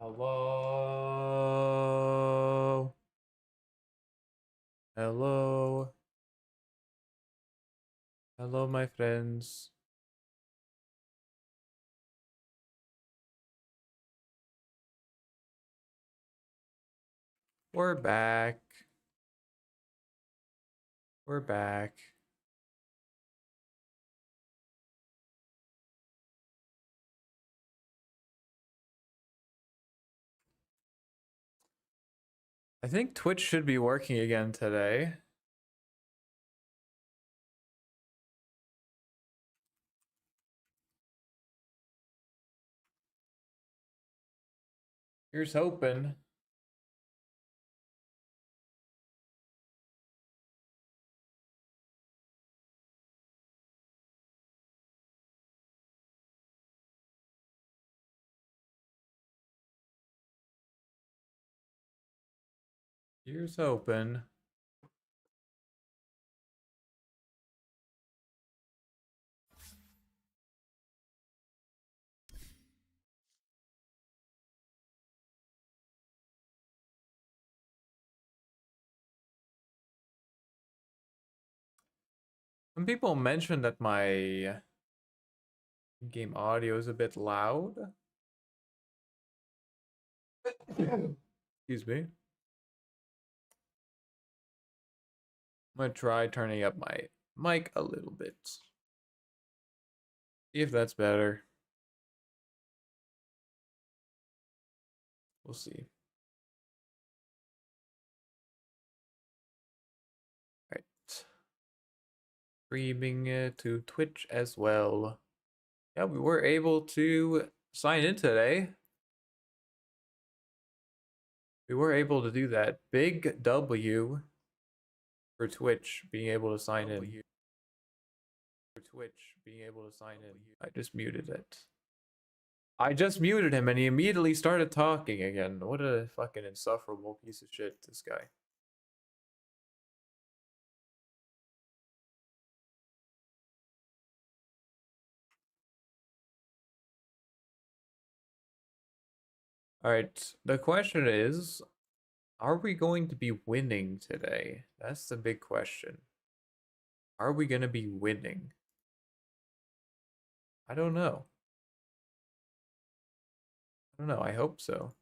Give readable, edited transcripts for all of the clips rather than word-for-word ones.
Hello. Hello. Hello, my friends. We're back. We're back. I think Twitch should be working again today. Here's hoping. Here's hoping. Some people mentioned that my game audio is a bit loud. Excuse me. I'm gonna try turning up my mic a little bit. See if that's better. We'll see. Right. Streaming it to Twitch as well. Yeah, we were able to sign in today. We were able to do that. Big W for Twitch being able to sign in. For Twitch being able to sign in. I just muted it. I just muted him and he immediately started talking again. What a fucking insufferable piece of shit, this guy. Alright, the question is, are we going to be winning today? That's the big question. Are we going to be winning? I don't know. I don't know. I hope so.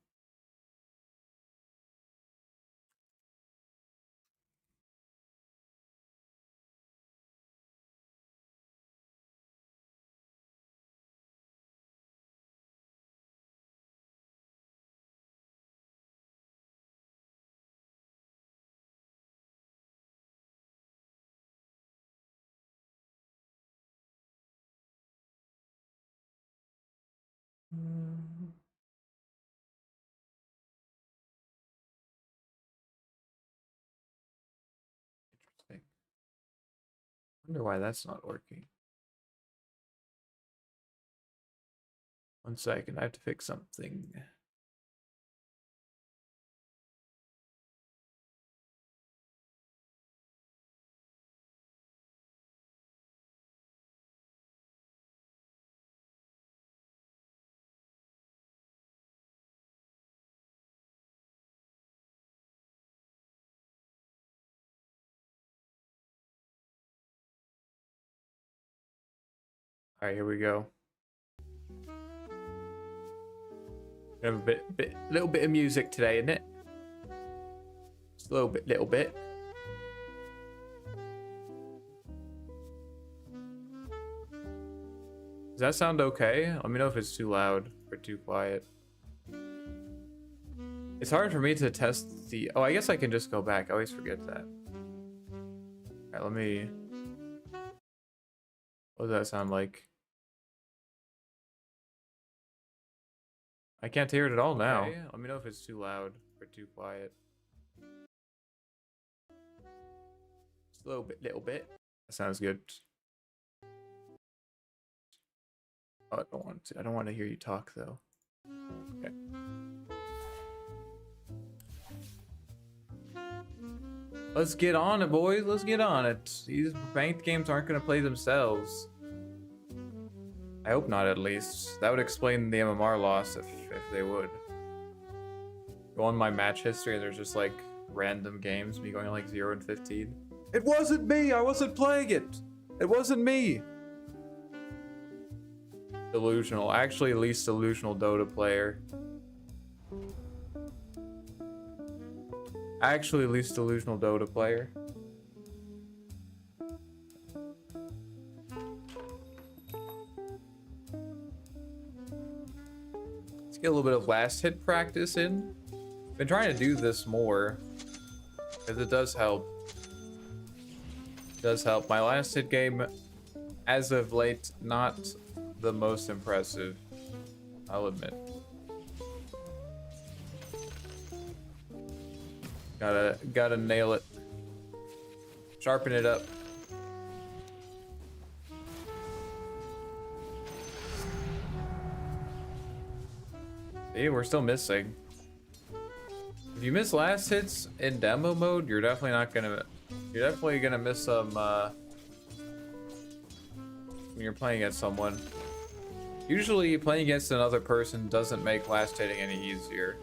Interesting. Wonder why that's not working. One second, I have to fix something. All right, here we go. We have a little bit of music today, isn't it? Just a little bit. Does that sound okay? Let me know if it's too loud or too quiet. It's hard for me to test the... Oh, I guess I can just go back. I always forget that. All right, let me... What does that sound like? I can't hear it at all now. Okay, let me know if it's too loud or too quiet. Just a little bit. That sounds good. Oh, I don't want to hear you talk though. Okay. Let's get on it, boys. Let's get on it. These banked games aren't gonna play themselves. I hope not, at least. That would explain the MMR loss if they would. go on my match history and there's just like random games, me going like 0 and 15. It wasn't me! I wasn't playing it! It wasn't me! Delusional. Actually, least delusional Dota player. Actually, least delusional Dota player. Let's get a little bit of last hit practice in. Been trying to do this more, because it does help. It does help. My last hit game, as of late, not the most impressive, I'll admit. Gotta nail it. Sharpen it up. See, we're still missing. If you miss last hits in demo mode, you're definitely gonna miss some when you're playing against someone. Usually playing against another person doesn't make last hitting any easier.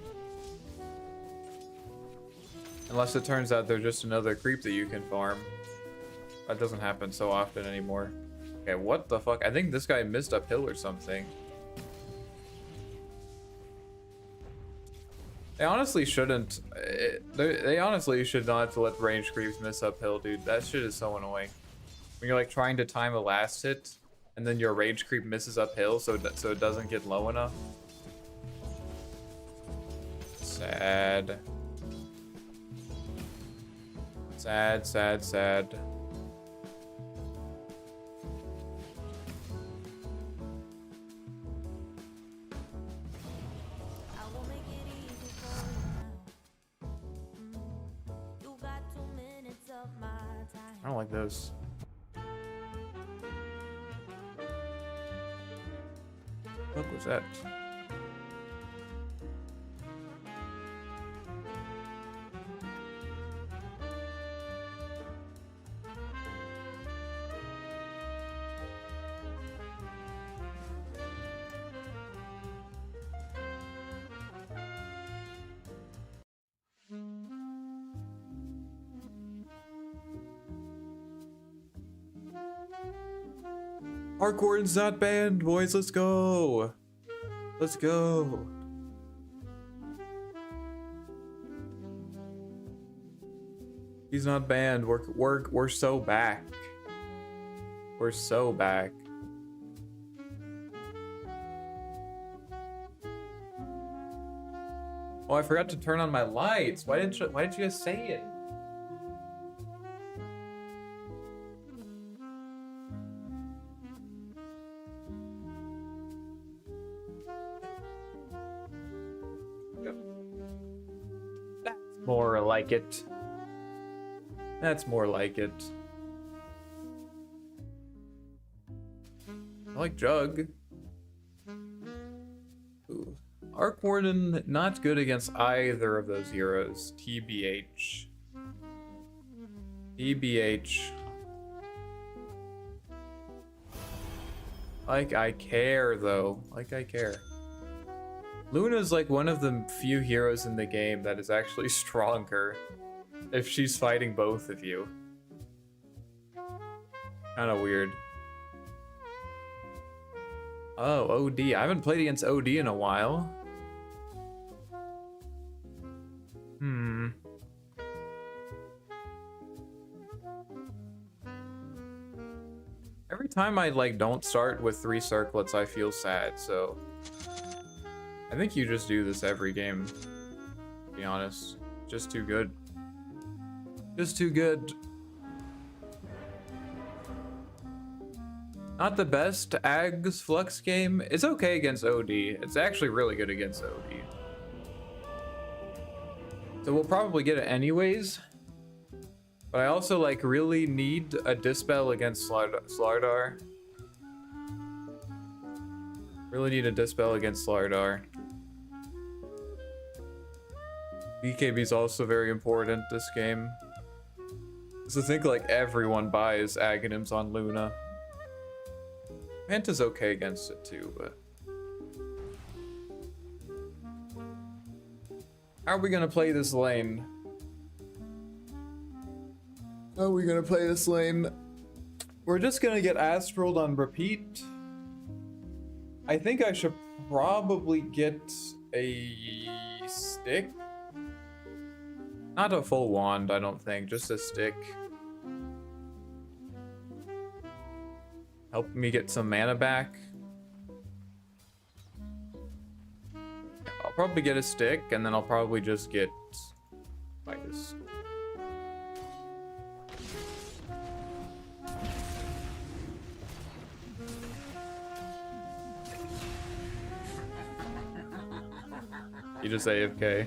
Unless it turns out they're just another creep that you can farm. That doesn't happen so often anymore. Okay, what the fuck? I think this guy missed uphill or something. They honestly shouldn't. They honestly should not let range creeps miss uphill, dude. That shit is so annoying. When you're like trying to time a last hit, and then your rage creep misses uphill, so it doesn't get low enough. Sad. Sad, sad, sad. I don't like those. What was that? Arc Warden's not banned, boys. Let's go. Let's go. He's not banned. We're so back. We're so back. Oh, I forgot to turn on my lights. Why didn't you guys say it? More like it. That's more like it. I like Jug. Ooh. Arc Warden, not good against either of those heroes. TBH. TBH. Like I care, though. Like I care. Luna's like one of the few heroes in the game that is actually stronger if she's fighting both of you. Kinda weird. Oh, OD. I haven't played against OD in a while. Every time I like don't start with 3 circlets, I feel sad, so I think you just do this every game, to be honest. Just too good. Just too good. Not the best Ags Flux game. It's okay against OD. It's actually really good against OD. So we'll probably get it anyways. But I also like really need a Dispel against Slardar. Really need a Dispel against Slardar. BKB is also very important this game. So I think like everyone buys Aghanims on Luna. Panta's okay against it too, but How are we gonna play this lane? How are we gonna play this lane? We're just gonna get astraled on repeat. I think I should probably get a stick. Not a full wand, I don't think, just a stick. Help me get some mana back. I'll probably get a stick, and then I'll probably just get Midas. You just AFK.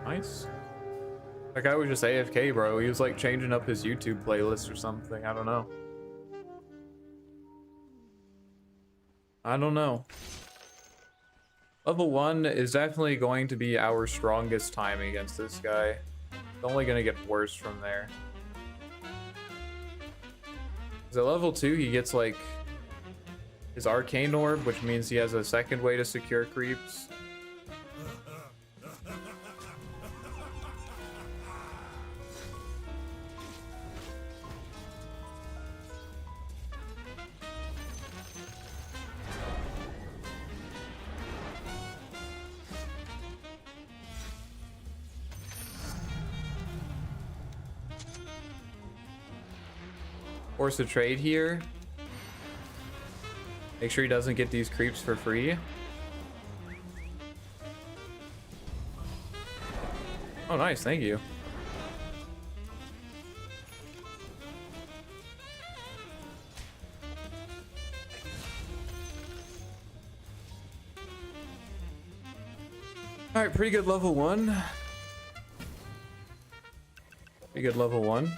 Nice. That guy was just AFK, bro. He was like changing up his YouTube playlist or something. I don't know. I don't know. Level 1 is definitely going to be our strongest time against this guy. It's only going to get worse from there. At level 2, he gets like his arcane orb, which means he has a second way to secure creeps. Force a trade here. Make sure he doesn't get these creeps for free. Oh, nice. Thank you. All right, pretty good level 1. Pretty good level 1.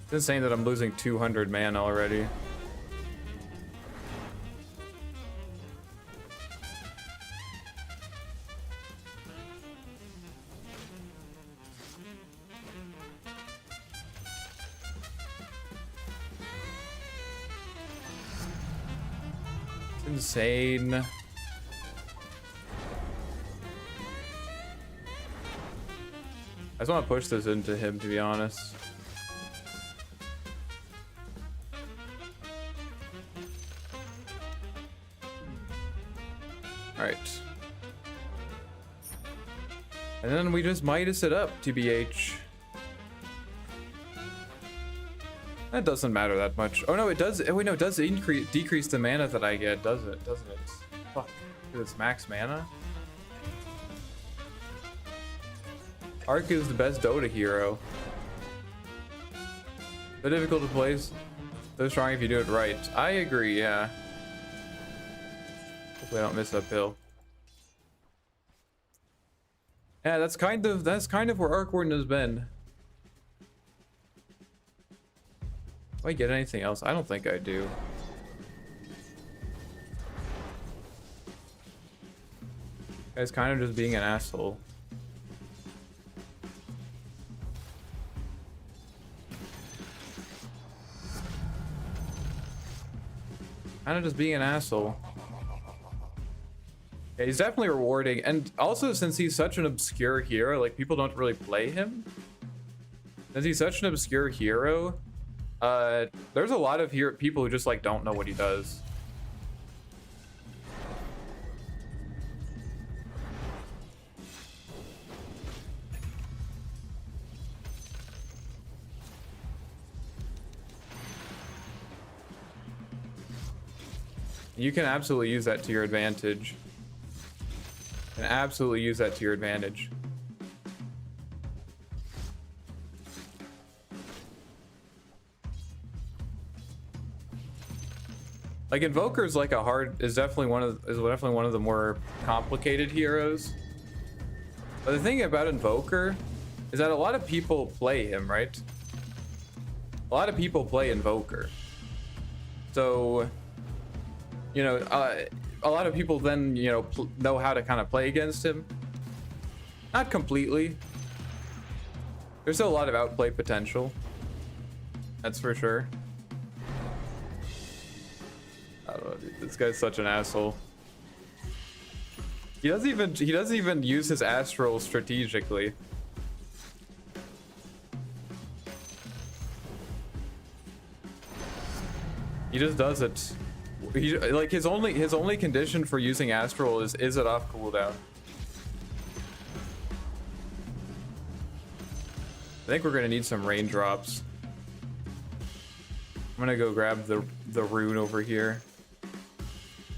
It's insane that I'm losing 200 mana already. It's insane. I just want to push this into him, to be honest. Alright. And then we just Midas it up, TBH. That doesn't matter that much. Oh no, it does. Oh wait, no, it does decrease the mana that I get, does it? Doesn't it? Fuck. It's max mana. Arc is the best Dota hero. So difficult to play, so strong if you do it right. I agree, yeah. Hopefully I don't miss uphill. Yeah, that's kind of where Arc Warden has been. Do I get anything else? I don't think I do. Guy's kind of just being an asshole. Kind of just being an asshole. Yeah, he's definitely rewarding, and also since he's such an obscure hero, like people don't really play him. Since he's such an obscure hero, there's a lot of people who just like don't know what he does. You can absolutely use that to your advantage. You can absolutely use that to your advantage. Like Invoker's like is definitely one of the more complicated heroes. But the thing about Invoker is that a lot of people play him, right? A lot of people play Invoker. So, you know, a lot of people then, you know how to kind of play against him. Not completely. There's still a lot of outplay potential. That's for sure. I don't know, dude. This guy's such an asshole. He doesn't even use his astral strategically. He just does it. Like his only condition for using astral is it off cooldown. I think we're gonna need some raindrops. I'm gonna go grab the rune over here.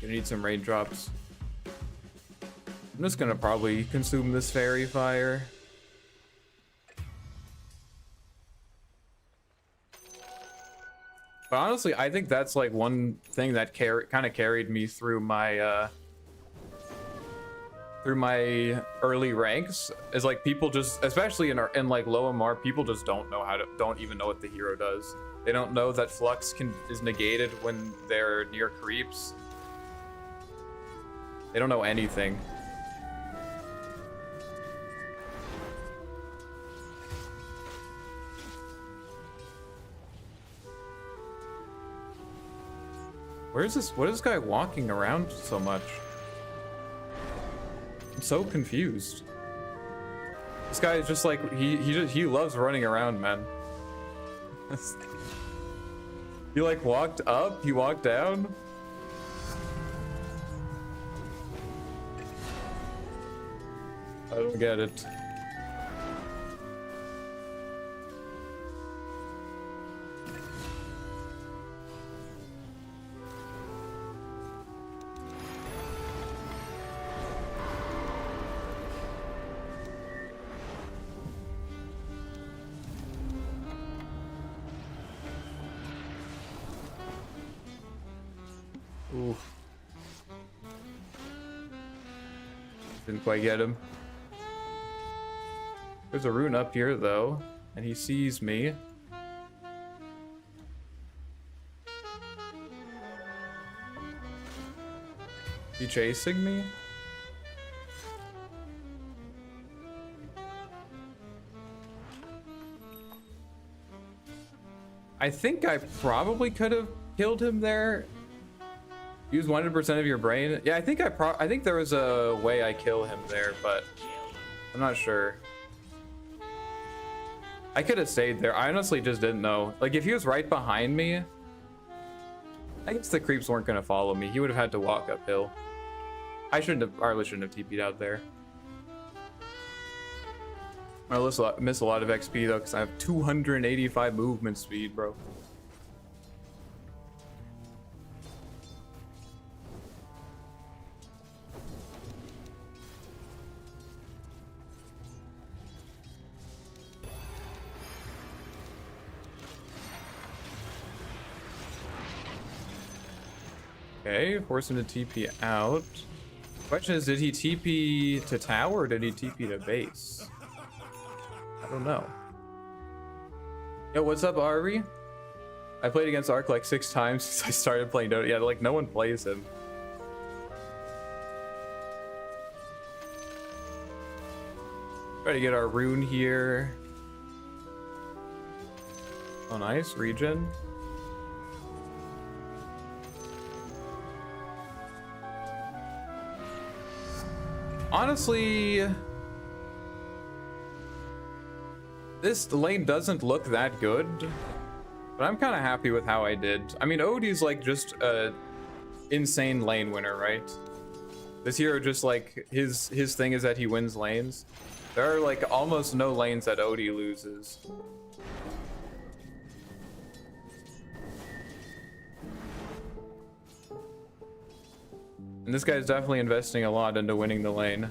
Gonna need some raindrops. I'm just gonna probably consume this fairy fire. But honestly, I think that's like one thing that kind of carried me through my early ranks, is like people just, especially in like low MR, people just don't even know what the hero does. They don't know that flux is negated when they're near creeps. They don't know anything. What is this guy walking around so much? I'm so confused. This guy is just like, he loves running around, man. He like walked up, he walked down. I don't get it. Ooh. Didn't quite get him. There's a rune up here though, and he sees me. He chasing me? I think I probably could have killed him there. Use 100% of your brain. Yeah, I think there was a way I kill him there, but I'm not sure. I could have stayed there. I honestly just didn't know. Like, if he was right behind me, I guess the creeps weren't gonna follow me. He would have had to walk uphill. I really shouldn't have TP'd out there. I miss a lot of XP though, because I have 285 movement speed, bro. Okay, force him to TP out. Question is, did he TP to tower or did he TP to base? I don't know. Yo, what's up, Ari? I played against Ark like 6 times since I started playing Dota. Yeah, like no one plays him. Try to get our rune here. Oh, nice. Regen. Honestly, this lane doesn't look that good, but I'm kind of happy with how I did. I mean, Odie's like just a insane lane winner, right? This hero just like his thing is that he wins lanes. There are like almost no lanes that Odie loses. And this guy's definitely investing a lot into winning the lane.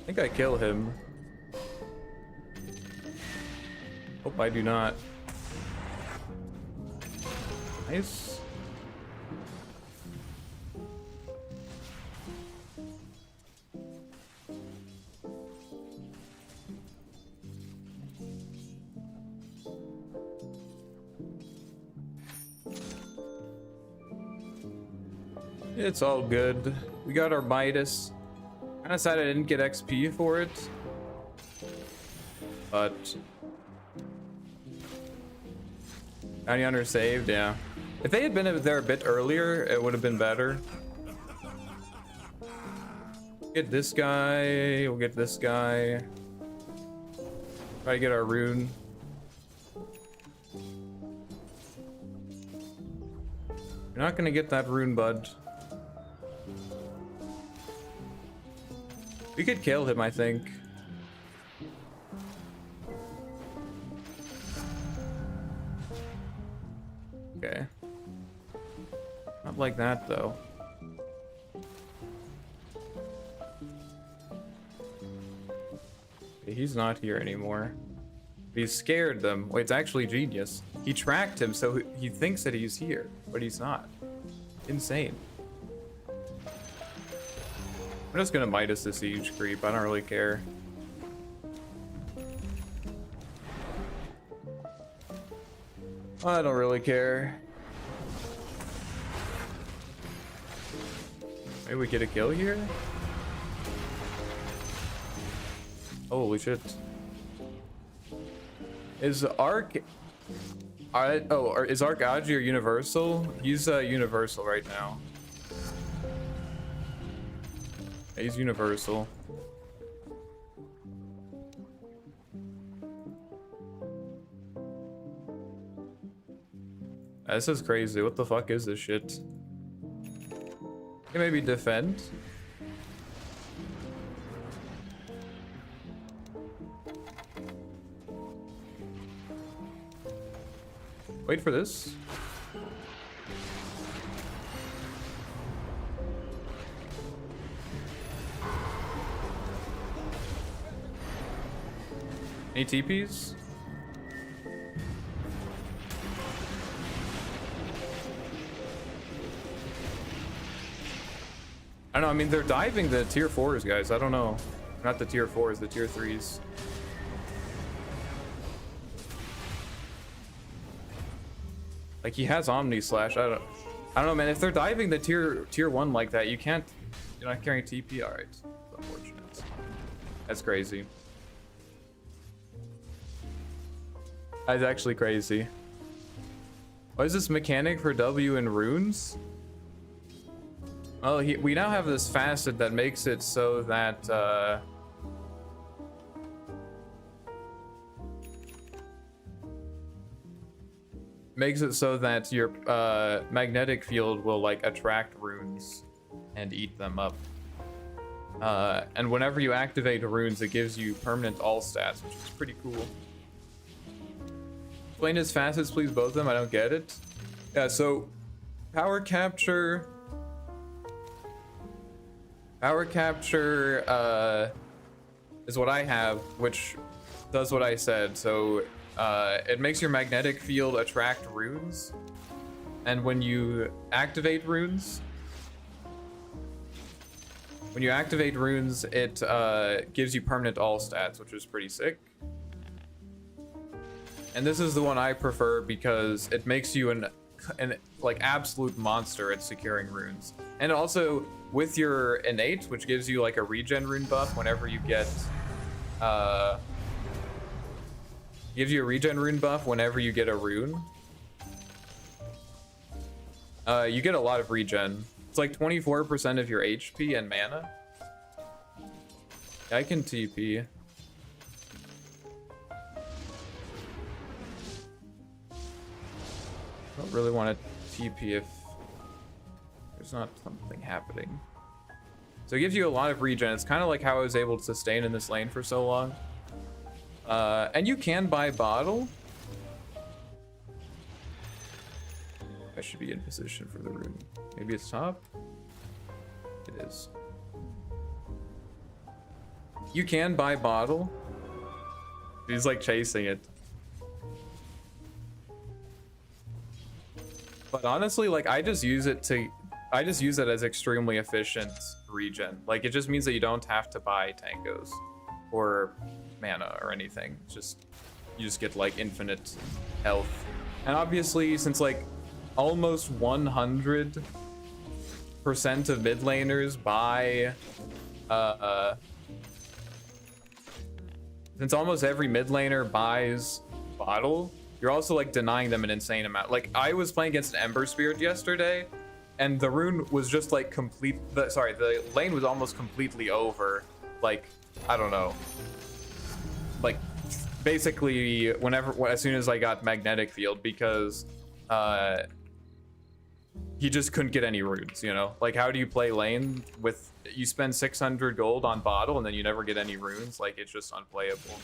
I think I kill him. Hope I do not. Nice. It's all good. We got our Midas. Kinda sad I didn't get XP for it. But 90 under saved, yeah. If they had been there a bit earlier, it would have been better. Get this guy, we'll get this guy. Try to get our rune. You're not gonna get that rune, bud. We could kill him, I think. Okay. Not like that, though. Okay, he's not here anymore. He scared them. Wait, it's actually genius. He tracked him, so he thinks that he's here, but he's not. Insane. I'm just gonna Midas the siege creep. I don't really care. I don't really care. Maybe we get a kill here? Holy shit. Is Arc... is Arc Aji or Universal? He's Universal right now. He's Universal. This is crazy. What the fuck is this shit? Okay, maybe defend. Wait for this. Any TPs? I don't know, I mean, they're diving the tier 4s, guys. I don't know. Not the tier 4s, the tier 3s. Like, he has Omni Slash. I don't know, man. If they're diving the tier 1 like that, you can't... You're not carrying TP? Alright. Unfortunate. That's crazy. That's actually crazy. What is this mechanic for W and runes? Well, we now have this facet that makes it so that your magnetic field will like attract runes and eat them up. And whenever you activate runes, it gives you permanent all stats, which is pretty cool. Explain his facets, please, both of them. I don't get it. Yeah, so power capture is what I have, which does what I said. So it makes your magnetic field attract runes, and when you activate runes, it gives you permanent all stats, which is pretty sick. And this is the one I prefer because it makes you an like absolute monster at securing runes. And also with your innate, which gives you like a regen rune buff whenever you get gives you a regen rune buff whenever you get a rune. You get a lot of regen. It's like 24% of your HP and mana. I can TP. I don't really want to TP if there's not something happening. So it gives you a lot of regen. It's kind of like how I was able to sustain in this lane for so long. And you can buy bottle. I should be in position for the rune. Maybe it's top? It is. You can buy bottle. He's like chasing it. But honestly, like I just use it as extremely efficient regen. Like it just means that you don't have to buy tangos or mana or anything. You just get like infinite health. And obviously, since like almost 100% of mid laners buy since almost every mid laner buys bottle, you're also like denying them an insane amount. Like I was playing against an Ember Spirit yesterday, and the rune was just like the lane was almost completely over. Like, I don't know. Like basically as soon as I got magnetic field, because he just couldn't get any runes, you know? Like how do you play lane with, you spend 600 gold on bottle and then you never get any runes? Like it's just unplayable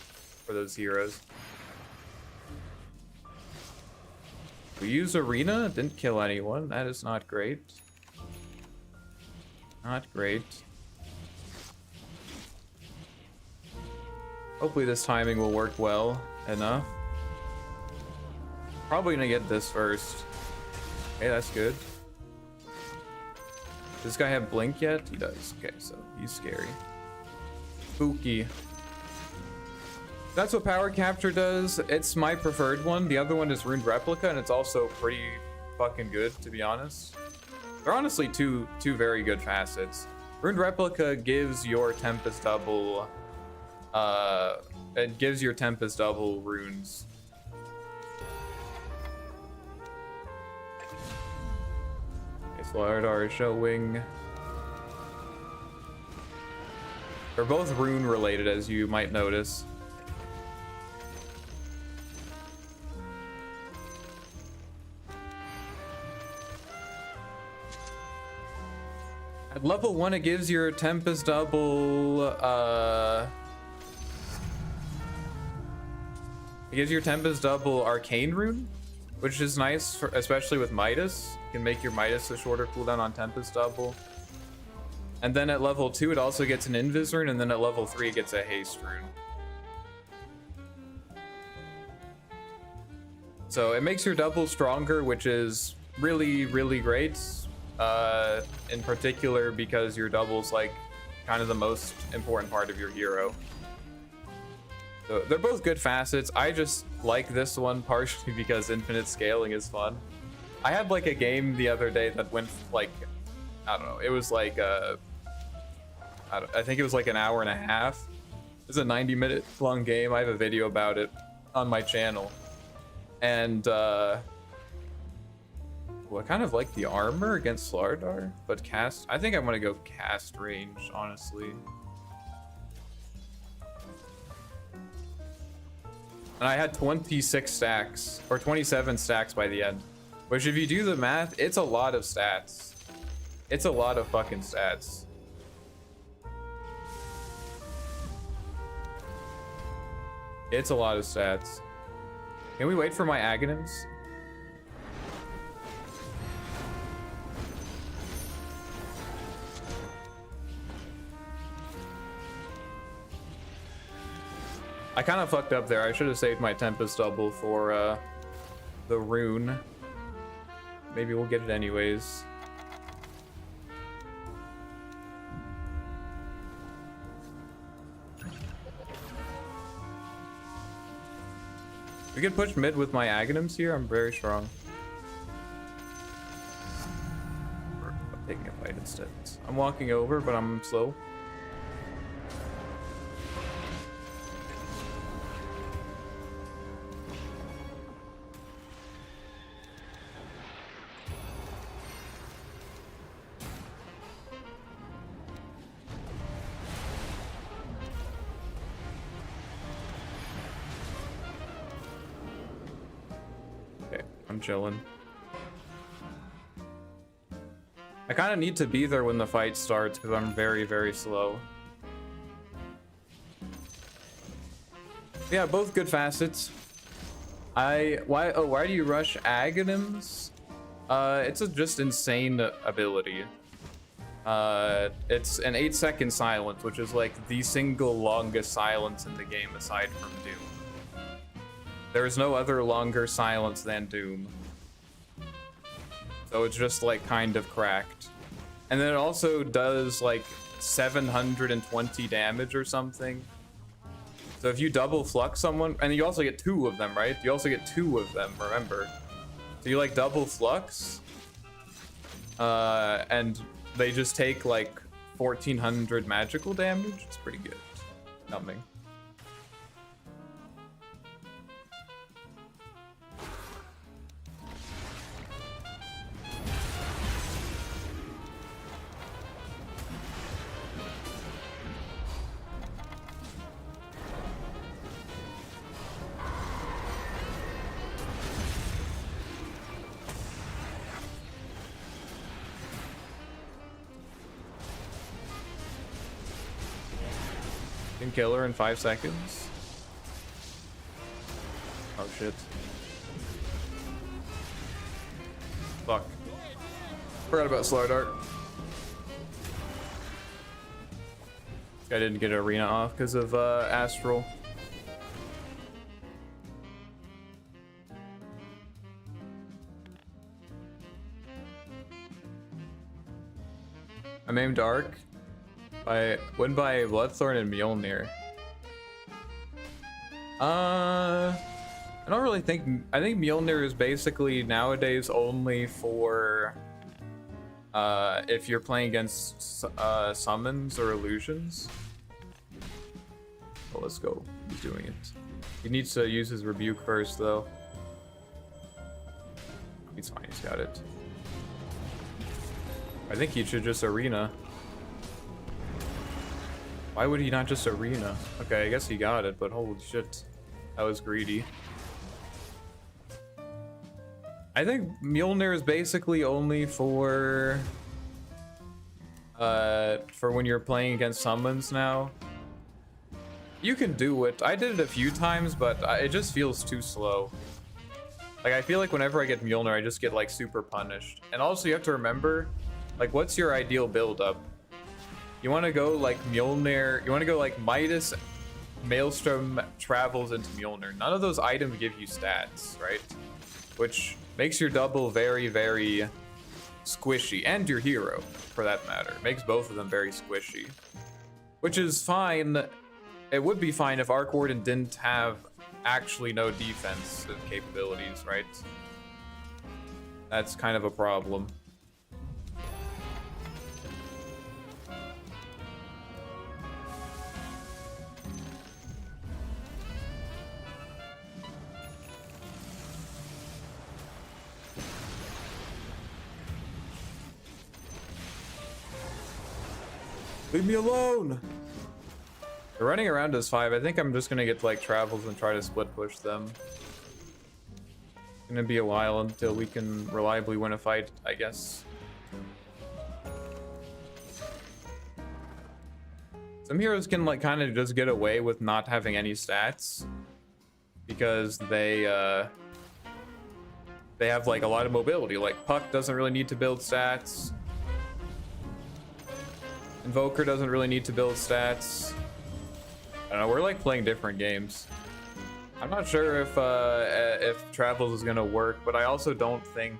for those heroes. We use arena, didn't kill anyone. That is not great. Not great. Hopefully this timing will work well enough. Probably gonna get this first. Okay, that's good. Does this guy have blink yet? He does. Okay, so he's scary. Spooky. That's what power capture does. It's my preferred one. The other one is Runed Replica, and it's also pretty fucking good, to be honest. They're honestly two very good facets. Runed Replica gives your Tempest double it gives your Tempest double runes. Slardar is showing. They're both rune related, as you might notice. At level 1, it gives your Tempest double it gives your Tempest double arcane rune, which is nice, especially with Midas. You can make your Midas a shorter cooldown on Tempest double. And then at level 2, it also gets an Invis rune, and then at level 3, it gets a haste rune. So it makes your double stronger, which is really, really great. In particular, because your double's like kind of the most important part of your hero. So they're both good facets. I just like this one partially because infinite scaling is fun. I had like a game the other day that went like, I don't know, it was like I think it was like an hour and a half. It's a 90-minute long game. I have a video about it on my channel. And well, I kind of like the armor against Slardar, but cast, I think I'm gonna go cast range, honestly. And I had 26 stacks, or 27 stacks by the end. Which, if you do the math, it's a lot of stats. It's a lot of fucking stats. It's a lot of stats. Can we wait for my Aghanims? I kind of fucked up there. I should have saved my Tempest double for the rune. Maybe we'll get it anyways. We could push mid with my Aghanims here. I'm very strong. I'm taking a fight instead. I'm walking over, but I'm slow. I'm chilling. I kind of need to be there when the fight starts because I'm very, very slow. Yeah, both good facets. Why do you rush Aghanims? It's a just insane ability. It's an 8-second silence, which is like the single longest silence in the game aside from Doom. There is no other longer silence than Doom. So it's just like kind of cracked. And then it also does like 720 damage or something. So if you double flux someone, and you also get 2 of them, right? You also get 2 of them, remember? So you like double flux, and they just take like 1400 magical damage. It's pretty good. Numbing. Can kill her in 5 seconds. Oh shit. Fuck. Forgot about Slow Dart. I didn't get Arena off because of Astral. I'm aimed Arc. Win by Bloodthorn and Mjolnir. I don't really think. I think Mjolnir is basically nowadays only for if you're playing against summons or illusions. Well, let's go. He's doing it. He needs to use his rebuke first, though. He's fine. He's got it. I think he should just arena. Why would he not just arena? Okay, I guess he got it, but holy shit. That was greedy. I think Mjolnir is basically only for when you're playing against summons now. You can do it. I did it a few times, but it just feels too slow. Like, I feel like whenever I get Mjolnir, I just get, like, super punished. And also, you have to remember, like, what's your ideal build-up? You want to go like Mjolnir, you want to go like Midas, Maelstrom travels into Mjolnir. None of those items give you stats, right? Which makes your double very, very squishy. And your hero, for that matter. Makes both of them very squishy. Which is fine. It would be fine if Arc Warden didn't have actually no defensive capabilities, right? That's kind of a problem. Leave me alone! They're running around as 5. I think I'm just gonna get like travels and try to split push them. It's gonna be a while until we can reliably win a fight, I guess. Some heroes can like kind of just get away with not having any stats because they have like a lot of mobility. Like Puck doesn't really need to build stats. Invoker doesn't really need to build stats. I don't know, we're like playing different games. I'm not sure if Travels is gonna work, but I also don't think...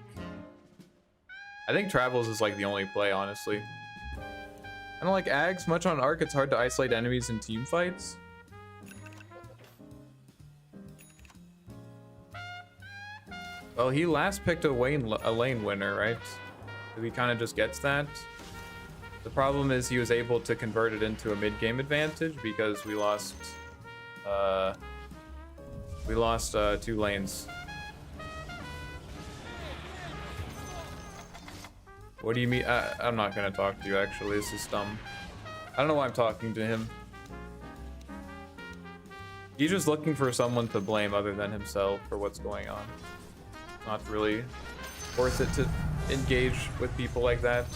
I think Travels is like the only play, honestly. I don't like Ags much on Arc. It's hard to isolate enemies in team fights. Well, he last picked a lane winner, right? So he kind of just gets that. The problem is he was able to convert it into a mid-game advantage because we lost 2 lanes. What do you mean? I'm not gonna talk to you, actually. This is dumb. I don't know why I'm talking to him. He's just looking for someone to blame other than himself for what's going on. Not really worth it to engage with people like that.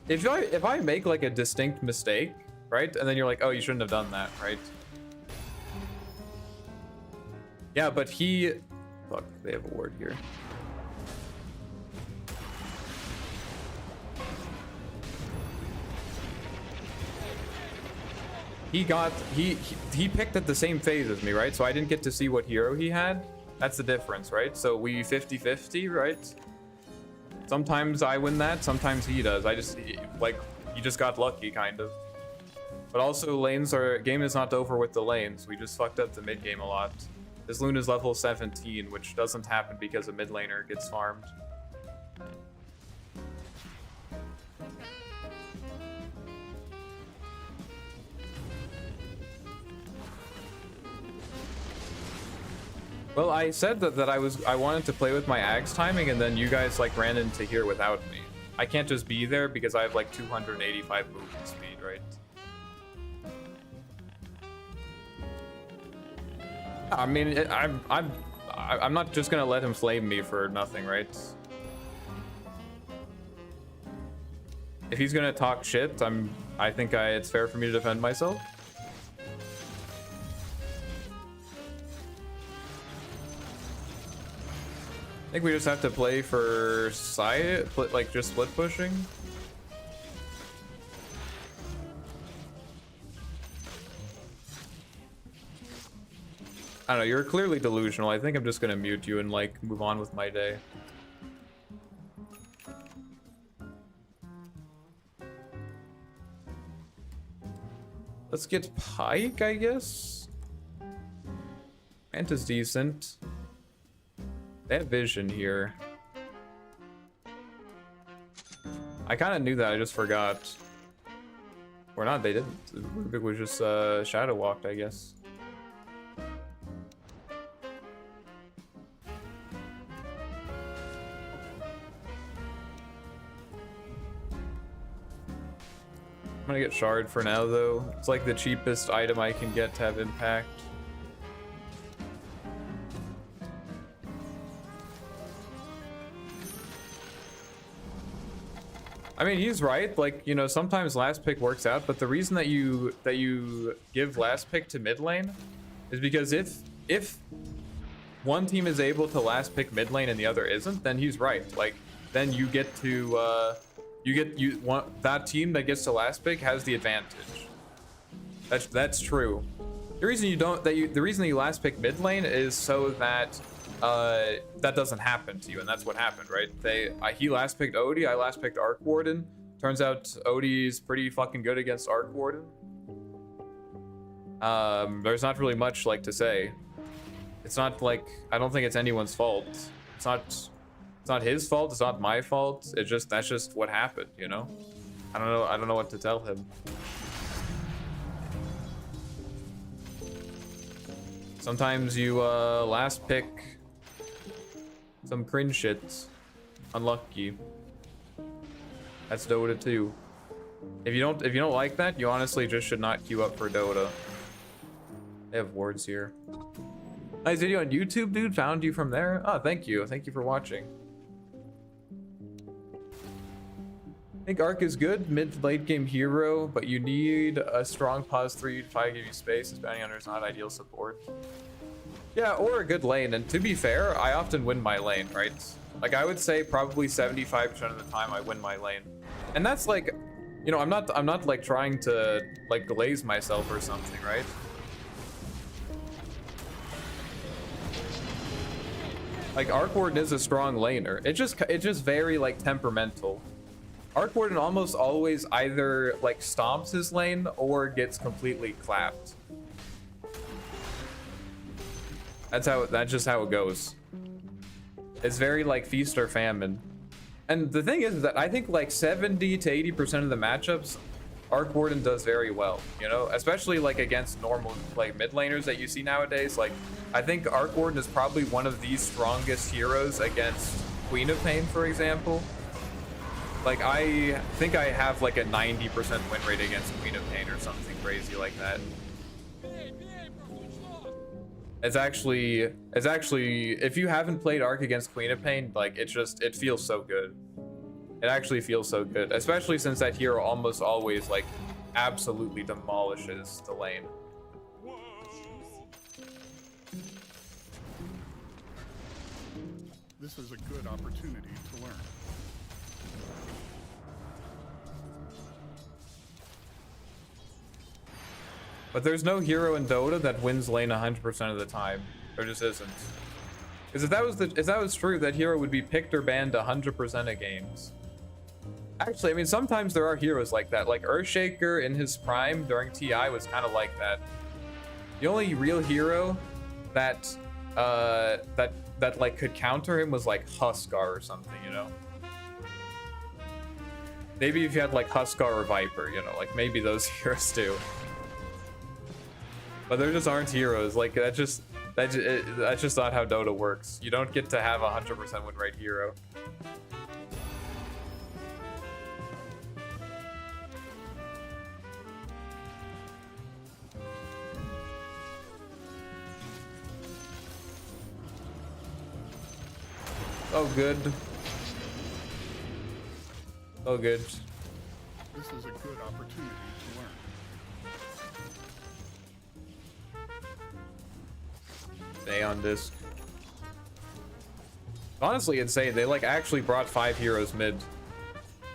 If I make like a distinct mistake, right? And then you're like, oh, you shouldn't have done that, right? Yeah, but he... Fuck, they have a ward here. he picked at the same phase as me, right? So I didn't get to see what hero he had. That's the difference, right? So we 50-50, right? Sometimes I win that, sometimes he does. I just, like, you just got lucky, kind of. But also, game is not over with the lanes. We just fucked up the mid game a lot. This Luna's level 17, which doesn't happen because a mid laner gets farmed. Well, I said that I wanted to play with my Ags timing, and then you guys like ran into here without me. I can't just be there because I have like 285 movement speed, right? I mean, I'm not just gonna let him flame me for nothing, right? If he's gonna talk shit, I think it's fair for me to defend myself. I think we just have to play for side, like just split pushing. I don't know, you're clearly delusional. I think I'm just gonna mute you and like move on with my day. Let's get Pike, I guess. Manta's decent. They have vision here. I kind of knew that, I just forgot. Or not, they didn't. It was just shadow walked, I guess. I'm gonna get shard for now though. It's like the cheapest item I can get to have impact. I mean, he's right. Like, you know, sometimes last pick works out, but the reason that you give last pick to mid lane is because if one team is able to last pick mid lane and the other isn't, then he's right. Like, then you get to that team that gets to last pick has the advantage. That's true. The reason the reason you last pick mid lane is so that that doesn't happen to you, and that's what happened, right? He last picked Odie, I last picked Arc Warden. Turns out Odie's pretty fucking good against Arc Warden. There's not really much like to say. It's not like, I don't think it's anyone's fault. It's not his fault, it's not my fault. That's just what happened, you know? I don't know what to tell him. Sometimes you last pick some cringe shit. Unlucky. That's Dota 2. If you don't like that, you honestly just should not queue up for Dota. They have wards here. Nice video on YouTube, dude. Found you from there. Oh, thank you. Thank you for watching. I think Arc is good, mid late game hero, but you need a strong pause 3 to 5 give you space. As bounty hunter is not ideal support. Yeah, or a good lane. And to be fair, I often win my lane, right? Like, I would say probably 75% of the time I win my lane. And that's like, you know, I'm not like trying to like glaze myself or something, right? Like, Arc Warden is a strong laner. It's just very like temperamental. Arc Warden almost always either like stomps his lane or gets completely clapped. That's just how it goes. It's very like feast or famine. And the thing is that I think like 70 to 80% of the matchups, Arc Warden does very well, you know, especially like against normal like mid laners that you see nowadays. Like, I think Arc Warden is probably one of the strongest heroes against Queen of Pain, for example. Like, I think I have like a 90% win rate against Queen of Pain or something crazy like that. It's actually, if you haven't played Arc against Queen of Pain, like, it feels so good. It actually feels so good, especially since that hero almost always like absolutely demolishes the lane. This is a good opportunity to learn. But there's no hero in Dota that wins lane 100% of the time. There just isn't. Because if that was true, that hero would be picked or banned 100% of games. Actually, I mean, sometimes there are heroes like that. Like Earthshaker in his prime during TI was kind of like that. The only real hero that that like could counter him was like Huskar or something, you know? Maybe if you had like Huskar or Viper, you know, like maybe those heroes do. But there just aren't heroes. Like that's just not how Dota works. You don't get to have a 100% win rate hero. Oh good. Oh good. This is a good opportunity to learn. Stay on disc. Honestly insane. They like actually brought 5 heroes mid.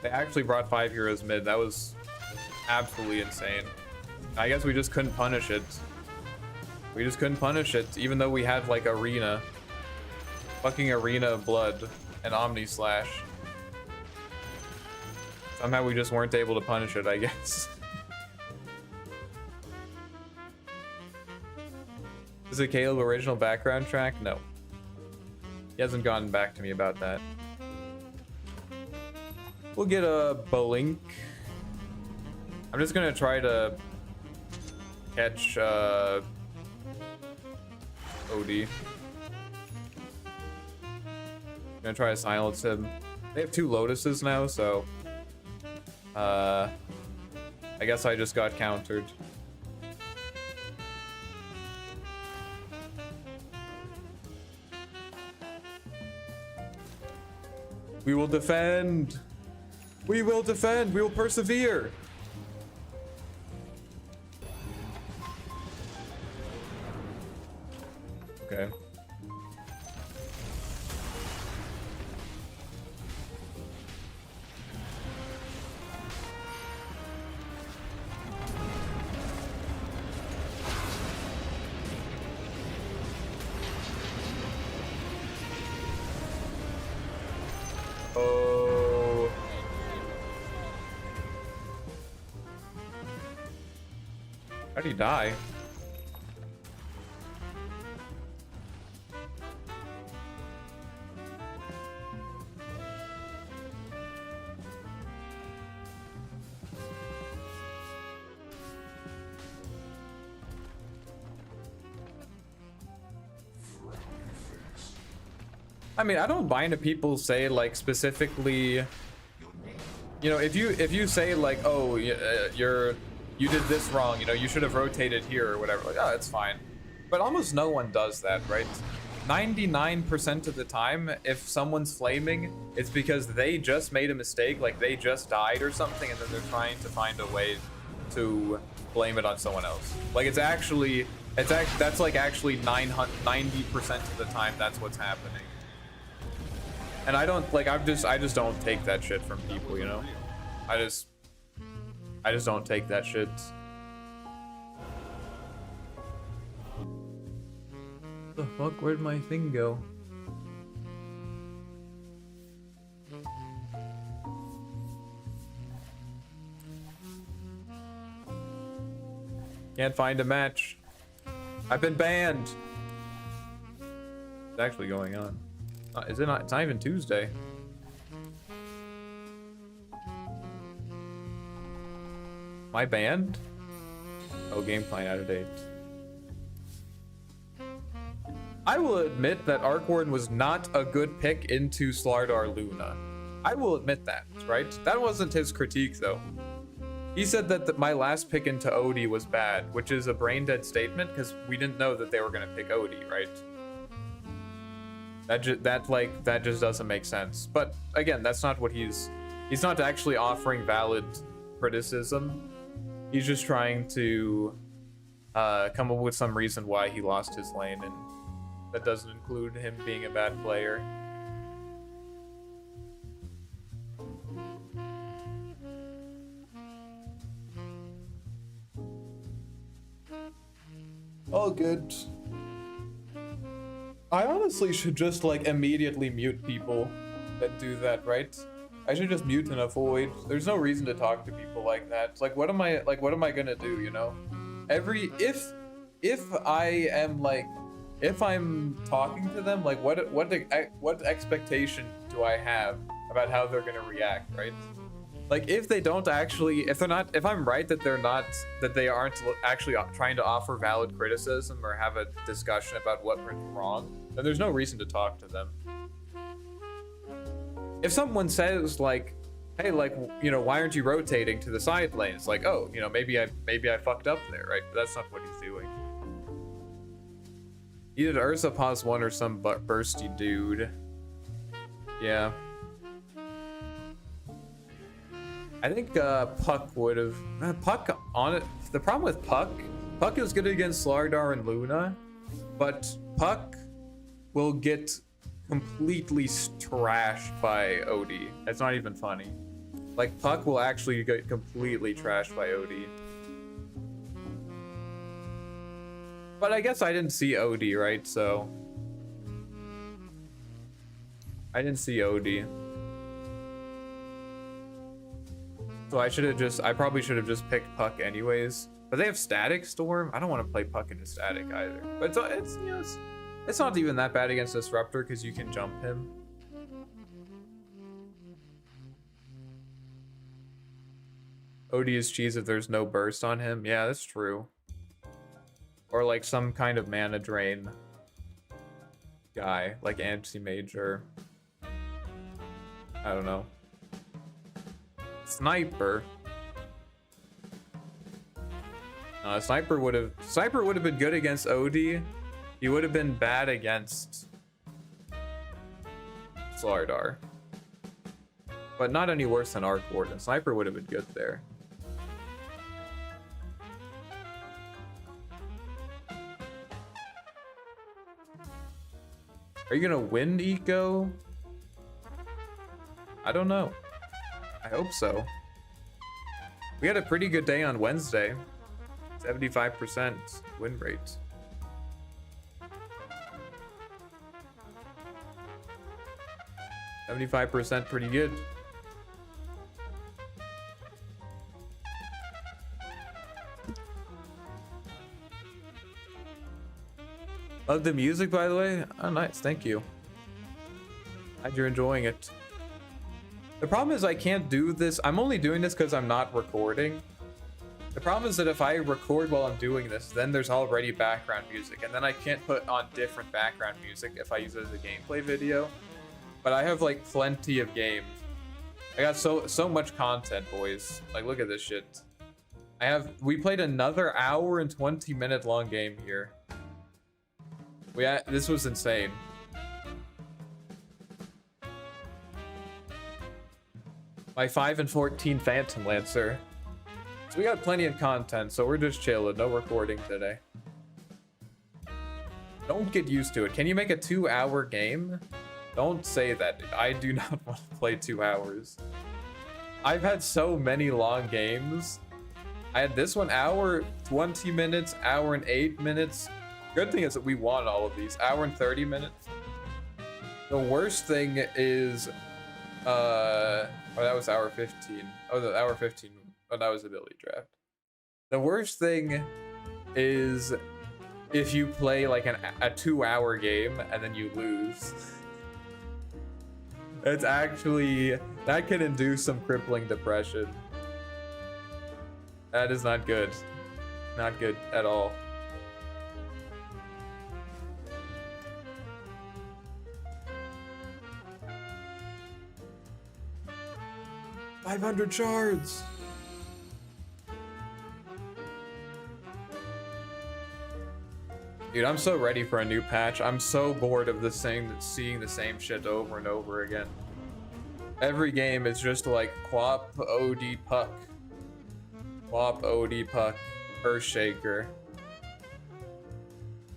They actually brought 5 heroes mid. That was absolutely insane. I guess we just couldn't punish it. We just couldn't punish it, even though we had like Arena. Fucking Arena of Blood and Omni Slash. Somehow we just weren't able to punish it, I guess. Is it Caleb original background track? No. He hasn't gotten back to me about that. We'll get a Blink. I'm just gonna try to catch OD. Gonna try to silence him. They have 2 Lotuses now, so I guess I just got countered. We will defend. We will defend. We will persevere. Okay. Oh. How'd he die? I mean, I don't mind if people say like specifically, you know, if you say like, oh, you did this wrong, you know, you should have rotated here or whatever. Like, oh, it's fine. But almost no one does that, right? 99% of the time, if someone's flaming, it's because they just made a mistake, like they just died or something, and then they're trying to find a way to blame it on someone else. Like that's like actually 90% of the time that's what's happening. And I don't like I just don't take that shit from people, you know? I just don't take that shit. The fuck, where'd my thing go? Can't find a match. I've been banned. It's actually going on. Is it not? It's not even Tuesday. Am I banned? Oh, game client out of date. I will admit that Arc Warden was not a good pick into Slardar Luna. I will admit that, right? That wasn't his critique, though. He said that my last pick into Odie was bad, which is a brain-dead statement, because we didn't know that they were going to pick Odie, right? That just doesn't make sense. But again, that's not what he's not actually offering valid criticism. He's just trying to come up with some reason why he lost his lane, and that doesn't include him being a bad player. All good. I honestly should just like immediately mute people that do that, right? I should just mute and avoid. There's no reason to talk to people like that. It's like what am I gonna do, you know? If I am like if I'm talking to them, like what expectation do I have about how they're gonna react, right? Like if they don't actually, if I'm right that they aren't actually trying to offer valid criticism or have a discussion about what went wrong, then there's no reason to talk to them. If someone says like, hey, like, you know, why aren't you rotating to the side lanes? Like, oh, you know, maybe I fucked up there, right? But that's not what he's doing. Either Ursa pause 1 or some bursty dude. Yeah. I think Puck would have Puck on it. The problem with Puck is good against Slardar and Luna, but Puck will get completely trashed by OD. It's not even funny. Like Puck will actually get completely trashed by OD. But I guess I didn't see OD, right? So I didn't see OD. So I probably should have just picked Puck anyways. But they have Static Storm. I don't want to play Puck into Static either. But it's you know, it's not even that bad against Disruptor because you can jump him. OD is cheese if there's no burst on him. Yeah, that's true. Or like some kind of mana drain guy, like Anti-Major. I don't know. Sniper. Sniper would have been good against OD. He would have been bad against Slardar. But not any worse than Arc Warden. Sniper would have been good there. Are you gonna win Eco? I don't know. I hope so. We had a pretty good day on Wednesday. 75% win rate. %75 pretty good. Love the music, by the way. Oh, nice. Thank you. Glad you're enjoying it. The problem is I can't do this. I'm only doing this because I'm not recording. The problem is that if I record while I'm doing this, then there's already background music, and then I can't put on different background music if I use it as a gameplay video. But I have like plenty of games. I got so much content, boys. Like, look at this shit. We played another hour and 20-minute long game here. This was insane. My 5 and 14 Phantom Lancer. So we got plenty of content, so we're just chilling. No recording today. Don't get used to it. Can you make a 2-hour game? Don't say that, dude. I do not want to play 2 hours. I've had so many long games. I had this one, hour, 20 minutes, hour and 8 minutes. Good thing is that we won all of these. Hour and 30 minutes. The worst thing is, oh, that was hour 15. Oh, the hour 15. Oh, that was ability draft. The worst thing is if you play like a 2-hour game and then you lose. It's actually, that can induce some crippling depression. That is not good. Not good at all. $500 shards. Dude, I'm so ready for a new patch. I'm so bored of seeing the same shit over and over again. Every game is just like Quap, OD, Puck. Quap, OD, Puck, Earthshaker.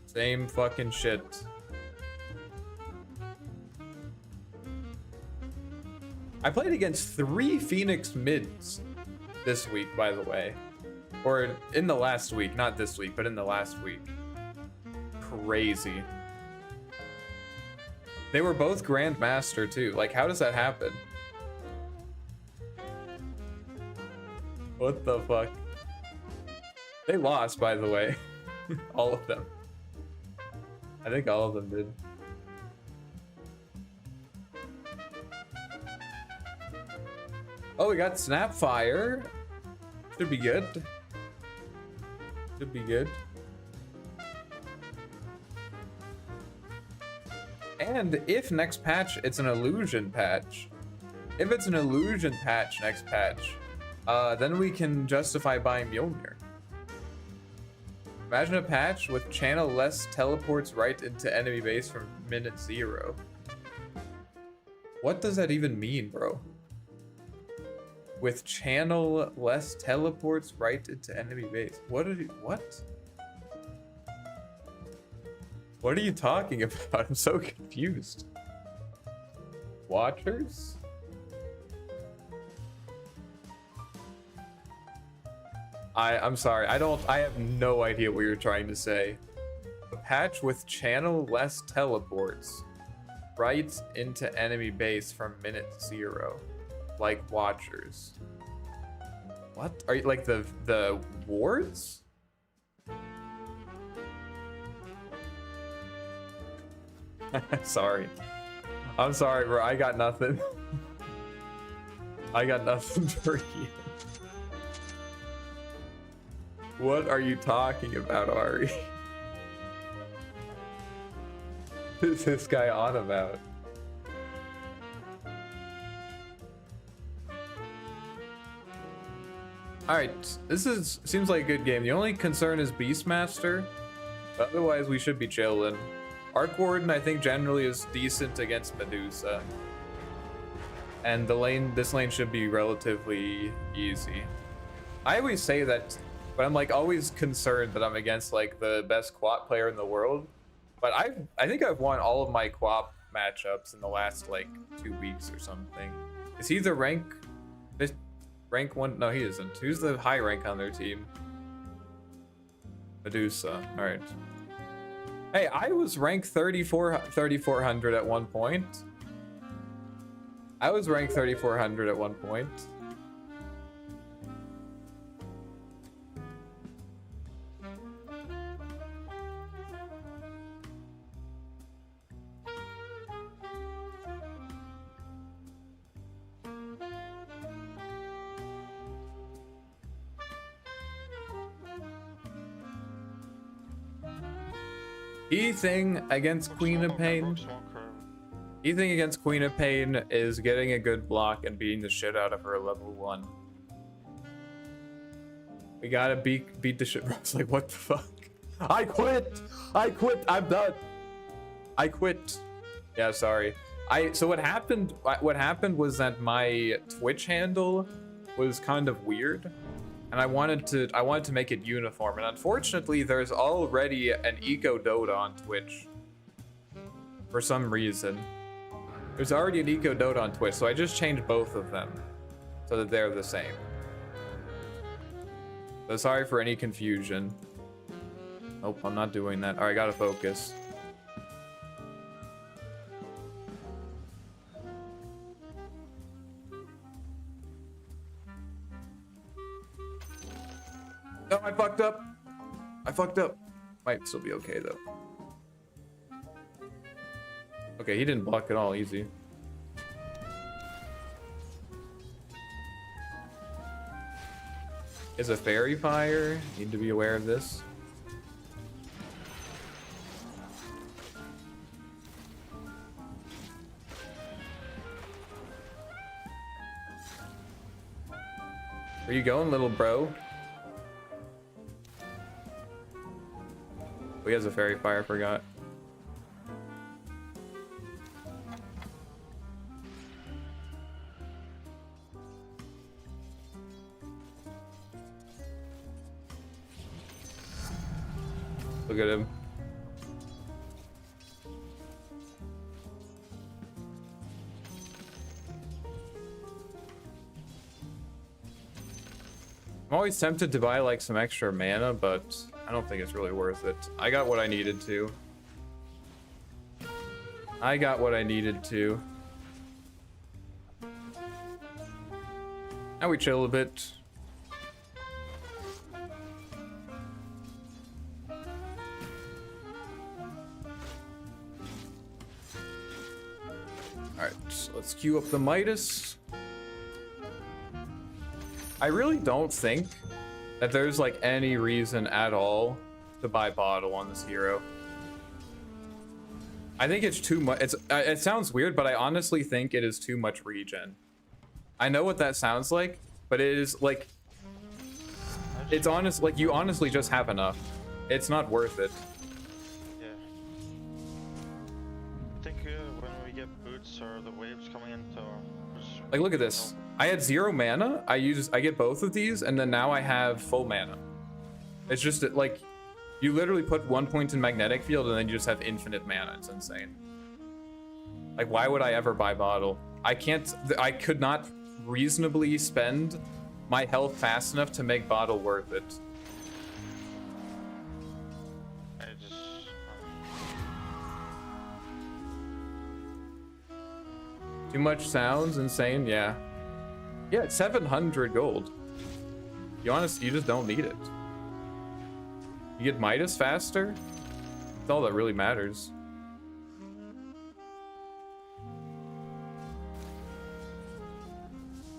Same fucking shit. I played against 3 Phoenix mids this week, by the way. Or in the last week, not this week, but in the last week. crazy. They were both Grandmaster too. Like, how does that happen? What the fuck? They lost, by the way. All of them. I think all of them did. Oh, we got Snapfire. Should be good. Should be good. And if next patch, it's an illusion patch. If it's an illusion patch next patch, then we can justify buying Mjolnir. Imagine a patch with channel less teleports right into enemy base from minute 0. What does that even mean, bro? With channel less teleports right into enemy base. What? What are you talking about? I'm so confused. Watchers? I'm sorry. I have no idea what you're trying to say. A patch with channel less teleports right into enemy base from minute 0. Like Watchers. What? Are you like the wards? Sorry. I'm sorry, bro. I got nothing. I got nothing for you. What are you talking about, Ari? What is this guy on about? Alright, seems like a good game. The only concern is Beastmaster. But otherwise, we should be chilling. Arc Warden, I think, generally is decent against Medusa. And this lane should be relatively easy. I always say that, but I'm like always concerned that I'm against like the best Quap player in the world. But I think I've won all of my Quap matchups in the last like 2 weeks or something. Is he the rank 1? No, he isn't. Who's the high rank on their team? Medusa. All right. Hey, I was ranked 3400 at one point. I was ranked 3400 at one point. Thing against Queen of Pain. Thing against Queen of Pain is getting a good block and beating the shit out of her level 1. We gotta beat the shit. I was like, what the fuck? I quit. I'm done. I quit. Yeah, sorry. So what happened was that my Twitch handle was kind of weird. And I wanted to make it uniform, and unfortunately there's already an Eco Dota on Twitch. For some reason. There's already an Eco Dota on Twitch, so I just changed both of them. So that they're the same. So sorry for any confusion. Nope, I'm not doing that. Alright, gotta focus. No, I fucked up. Might still be okay, though. Okay, he didn't block at all. Easy. Is a fairy fire. Need to be aware of this. Where you going, little bro? Oh, he has a fairy fire, forgot. Look at him. I'm always tempted to buy like some extra mana, but I don't think it's really worth it. I got what I needed to. I got what I needed to. Now we chill a bit. Alright, let's queue up the Midas. I really don't think that there's like any reason at all to buy bottle on this hero. I think it's too much. It sounds weird, but I honestly think it is too much regen. I know what that sounds like, but it is like, it's honest, like you honestly just have enough. It's not worth it. Yeah. I think when we get boots or the waves coming into like, look at this. I had 0 mana. I get both of these, and then now I have full mana. It's just like, you literally put 1 point in magnetic field, and then you just have infinite mana. It's insane. Like, why would I ever buy bottle? I could not reasonably spend my health fast enough to make bottle worth it. Too much sounds insane, yeah. Yeah, it's 700 gold. You just don't need it. You get Midas faster. That's all that really matters.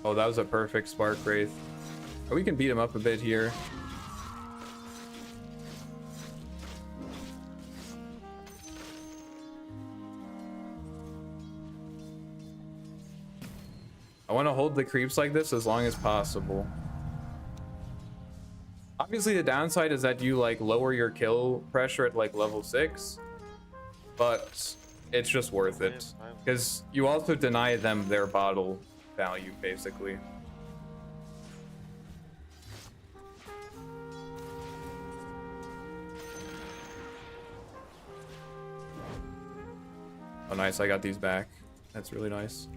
Oh, that was a perfect Spark Wraith. Oh, we can beat him up a bit here. I want to hold the creeps like this as long as possible. Obviously, the downside is that you like lower your kill pressure at like level 6, but it's just worth it because you also deny them their bottle value, basically. Oh, nice! I got these back. That's really nice.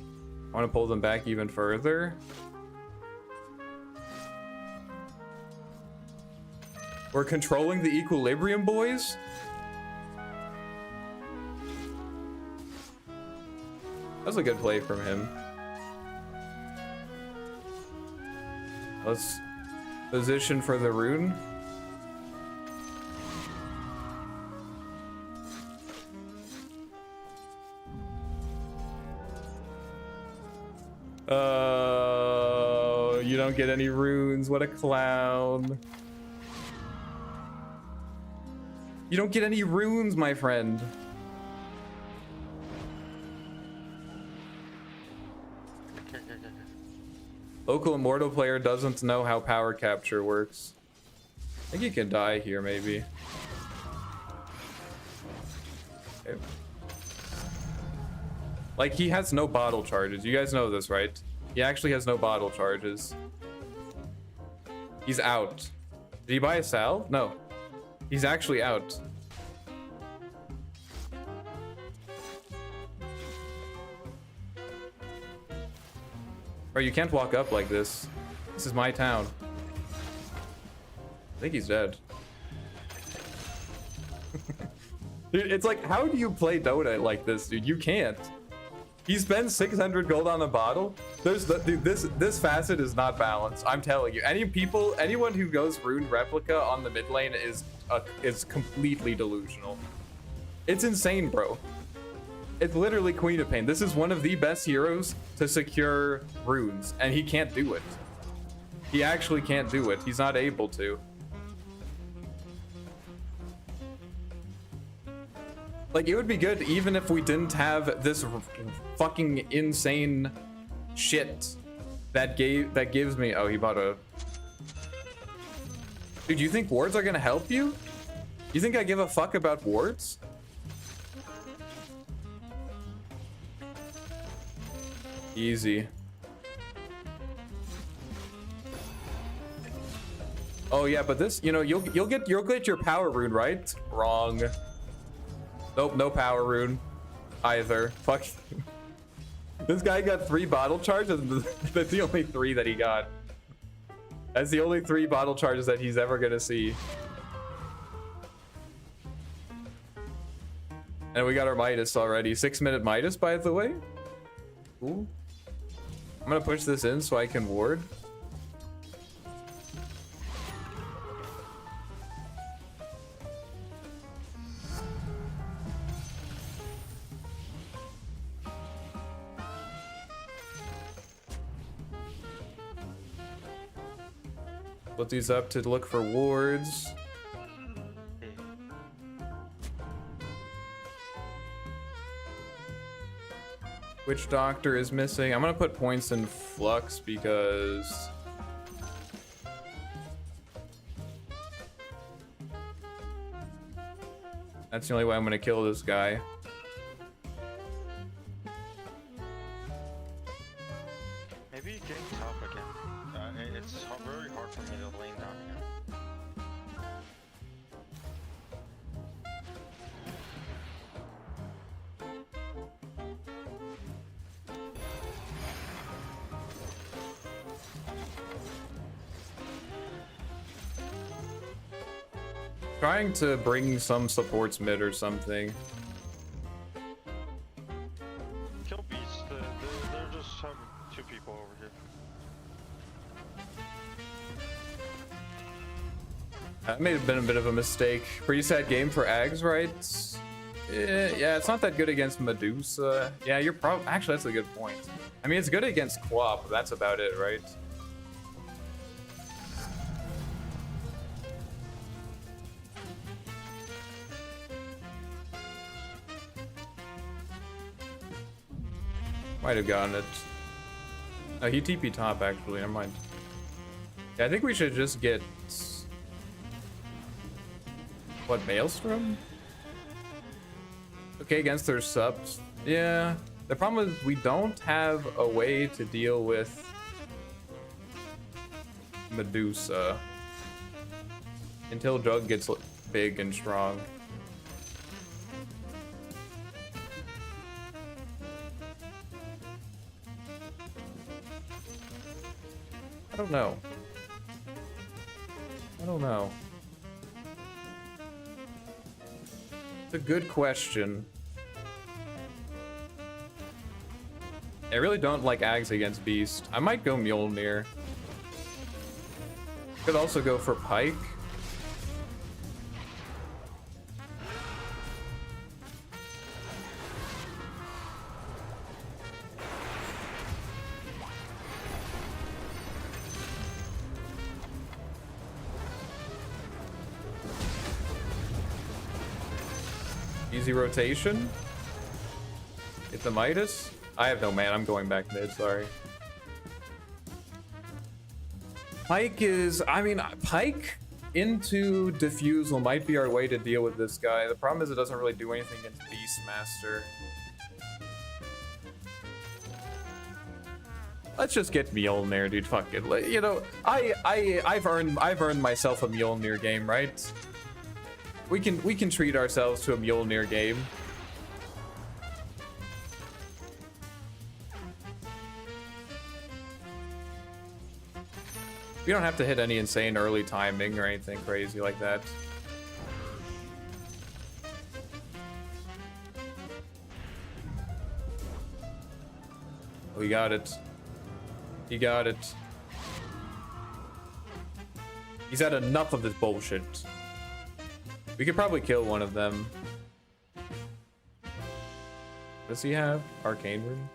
I want to pull them back even further. We're controlling the equilibrium, boys. That's a good play from him. Let's position for the rune. Oh, you don't get any runes. What a clown. You don't get any runes, my friend. Local Immortal player doesn't know how power capture works. I think he can die here, maybe. Okay. Like, he has no bottle charges. You guys know this, right? He actually has no bottle charges. He's out. Did he buy a salve? No. He's actually out. Bro, you can't walk up like this. This is my town. I think he's dead. Dude, it's like, how do you play Dota like this, dude? You can't. He spends 600 gold on a bottle. Dude, this facet is not balanced. I'm telling you. Anyone who goes rune replica on the mid lane is completely delusional. It's insane, bro. It's literally Queen of Pain. This is one of the best heroes to secure runes, and he can't do it. He actually can't do it. He's not able to. Like, it would be good even if we didn't have this fucking insane shit that gives me. Oh, he bought a. Dude, you think wards are gonna help you? You think I give a fuck about wards? Easy. Oh yeah, but this, you know, you'll get your power rune, right? Wrong. Nope, no power rune either. Fuck. This guy got 3 bottle charges. That's the only 3 that he got. That's the only 3 bottle charges that he's ever gonna see. And we got our Midas already. 6-minute Midas, by the way. Cool. I'm gonna push this in so I can ward. Put these up to look for wards. Witch Doctor is missing. I'm gonna put points in Flux because that's the only way I'm gonna kill this guy. Maybe getting top again. It's very hard for me to lane down again. Trying to bring some supports mid or something. Kill Beast. They're just having 2 people over here. That may have been a bit of a mistake. Pretty sad game for Ags, right? Yeah, it's not that good against Medusa. Yeah, you're probably... Actually, that's a good point. I mean, it's good against Quap, but that's about it, right? Might have gotten it. Oh, he TP top, actually. Never mind. Yeah, I think we should just get... What, Maelstrom? Okay, against their subs. Yeah. The problem is we don't have a way to deal with Medusa until Jug gets big and strong. I don't know. I don't know. It's a good question. I really don't like Ags against Beast. I might go Mjolnir. Could also go for Pike. Easy rotation. Get the Midas. I have no man. I'm going back mid. Sorry. Pike is... I mean, Pike into Diffusal might be our way to deal with this guy. The problem is it doesn't really do anything against Beastmaster. Let's just get Mjolnir, dude. Fuck it. You know, I've earned myself a Mjolnir game, right? We can treat ourselves to a Mjolnir game. We don't have to hit any insane early timing or anything crazy like that. We got it. He got it. He's had enough of this bullshit. We could probably kill one of them. Does he have Arcane Rune?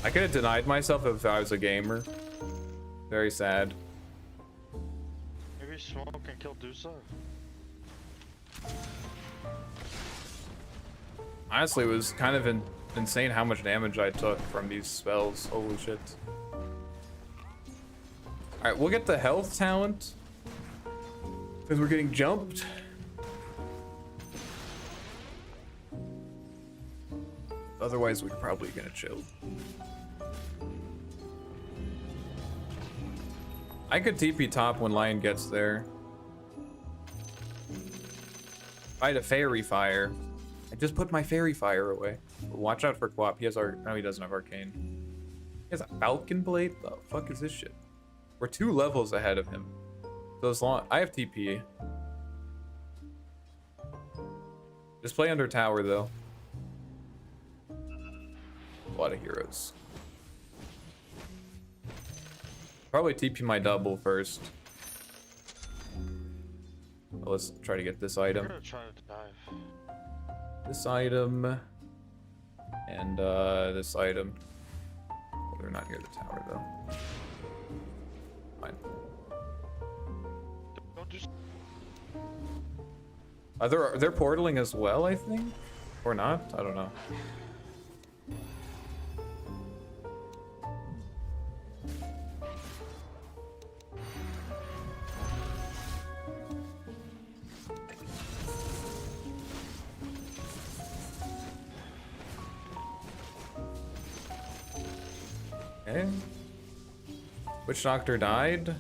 I could have denied myself if I was a gamer. Very sad. Maybe Smoke can kill Dusa. Honestly, it was kind of insane how much damage I took from these spells. Holy shit. Alright, we'll get the health talent. Because we're getting jumped. Otherwise, we're probably gonna chill. I could TP top when Lion gets there. I had a fairy fire. I just put my fairy fire away. Watch out for Quap. He has no, he doesn't have arcane. He has a falcon blade? The fuck is this shit? We're 2 levels ahead of him. So as long I have TP. Just play under tower though. A lot of heroes. Probably TP my double first. Well, let's try to get this item. I'm gonna try to dive. This item. And this item. Well, they're not near the tower though. Fine. Don't just. They're portaling as well, I think? Or not? I don't know. Okay. Witch Doctor died.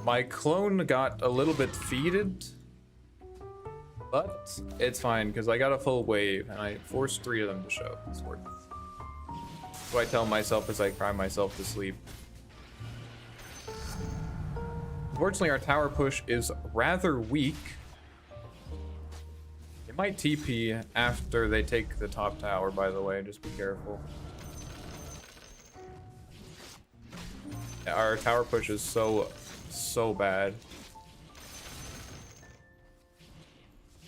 My clone got a little bit defeated, but it's fine because I got a full wave and I forced 3 of them to show. It's worth it. So I tell myself as I cry myself to sleep. Unfortunately, our tower push is rather weak. They might TP after they take the top tower, by the way. Just be careful. Yeah, our tower push is so bad.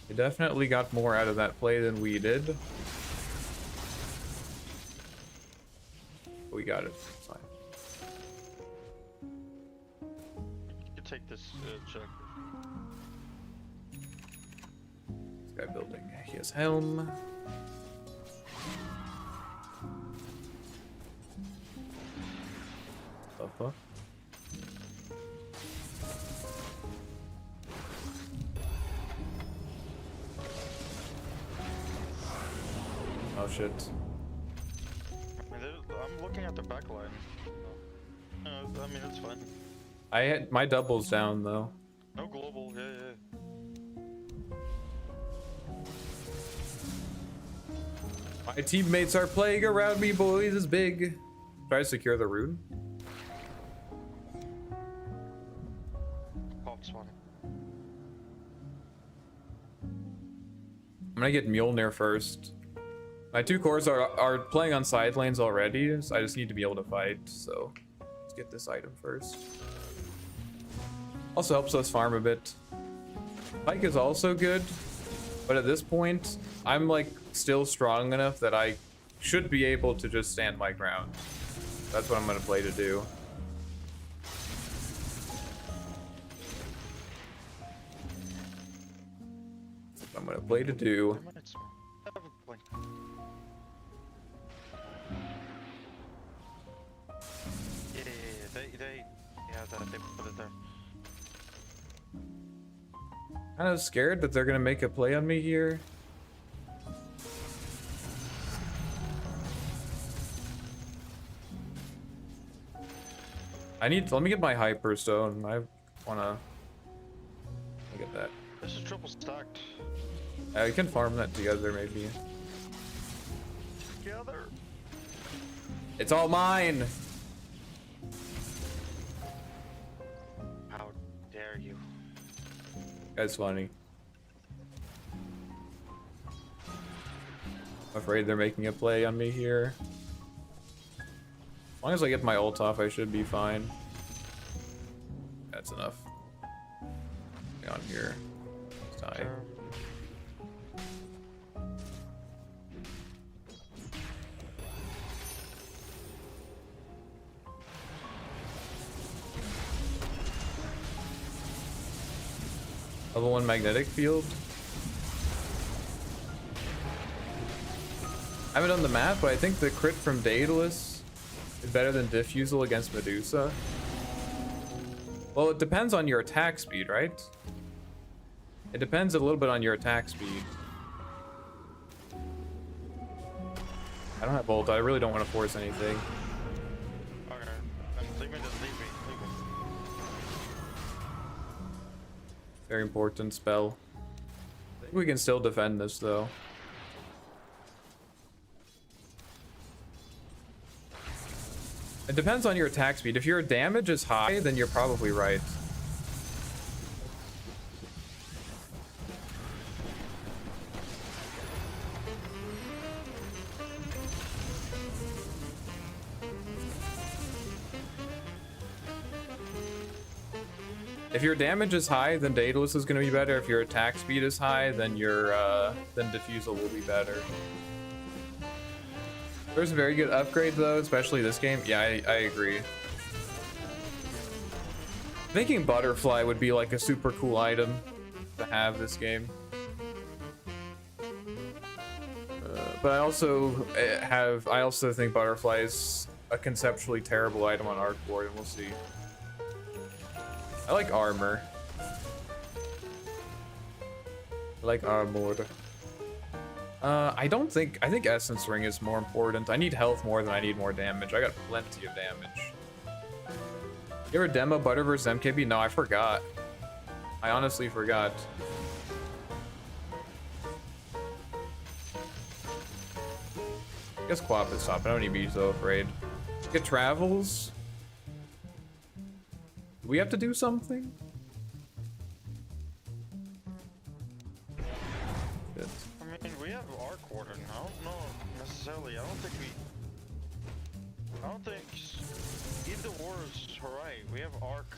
They definitely got more out of that play than we did. We got it. It's fine. You can take this check. This guy building. He has helm. The fuck? Oh shit. I mean, I'm looking at the back line. I mean, it's fine. I had my doubles down though. No global, yeah. My teammates are playing around me, boys. It's big. Try to secure the rune. Pop spawning. I'm gonna get Mjolnir first. My 2 cores are playing on side lanes already, so I just need to be able to fight, so let's get this item first. Also helps us farm a bit. Pike is also good, but at this point, I'm like still strong enough that I should be able to just stand my ground. That's what I'm gonna play to do. That's what I'm gonna play to do. They put it there. Kind of scared that they're gonna make a play on me here. Let me get my hyperstone. I wanna get that. This is triple stacked. We can farm that together maybe. Together. It's all mine. How dare you? That's funny. I'm afraid they're making a play on me here. As long as I get my ult off, I should be fine. That's enough. Get on here. Let's die. Level 1 magnetic field. I haven't done the math, but I think the crit from Daedalus is better than Diffusal against Medusa. Well, it depends on your attack speed, right? It depends a little bit on your attack speed. I don't have ult. I really don't want to force anything. Okay. Leave me, just leave me. Very important spell. I think we can still defend this though. It depends on your attack speed. If your damage is high, then you're probably right. If your damage is high, then Daedalus is going to be better. If your attack speed is high, then then Diffusal will be better. There's a very good upgrade though, especially this game. Yeah, I agree. Thinking Butterfly would be like a super cool item to have this game. But I also think Butterfly is a conceptually terrible item on Arc Board, and we'll see. I like armor. I like armor. I think Essence Ring is more important. I need health more than I need more damage. I got plenty of damage. You ever demo Butter vs MKB? No, I forgot. I honestly forgot. I guess Quap is top. I don't need to be so afraid. Get travels. Do we have to do something? Shit. I mean, we have Arc Warden. I don't know necessarily. I don't think either war is alright. We have Arc.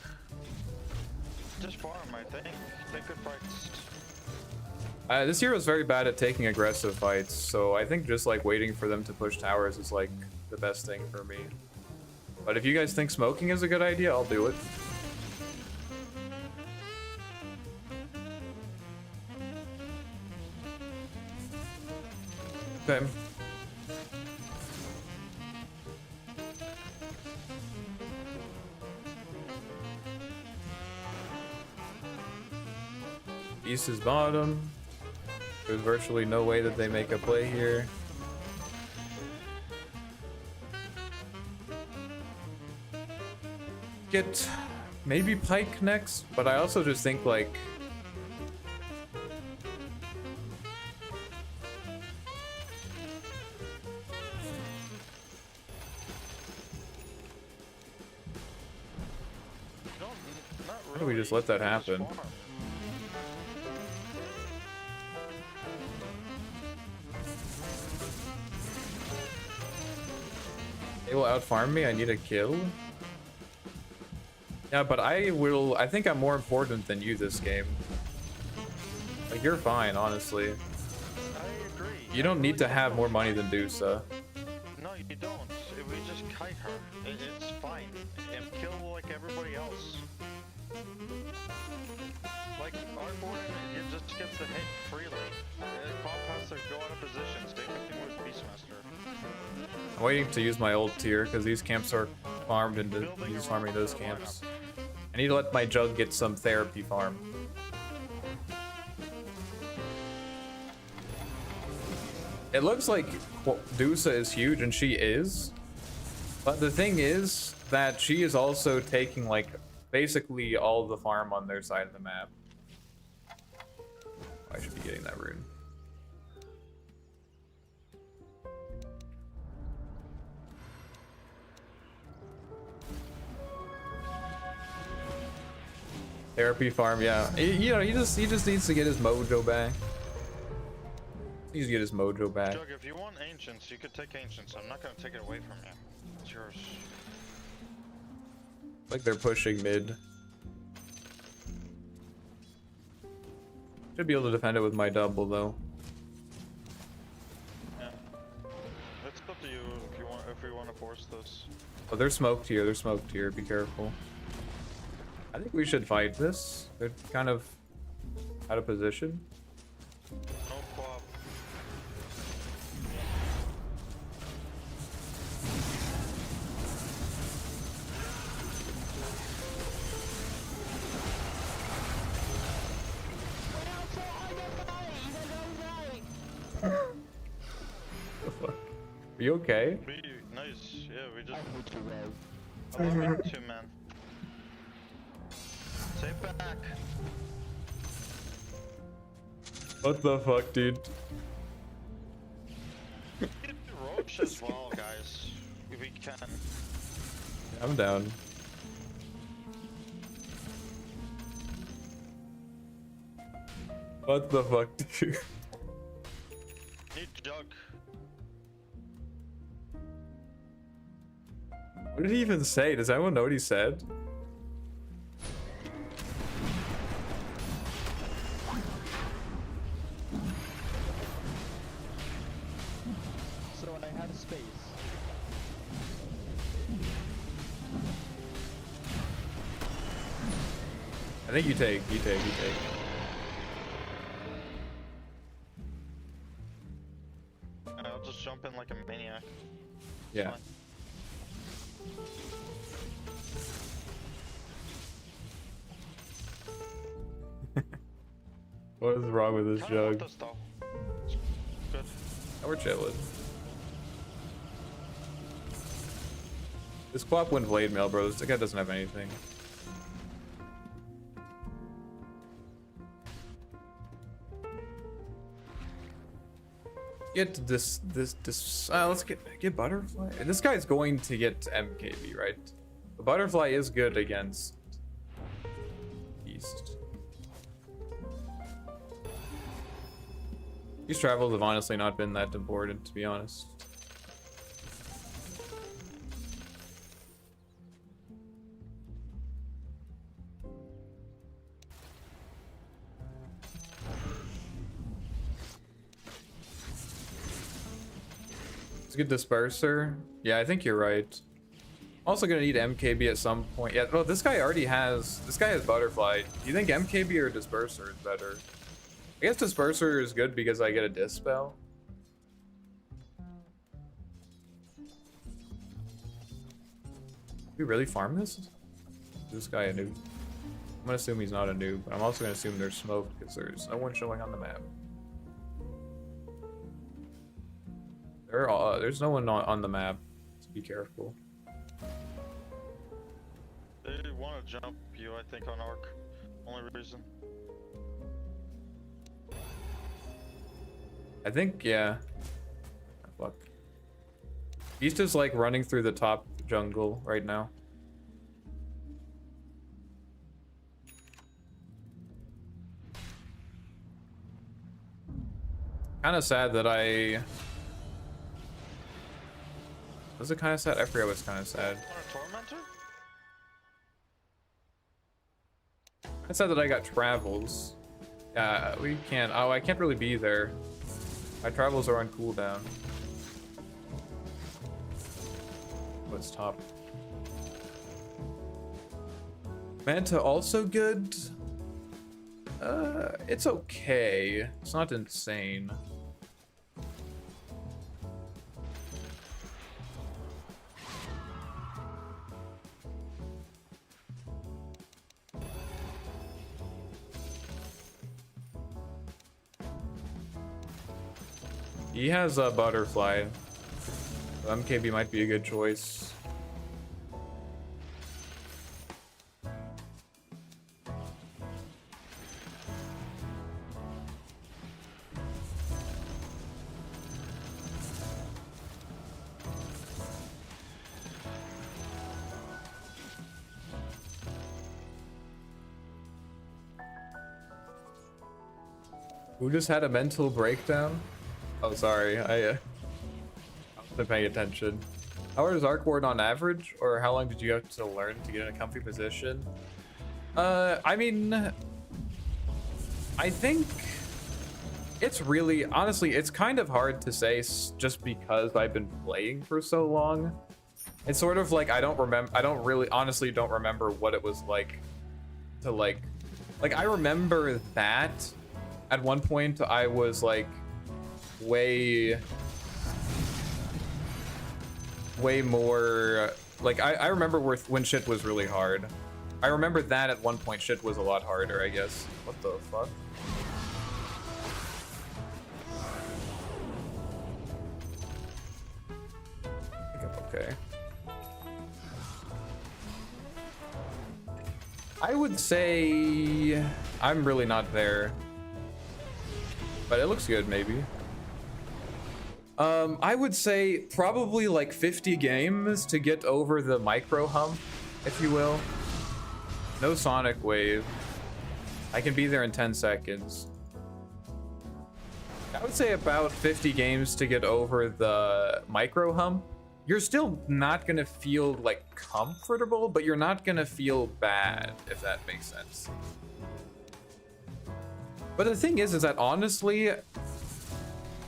Just farm, I think. Take good fights. This hero is very bad at taking aggressive fights, so I think just like waiting for them to push towers is like the best thing for me. But if you guys think smoking is a good idea, I'll do it. Okay. East is bottom. There's virtually no way that they make a play here. Get maybe Pike next, but I also just think like why don't we just let that happen? They will outfarm me. I need a kill. Yeah, but I think I'm more important than you this game. Like, you're fine, honestly. I agree. You don't need to have more money than Dusa. No, you don't. If we just kite her, it's fine. And kill like everybody else. Like, Arc Warden, you just get the hit freely. Pop has to go out of position. Same thing with Beastmaster. I'm waiting to use my old tier because these camps are farmed and he's farming those camps. I need to let my Jug get some therapy farm. It looks like Dusa is huge, and she is. But the thing is that she is also taking like basically all the farm on their side of the map. I should be getting that rune. Therapy farm, yeah. You know, he just needs to get his mojo back. He needs to get his mojo back. Jug, if you want ancients, you could take ancients. I'm not gonna take it away from you. It's yours. Like they're pushing mid. Should be able to defend it with my double though. Yeah. It's up to you if we want to force this. Oh, they're smoked here. They're smoked here. Be careful. I think we should fight this. They're kind of out of position. No quap. The fuck? Are you okay? Nice. Yeah, we just. I love it too, man. Stay back. What the fuck, dude? Get the roach as well, guys. If we can. I'm down. What the fuck, dude? Need jug. What did he even say? Does anyone know what he said? So when I had a space. I think you take. I'll just jump in like a maniac. It's Yeah. fine. What is wrong with this Kinda want jug? this though. It's good. Oh, we're chilling. This Quap win Blade Mail, bro. This guy doesn't have anything. Get this. Let's get Butterfly. And this guy's going to get MKB, right? The Butterfly is good against Beast. These travels have honestly not been that important, to be honest. Let's get Disperser. Yeah, I think you're right. Also gonna need MKB at some point. Yeah, well, this guy has Butterfly. Do you think MKB or Disperser is better? I guess Disperser is good because I get a Dispel. We really farm this? Is this guy a noob? I'm gonna assume he's not a noob, but I'm also gonna assume they're smoked because there's no one showing on the map. There's no one on the map, so be careful. They want to jump you, I think, on Arc. Only reason. I think, yeah. Fuck. Beast is like running through the top jungle right now. Kind of sad that Was it kind of sad? I forget what's kind of sad. Want a Tormentor? I said that I got travels. We can't. Oh, I can't really be there. My travels are on cooldown. What's top? Manta also good. It's okay. It's not insane. He has a Butterfly. So MKB might be a good choice. Who just had a mental breakdown? Oh, sorry. I wasn't paying attention. How is Arc Warden on average? Or how long did you have to learn to get in a comfy position? I mean, I think it's really, honestly, it's kind of hard to say just because I've been playing for so long. It's sort of like I honestly don't remember what it was like to like I remember that at one point I was like way more like I remember when shit was really hard. I remember that at one point shit was a lot harder, I guess. What the fuck? I think I'm okay. I would say I'm really not there. but it looks good maybe. I would say probably like 50 games to get over the micro hump, if you will. No sonic wave. I can be there in 10 seconds. I would say about 50 games to get over the micro hump. You're still not gonna feel like comfortable, but you're not gonna feel bad, if that makes sense. But the thing is that honestly,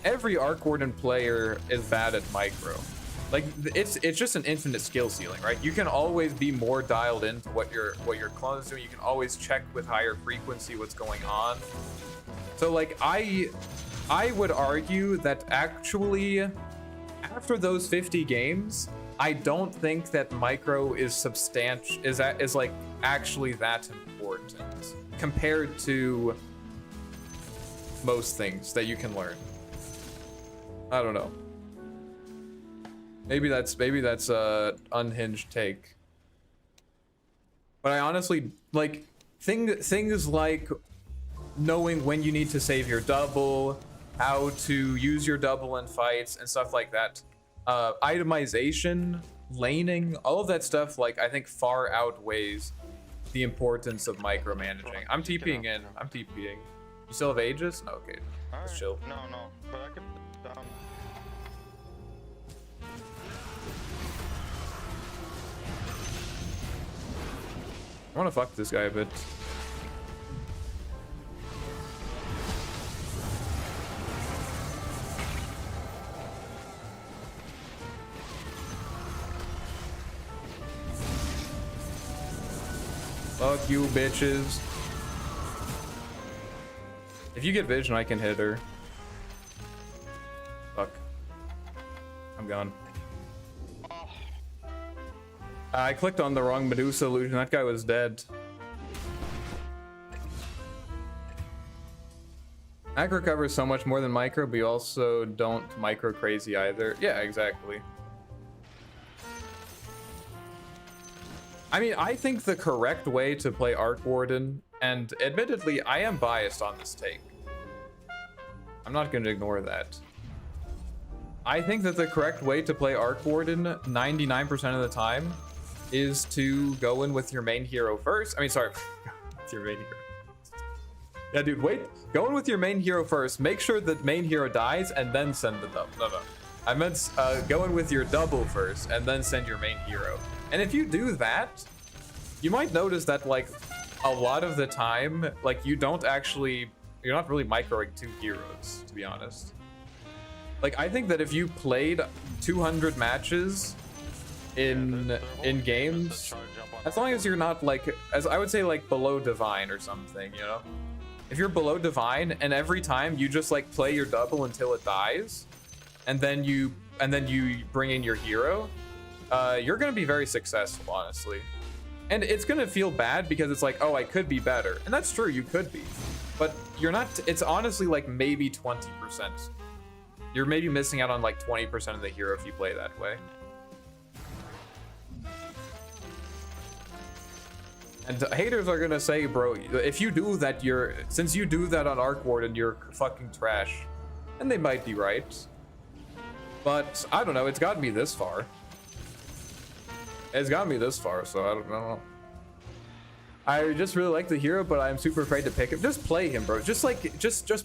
every Arc Warden player is bad at micro. Like it's just an infinite skill ceiling, right? You can always be more dialed into what your clone is doing. You can always check with higher frequency what's going on. So like I would argue that actually after those 50 games, I don't think that micro is like actually that important compared to most things that you can learn. I don't know. Maybe that's a unhinged take. But I honestly like things like knowing when you need to save your double, how to use your double in fights and stuff like that. Itemization, laning, all of that stuff, like I think far outweighs the importance of micromanaging. I'm TPing in. I'm TPing. You still have Aegis? No, okay. Let's chill. No, but I can down. I want to fuck this guy a bit. Fuck you, bitches. If you get vision, I can hit her. Fuck. I'm gone. I clicked on the wrong Medusa illusion. That guy was dead. Macro covers so much more than micro, but you also don't micro crazy either. Yeah, exactly. I mean, I think the correct way to play Arc Warden, and admittedly, I am biased on this take. I'm not going to ignore that. I think that the correct way to play Arc Warden 99% of the time is to go in with your main hero first. I mean, sorry, with your main hero. Yeah, dude, wait. Go in with your main hero first. Make sure the main hero dies and then send the double. No. I meant go in with your double first and then send your main hero. And if you do that, you might notice that like a lot of the time, like you're not really microing two heroes, to be honest. Like I think that if you played 200 matches in games, as long as you're not like, as I would say, like below divine or something, you know? If you're below divine and every time you just like play your double until it dies, and then you bring in your hero, you're gonna be very successful, honestly. And it's gonna feel bad because it's like, oh, I could be better. And that's true, you could be. But you're not, it's honestly like maybe 20%. You're maybe missing out on like 20% of the hero if you play that way. And haters are gonna say, bro, if you do that, since you do that on Arc Warden, you're fucking trash. And they might be right. But I don't know, it's gotten me this far. It's gotten me this far, so I don't know. I just really like the hero, but I'm super afraid to pick him. Just play him, bro. Just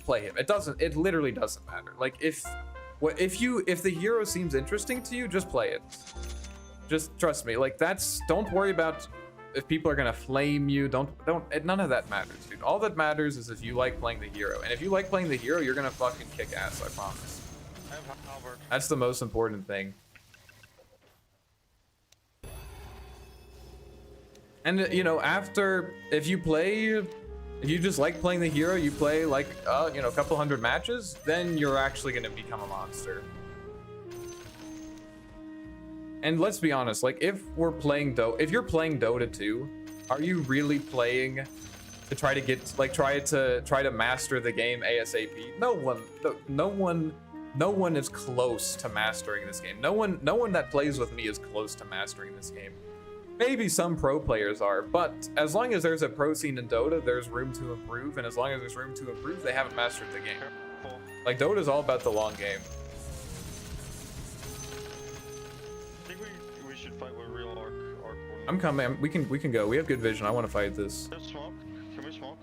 play him. It literally doesn't matter. Like if the hero seems interesting to you, just play it. Just trust me. Like don't worry about if people are gonna flame you. None of that matters, dude. All that matters is if you like playing the hero. And if you like playing the hero, you're gonna fucking kick ass, I promise. That's the most important thing. And you know, if you just like playing the hero, you play like a couple hundred matches, then you're actually gonna become a monster. And let's be honest, like if you're playing Dota 2, are you really playing to try to master the game ASAP? No one is close to mastering this game. No one that plays with me is close to mastering this game. Maybe some pro players are, but as long as there's a pro scene in Dota, there's room to improve, and as long as there's room to improve, they haven't mastered the game. Like, Dota's all about the long game. I think we should fight with real arc Warden. I'm coming. We can go. We have good vision. I want to fight this. Let's smoke. Can we smoke?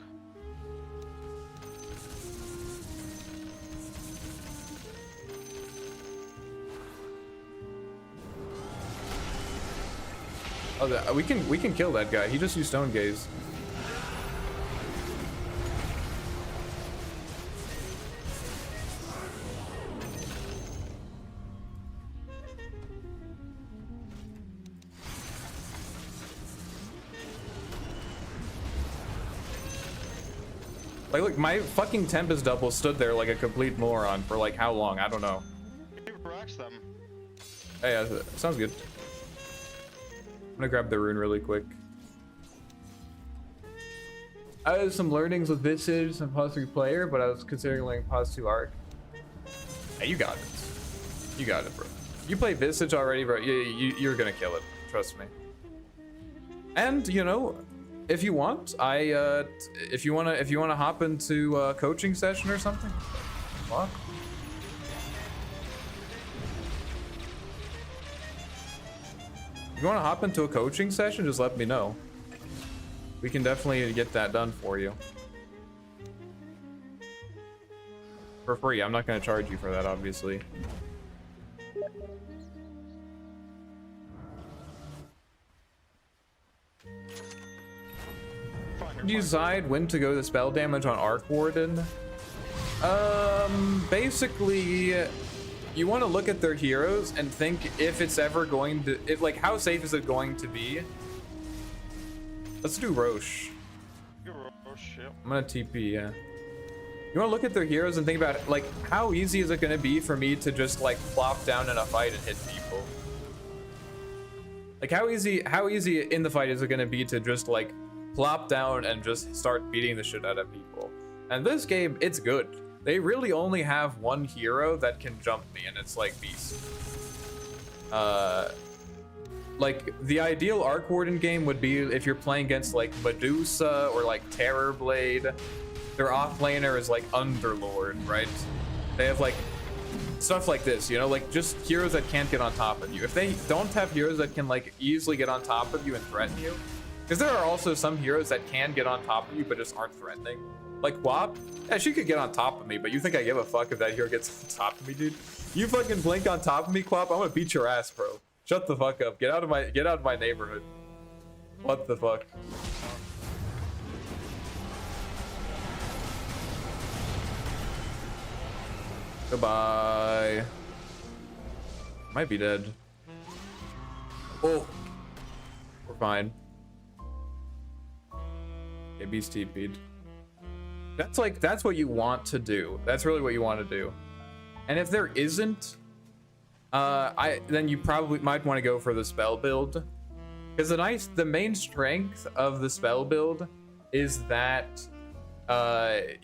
Oh, we can kill that guy. He just used Stone Gaze. Like, look, my fucking Tempest double stood there like a complete moron for like how long? I don't know. He racks them. Hey, sounds good. I'm gonna grab the rune really quick. I have some learnings with Visage and Pause 3 player, but I was considering learning Pause 2 Arc. Hey, you got it. You got it, bro. You play Visage already, bro. You're gonna kill it. Trust me. And you know, if you want, if you wanna hop into a coaching session or something, fuck. If you want to hop into a coaching session, just let me know. We can definitely get that done for you. For free. I'm not going to charge you for that, obviously. Do you decide when to go to spell damage on Arc Warden? Basically, you want to look at their heroes and think if it's ever going to, like, how safe is it going to be? Let's do Roche. Roche, yep. I'm gonna TP, yeah. You want to look at their heroes and think about, like, how easy is it going to be for me to just, like, plop down in a fight and hit people? Like, how easy in the fight is it going to be to just, like, plop down and just start beating the shit out of people? And this game, it's good. They really only have one hero that can jump me, and it's like Beast. Like, the ideal Arc Warden game would be if you're playing against like Medusa or like Terrorblade. Their offlaner is like Underlord, right? They have like stuff like this, you know, like just heroes that can't get on top of you. If they don't have heroes that can like easily get on top of you and threaten you, because there are also some heroes that can get on top of you but just aren't threatening. Like WAP, yeah, she could get on top of me, but you think I give a fuck if that hero gets on top of me, dude? You fucking blink on top of me, Quap, I'm gonna beat your ass, bro. Shut the fuck up. Get out of my neighborhood. What the fuck? Goodbye. Might be dead. Oh, we're fine. Okay, Beast TP'd. That's what you want to do. That's really what you want to do. And if there isn't, then you probably might want to go for the spell build, because the main strength of the spell build is that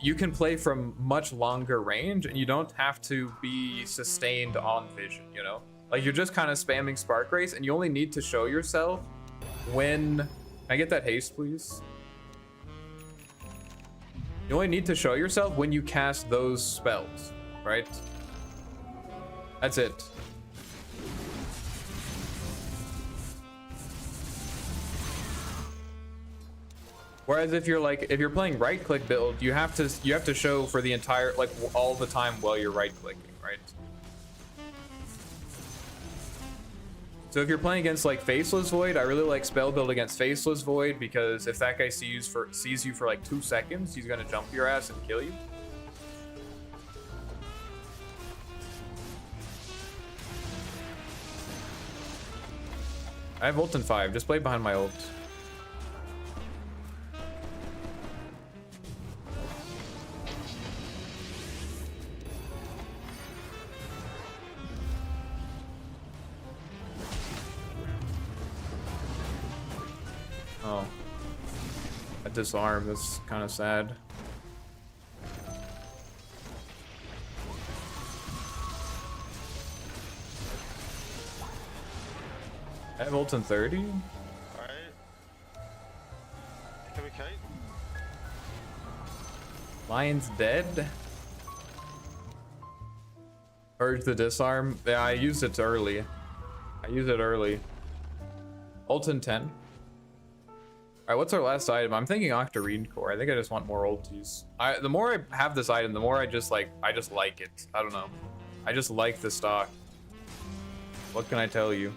you can play from much longer range, and you don't have to be sustained on vision. You know, like you're just kind of spamming Spark Race, and you only need to show yourself when. Can I get that haste, please? You only need to show yourself when you cast those spells, right? That's it. Whereas if you're playing right click build, you have to show for the entire, like, all the time while you're right clicking, right? So if you're playing against like Faceless Void, I really like spell build against Faceless Void, because if that guy sees you for like 2 seconds, he's gonna jump your ass and kill you. I have ult in 5. Just play behind my ult. Oh. A disarm is kind of sad. I have ult in 30. Alright. Can we kite? Lion's dead. Urge the disarm. Yeah, I used it early. I used it early. Ult in 10. Alright, what's our last item? I'm thinking Octarine Core. I think I just want more ultis. The more I have this item, the more I just like it. I don't know. I just like the stock. What can I tell you?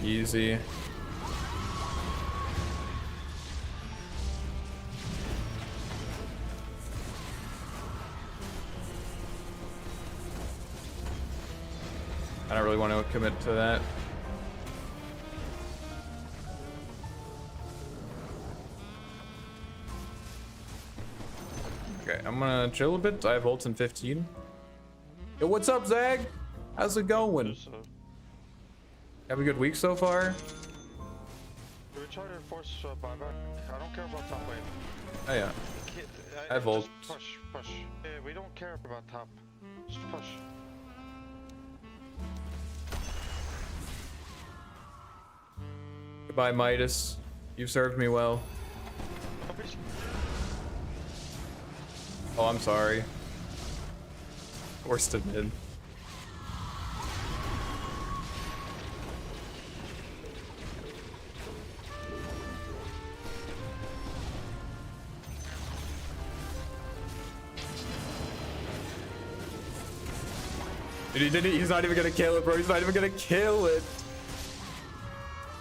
Easy. I don't really want to commit to that. Okay, I'm gonna chill a bit. I have ult in 15. Yo, what's up, Zag? How's it going? Have a good week so far? We try to force buyback. I don't care about top lane. Oh yeah. I have ult. Just push. Yeah, we don't care about top. Just push. Goodbye, Midas. You've served me well. Oh, I'm sorry. Forced to mid. Dude, he didn't. He's not even gonna kill it, bro. He's not even gonna kill it.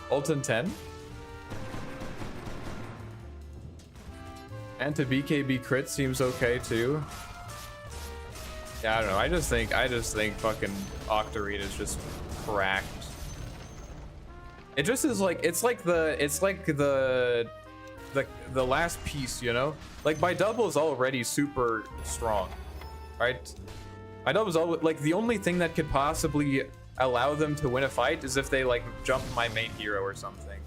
Ult in 10. And to BKB crit seems okay too. Yeah, I don't know. I just think fucking Octarine is just cracked. It just is like it's like the last piece, you know? Like my double is already super strong, right? My double is all like the only thing that could possibly allow them to win a fight is if they like jump my main hero or something.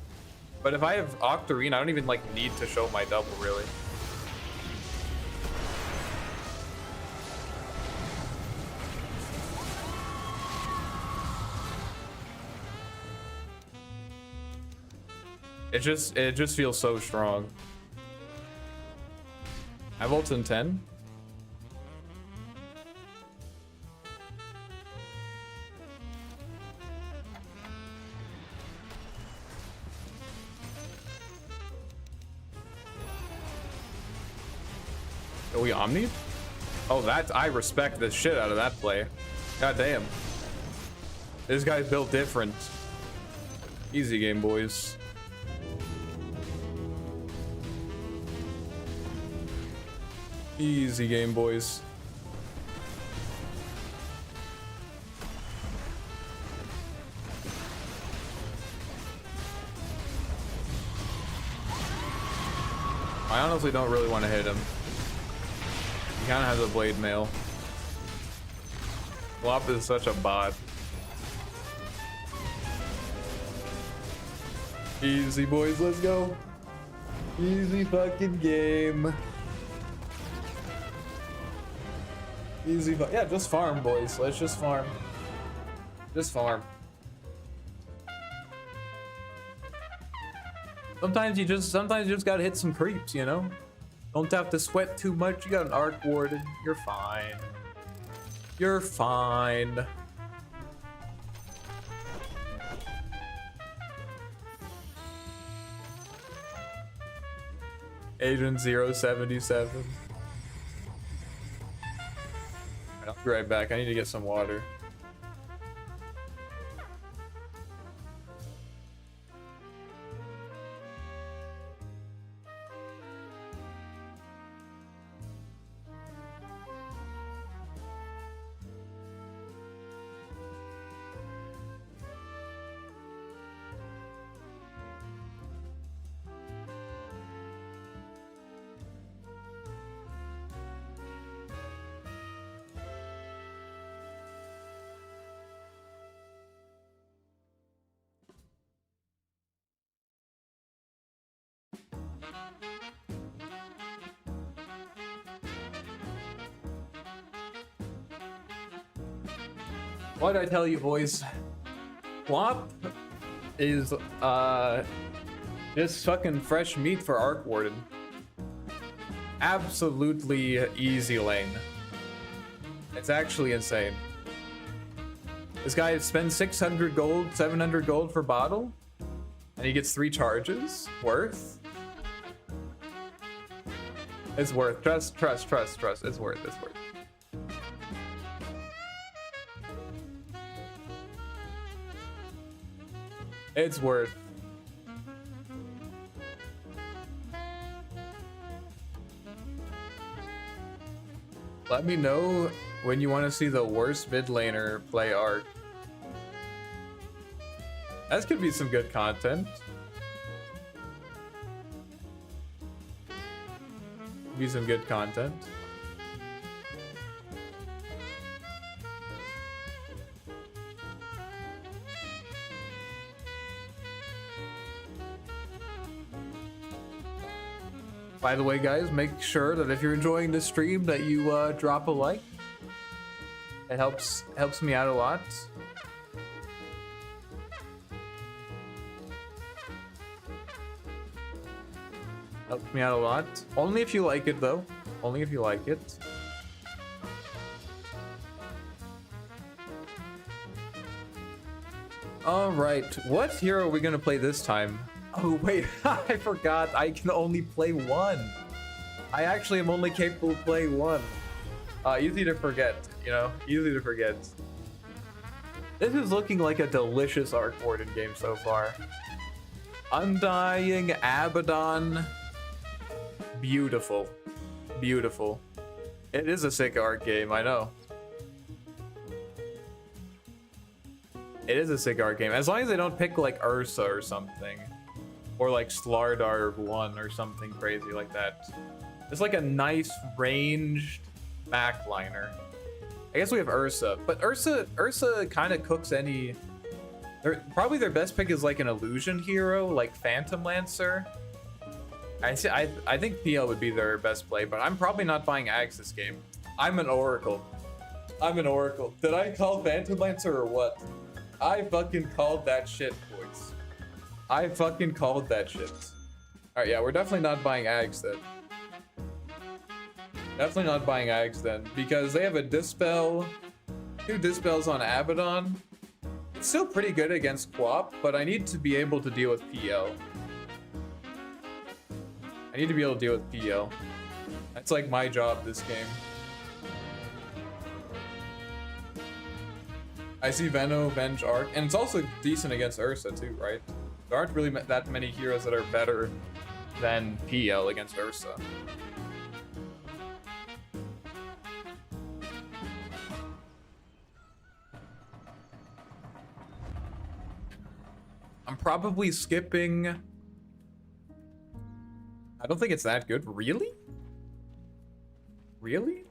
But if I have Octarine, I don't even like need to show my double really. It just feels so strong. I have ult in 10. Are we Omni? Oh, I respect the shit out of that play. God damn. This guy's built different. Easy game, boys. Easy game, boys. I honestly don't really want to hit him. He kind of has a blade mail. Flop is such a bot. Easy, boys, let's go. Easy fucking game. Easy, yeah, just farm, boys. Let's just farm. Just farm. Sometimes you just gotta hit some creeps, you know? Don't have to sweat too much. You got an arc warden. You're fine. You're fine. Agent 077. I'll be right back. I need to get some water. What did I tell you, boys? Flop is just fucking fresh meat for Arc Warden. Absolutely easy lane. It's actually insane. This guy spends 600 gold, 700 gold for bottle, and he gets 3 charges. Worth? It's worth. Trust. It's worth. It's worth. It's worth. Let me know when you want to see the worst mid laner play Arc. That could be some good content. Be some good content. By the way, guys, make sure that if you're enjoying this stream that you drop a like. It helps me out a lot. Helps me out a lot. Only if you like it, though. Only if you like it. Alright, what hero are we gonna play this time? Oh, wait, I forgot. I can only play one. I actually am only capable of playing one. Easy to forget, you know? Easy to forget. This is looking like a delicious Arc Warden game so far. Undying, Abaddon. Beautiful. Beautiful. It is a sick Arc game, I know. It is a sick Arc game. As long as they don't pick like Ursa or something. Or like Slardar 1 or something crazy like that. It's like a nice ranged backliner. I guess we have Ursa, but Ursa kind of cooks any. Probably their best pick is like an illusion hero, like Phantom Lancer. I think PL would be their best play, but I'm probably not buying Axe this game. I'm an Oracle. I'm an Oracle. Did I call Phantom Lancer or what? I fucking called that shit, boys. I fucking called that shit. Alright, yeah, we're definitely not buying Axe then. Definitely not buying Axe then, because they have a Dispel, 2 Dispels on Abaddon. It's still pretty good against Quap, but I need to be able to deal with PL. I need to be able to deal with PL. That's like my job this game. I see Veno, Venge, Arc, and it's also decent against Ursa too, right? There aren't really that many heroes that are better than PL against Ursa. I'm probably skipping. I don't think it's that good. Really? Really?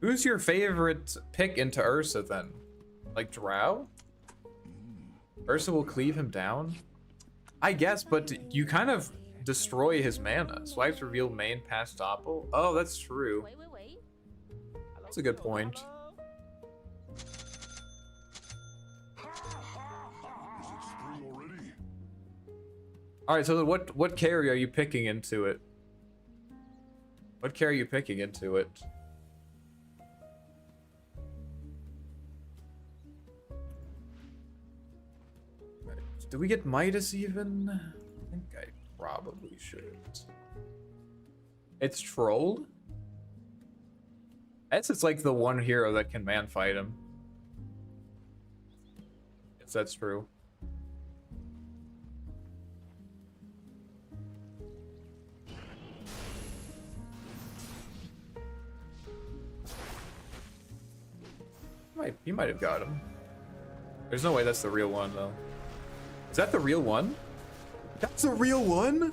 Who's your favorite pick into Ursa then? Like Drow? Ursa will cleave him down? I guess, but you kind of destroy his mana. Swipes reveal main past topple. Oh, that's true. That's a good point. Alright, so what carry are you picking into it? What carry are you picking into it? Do we get Midas even? I think I probably should. It's Troll? I guess it's like the one hero that can man fight him. Yes, that's true. He might have got him. There's no way that's the real one, though. Is that the real one? That's the real one?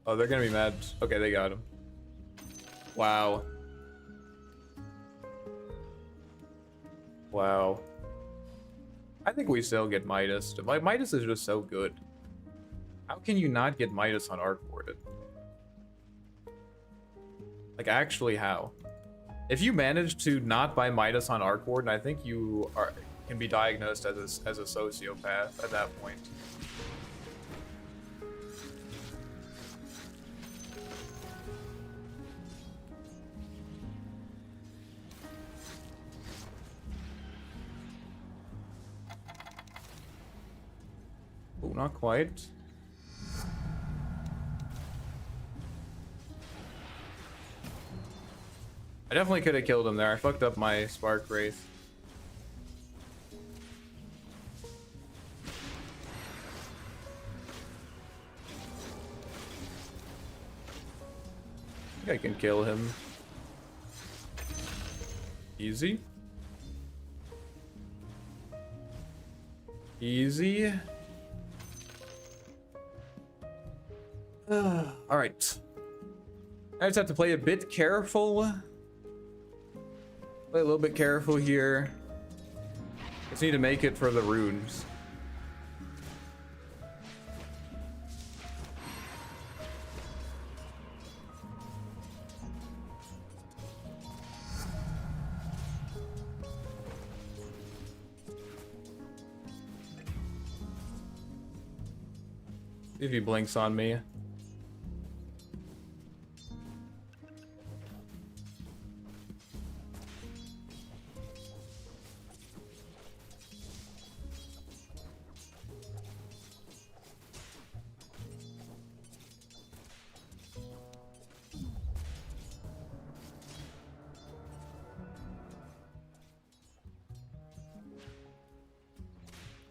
Oh, they're gonna be mad. Okay, they got him. Wow. Wow. I think we still get Midas. Midas is just so good. How can you not get Midas on Arc Warden? Like, actually, how? If you manage to not buy Midas on Arc Warden, I think you can be diagnosed as a sociopath at that point. Oh, not quite. I definitely could have killed him there. I fucked up my Spark Wraith. I think I can kill him. Easy. Easy. Alright. I just have to play a bit careful. Play a little bit careful here. Just need to make it for the runes. See if he blinks on me.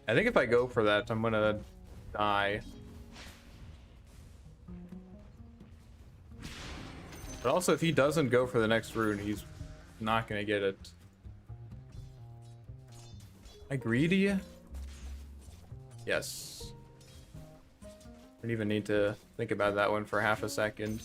I think if I go for that, I'm gonna die. But also, if he doesn't go for the next rune, he's not gonna get it. Am I greedy? Yes. Didn't even need to think about that one for half a second.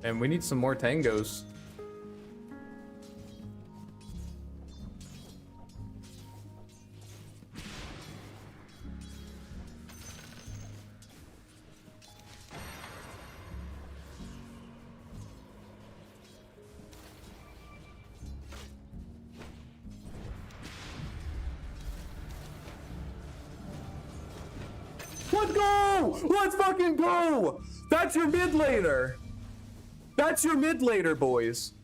And we need some more tangos. Let's go! Let's fucking go! That's your mid laner! That's your mid laner, boys.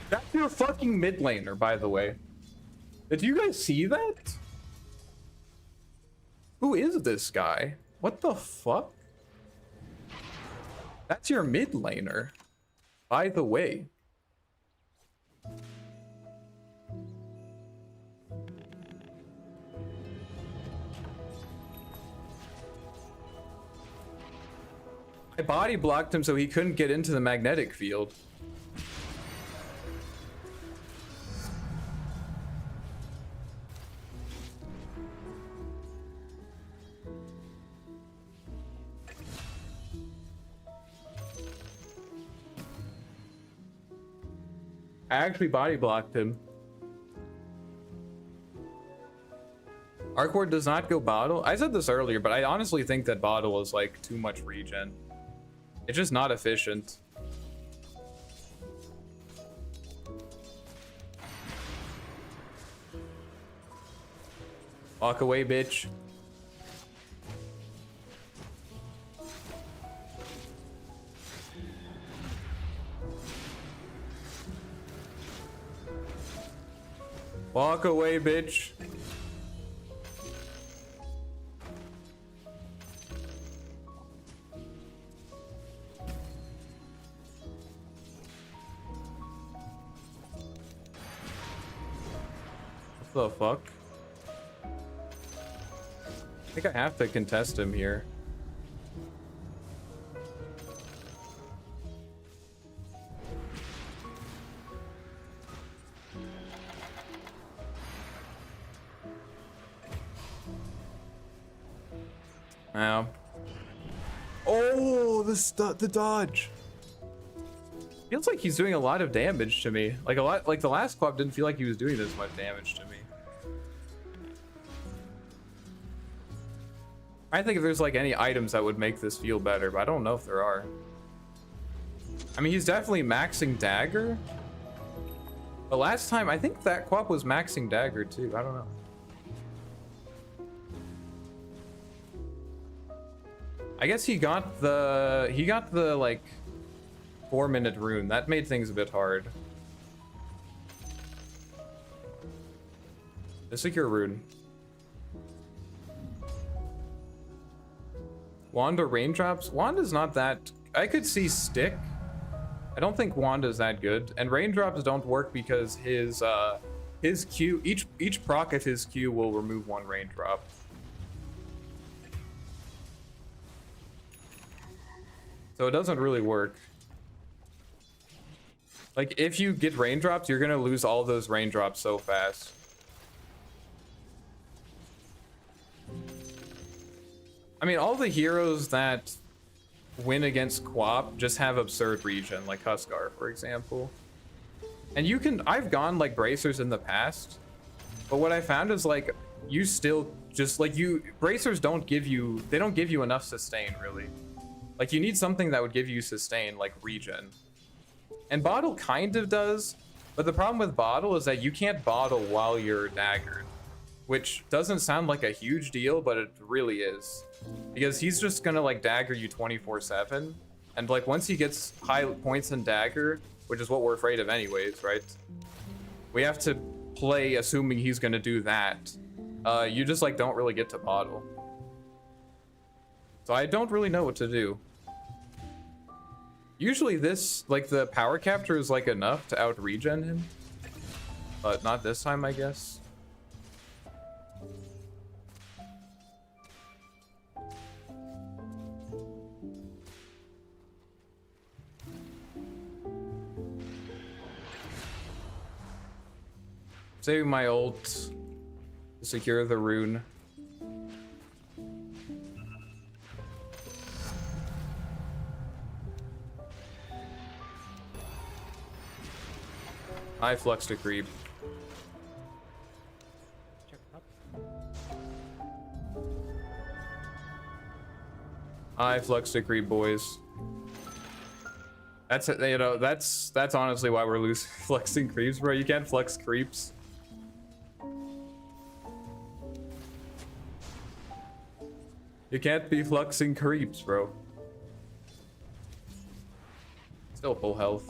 That's your fucking mid laner, by the way. Did you guys see that? Who is this guy? What the fuck? That's your mid laner, by the way. I body blocked him so he couldn't get into the magnetic field. I actually body blocked him. Arcward does not go bottle. I said this earlier, but I honestly think that bottle is like too much regen. It's just not efficient. Walk away, bitch. Walk away, bitch. What the fuck? I think I have to contest him here. Ow. Oh, the dodge. Feels like he's doing a lot of damage to me. Like a lot, like the last club didn't feel like he was doing this much damage to me. I think if there's like any items that would make this feel better, but I don't know if there are. I mean, he's definitely maxing dagger. But last time, I think that Quap was maxing dagger too. I don't know. I guess he got the like 4-minute rune. That made things a bit hard. The secure rune. Wanda raindrops. Wanda's not that. I could see stick. I don't think Wanda's that good. And raindrops don't work because his Q, each proc of his Q will remove 1 raindrop. So it doesn't really work. Like if you get raindrops, you're gonna lose all those raindrops so fast. I mean, all the heroes that win against Quap just have absurd regen, like Huskar, for example. And you can, I've gone like bracers in the past, but what I found is like, you still just like bracers don't give you, they don't give you enough sustain really. Like you need something that would give you sustain, like regen. And bottle kind of does, but the problem with bottle is that you can't bottle while you're daggered, which doesn't sound like a huge deal, but it really is. Because he's just gonna like dagger you 24/7, and like once he gets high points in dagger, which is what we're afraid of anyways, right? We have to play assuming he's gonna do that. You just like don't really get to bottle. So I don't really know what to do. Usually this, like the power capture is like enough to out regen him, but not this time, I guess. Saving my ult to secure the rune. I flux to creep. I flux to creep, boys. That's, you know, that's honestly why we're losing flexing creeps, bro. You can't flex creeps. You can't be fluxing creeps, bro. Still full health.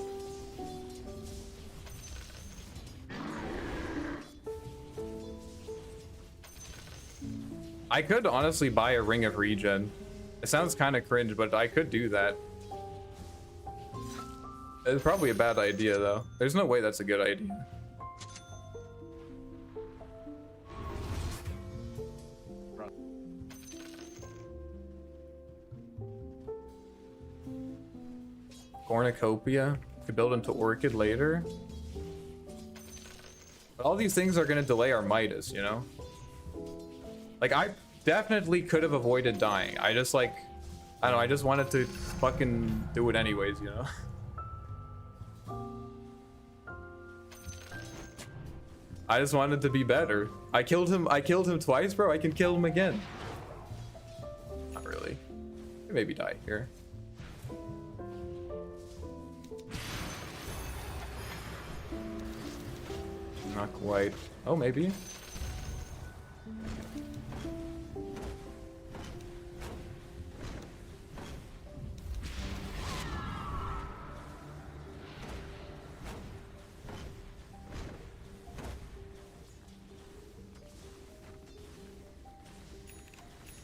I could honestly buy a ring of regen. It sounds kind of cringe, but I could do that. It's probably a bad idea, though. There's no way that's a good idea. Cornucopia could build into Orchid later. But all these things are going to delay our Midas, you know? Like, I definitely could have avoided dying. I just, like, I don't know, I just wanted to fucking do it anyways, you know? I just wanted to be better. I killed him twice, bro. I can kill him again. Not really. Maybe die here. Not quite. Oh, maybe.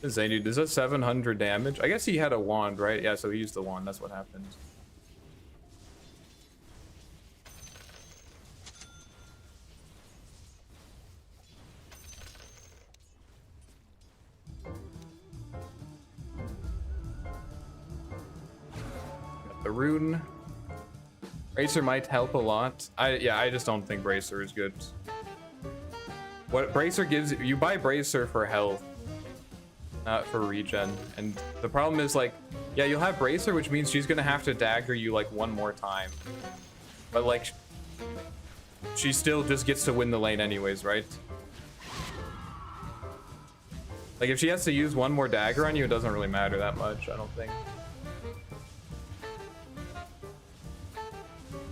Zany, does that 700 damage? I guess he had a wand, right? Yeah, so he used the wand. That's what happened. Got the rune. Bracer might help a lot. I just don't think Bracer is good. What Bracer gives you, you buy Bracer for health, not for regen. And the problem is, like, Yeah, you'll have Bracer, which means she's gonna have to dagger you like one more time. But like, she still just gets to win the lane anyways, right? Like if she has to use one more dagger on you, it doesn't really matter that much, I don't think.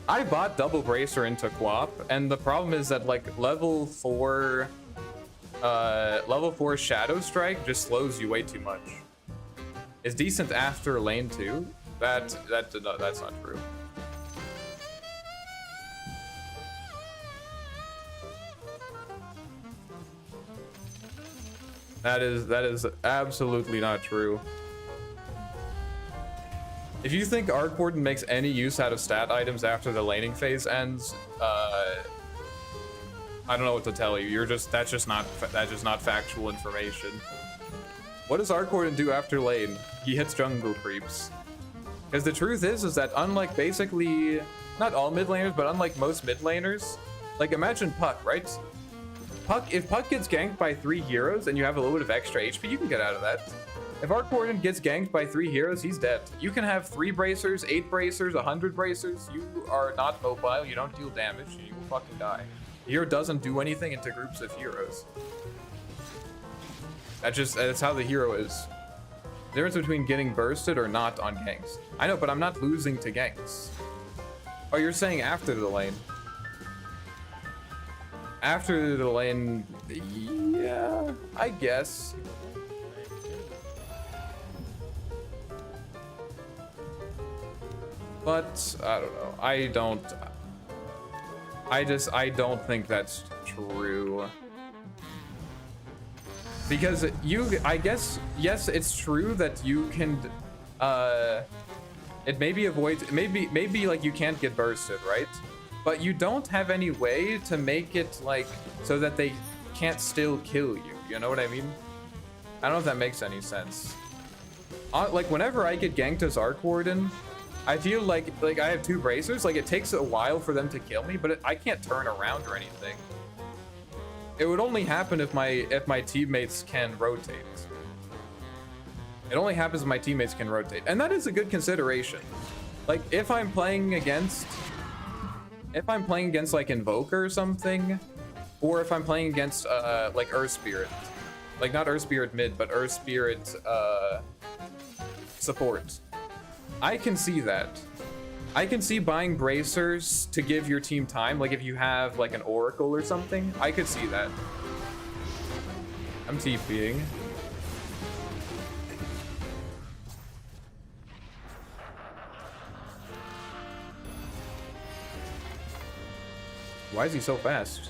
I bought double Bracer into Quap, and the problem is that like level 4 Shadow Strike just slows you way too much. It's decent after lane 2. That's not true. That is absolutely not true. If you think Arc Warden makes any use out of stat items after the laning phase ends, I don't know what to tell you. That's just not factual information. What does Arc Warden do after lane? He hits jungle creeps. Because the truth is that unlike basically not all mid laners, but unlike most mid laners, like imagine Puck, right? If Puck gets ganked by 3 heroes and you have a little bit of extra HP, you can get out of that. If Arc Warden gets ganked by 3 heroes, he's dead. You can have 3 bracers, 8 bracers, 100 bracers. You are not mobile, you don't deal damage, you will fucking die. The hero doesn't do anything into groups of heroes. That's how the hero is. The difference between getting bursted or not on ganks. I know, but I'm not losing to ganks. Oh, you're saying after the lane. After the lane, yeah, I guess. But I don't know. I don't think that's true. Because I guess, yes, it's true that you can, it maybe avoids, maybe like you can't get bursted, right? But you don't have any way to make it like so that they can't still kill you. You know what I mean? I don't know if that makes any sense. Like whenever I get ganked as Arc Warden, I feel like I have 2 bracers. Like it takes a while for them to kill me, but I can't turn around or anything. It would only happen if my teammates can rotate. It only happens if my teammates can rotate, and that is a good consideration. Like if I'm playing against like Invoker or something, or if I'm playing against like Earth Spirit, like not Earth Spirit mid, but Earth Spirit support, I can see that. I can see buying bracers to give your team time, like if you have like an Oracle or something. I could see that. I'm TPing. Why is he so fast?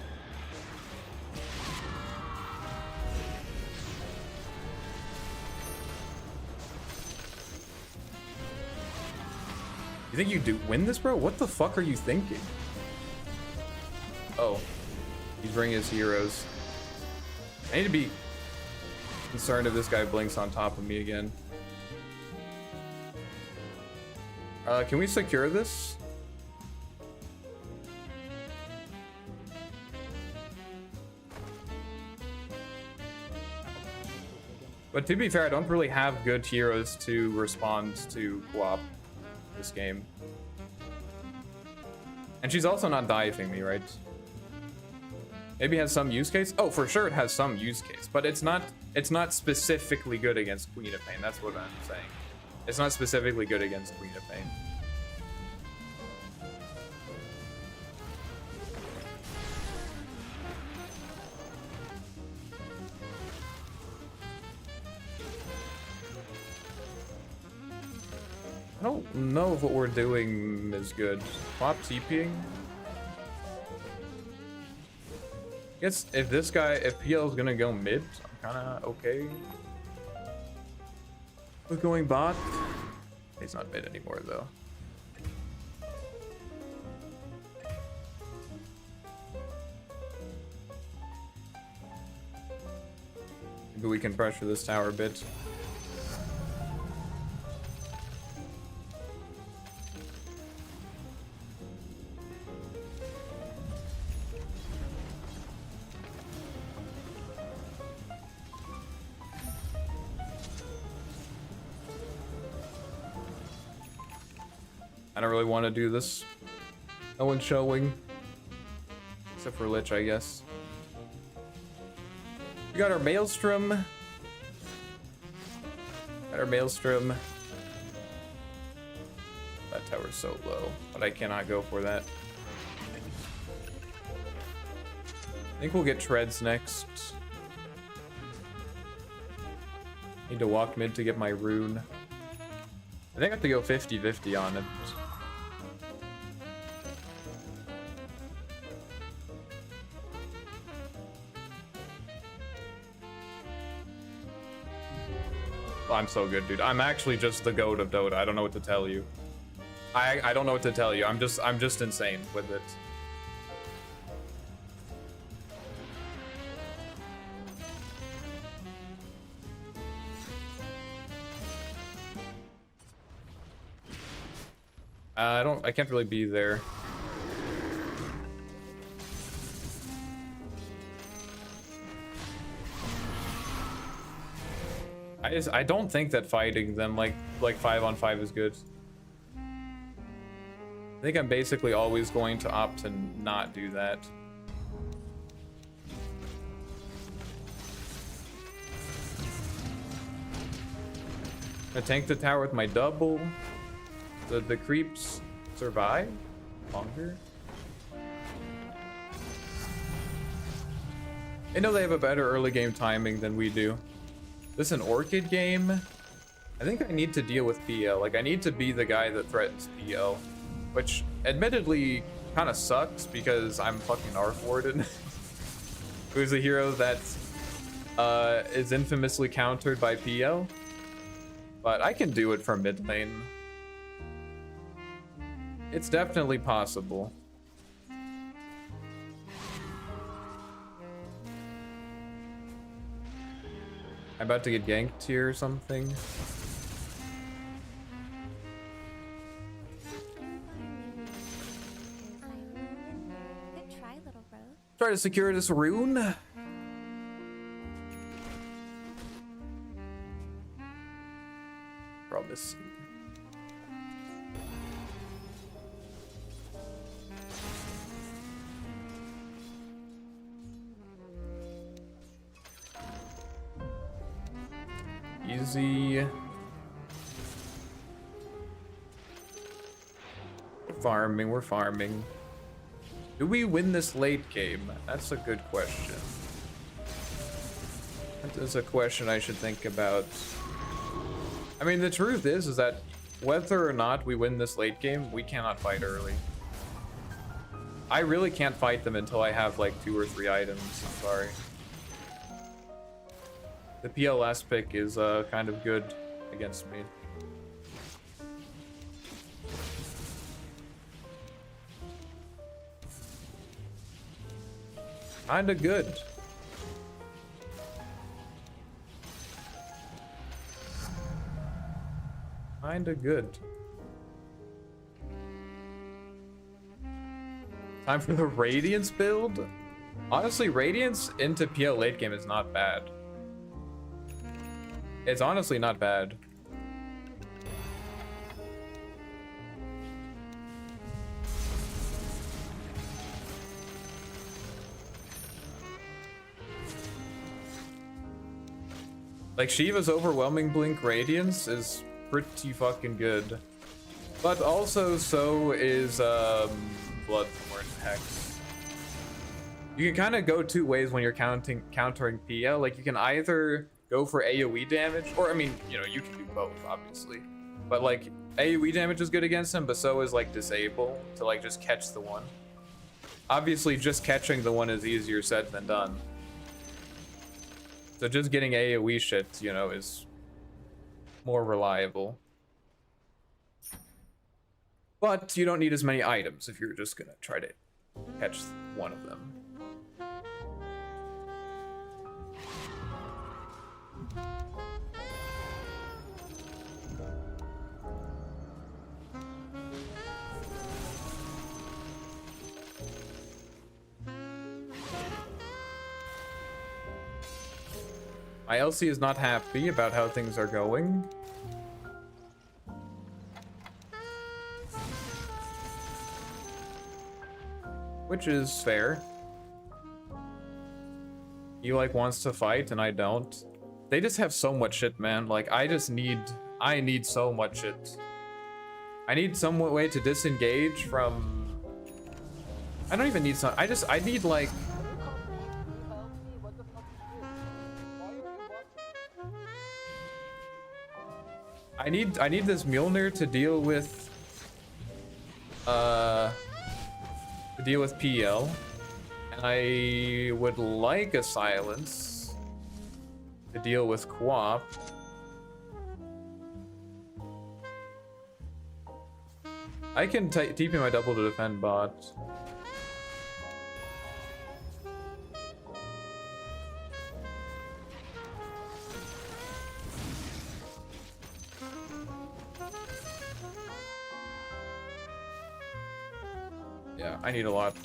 You think you do win this, bro? What the fuck are you thinking? Oh, he's bringing his heroes. I need to be concerned if this guy blinks on top of me again. Can we secure this? But to be fair, I don't really have good heroes to respond to Guap this game. And she's also not diving me, right? Maybe it has some use case. Oh, for sure it has some use case, but it's not specifically good against Queen of Pain. That's what I'm saying. It's not specifically good against Queen of Pain. I don't know if what we're doing is good. Pop TPing. Guess if this guy, if PL's gonna go mid, I'm kinda okay with going bot. He's not mid anymore though. Maybe we can pressure this tower a bit. don't really want to do this. No one's showing. Except for Lich, I guess. We got our Maelstrom. Got our Maelstrom. That tower's so low, but I cannot go for that. I think we'll get Treads next. Need to walk mid to get my rune. I think I have to go 50-50 on it. Oh, I'm so good, dude. I'm actually just the goat of Dota. I don't know what to tell you. I don't know what to tell you. I'm just insane with it. I can't really be there. I don't think that fighting them like 5-on-5 is good. I think I'm basically always going to opt to not do that. I tank the tower with my double. The creeps survive longer. I know they have a better early game timing than we do. This is an Orchid game. I think I need to deal with PL. Like, I need to be the guy that threatens PL. Which, admittedly, kind of sucks because I'm fucking Warden. Who's a hero that is infamously countered by PL. But I can do it from mid lane. It's definitely possible. I'm about to get ganked here or something. Good try, little bro. Try to secure this rune. Promise. Easy. We're farming. Do we win this late game? That's a good question. That is a question I should think about. I mean, the truth is that whether or not we win this late game, we cannot fight early. I really can't fight them until I have like 2 or 3 items. I'm sorry. The PLS pick is kind of good against me. Kinda good. Kinda good. Time for the Radiance build? Honestly, Radiance into PL late game is not bad. It's honestly not bad. Like, Shiva's overwhelming blink Radiance is pretty fucking good. But also, so is Bloodthorn Hex. You can kind of go 2 ways when you're countering PL. Like, you can either go for AoE damage, or I mean, you know, you can do both, obviously. But like, AoE damage is good against him, but so is like Disable to like just catch the one. Obviously, just catching the one is easier said than done. So just getting AoE shit, you know, is more reliable. But you don't need as many items if you're just gonna try to catch one of them. My LC is not happy about how things are going. which is fair. He like wants to fight and I don't. They just have so much shit, man. Like I need so much shit. I need some way to disengage from. I don't even need some. I need like. I need this Mjolnir to deal with PL, and I would like a silence to deal with Quap. I can TP my double to defend bot. Yeah, I need a lot.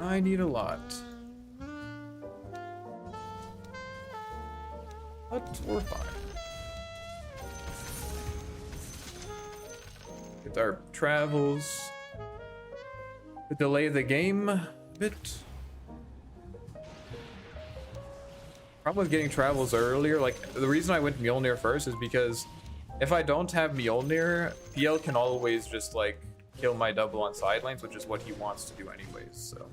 I need a lot. But we're fine. Get our travels. To delay the game a bit. Problem with getting travels earlier, like the reason I went Mjolnir first is because if I don't have Mjolnir, PL can always just like kill my double on side lanes, which is what he wants to do anyways, so.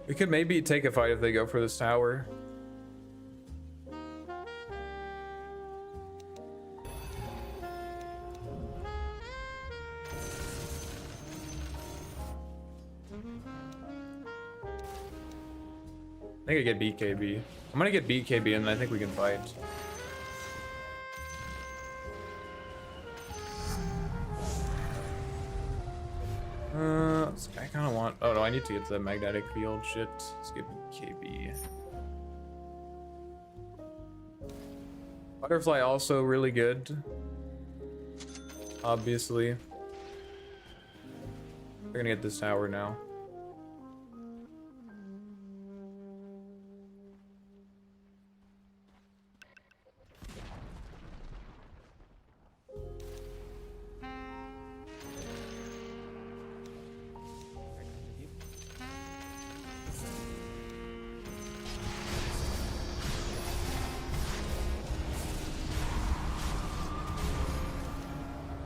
We could maybe take a fight if they go for this tower. I think I get BKB. I'm gonna get BKB and I think we can fight. I kind of want. Oh no, I need to get the magnetic field shit. Let's get BKB. Butterfly also really good. Obviously. We're gonna get this tower now.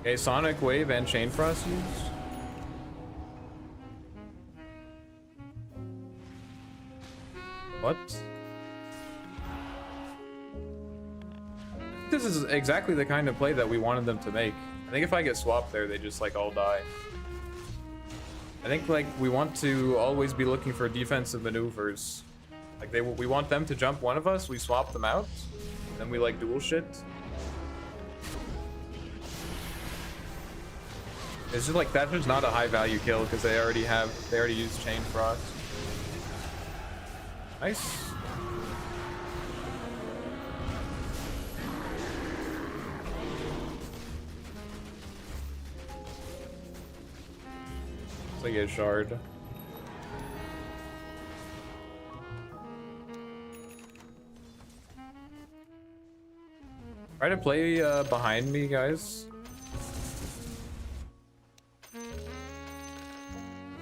Okay, Sonic Wave and Chain Frost used. What? This is exactly the kind of play that we wanted them to make. I think if I get swapped there, they just like all die. I think like we want to always be looking for defensive maneuvers. Like we want them to jump one of us, we swap them out, then we like dual shit. It's just like that's just not a high value kill because they already used Chain Frost. Nice. It's like a shard. Try to play behind me, guys.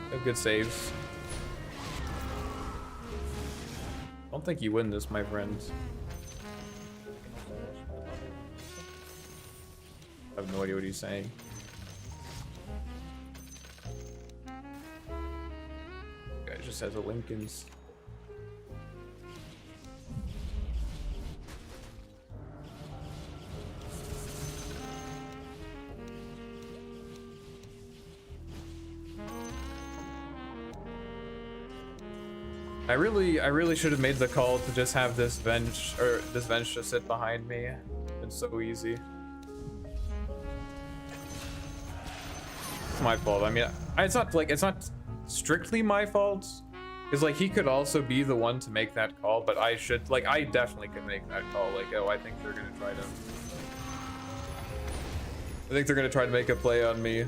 They have good saves. Don't think you win this, my friend. I have no idea what he's saying. Guy just has a Lincoln's. I really should have made the call to just have this bench just sit behind me. It's so easy. It's my fault. I mean, it's not strictly my fault. Because like he could also be the one to make that call, but I definitely could make that call. Like, oh, I think they're gonna try to make a play on me.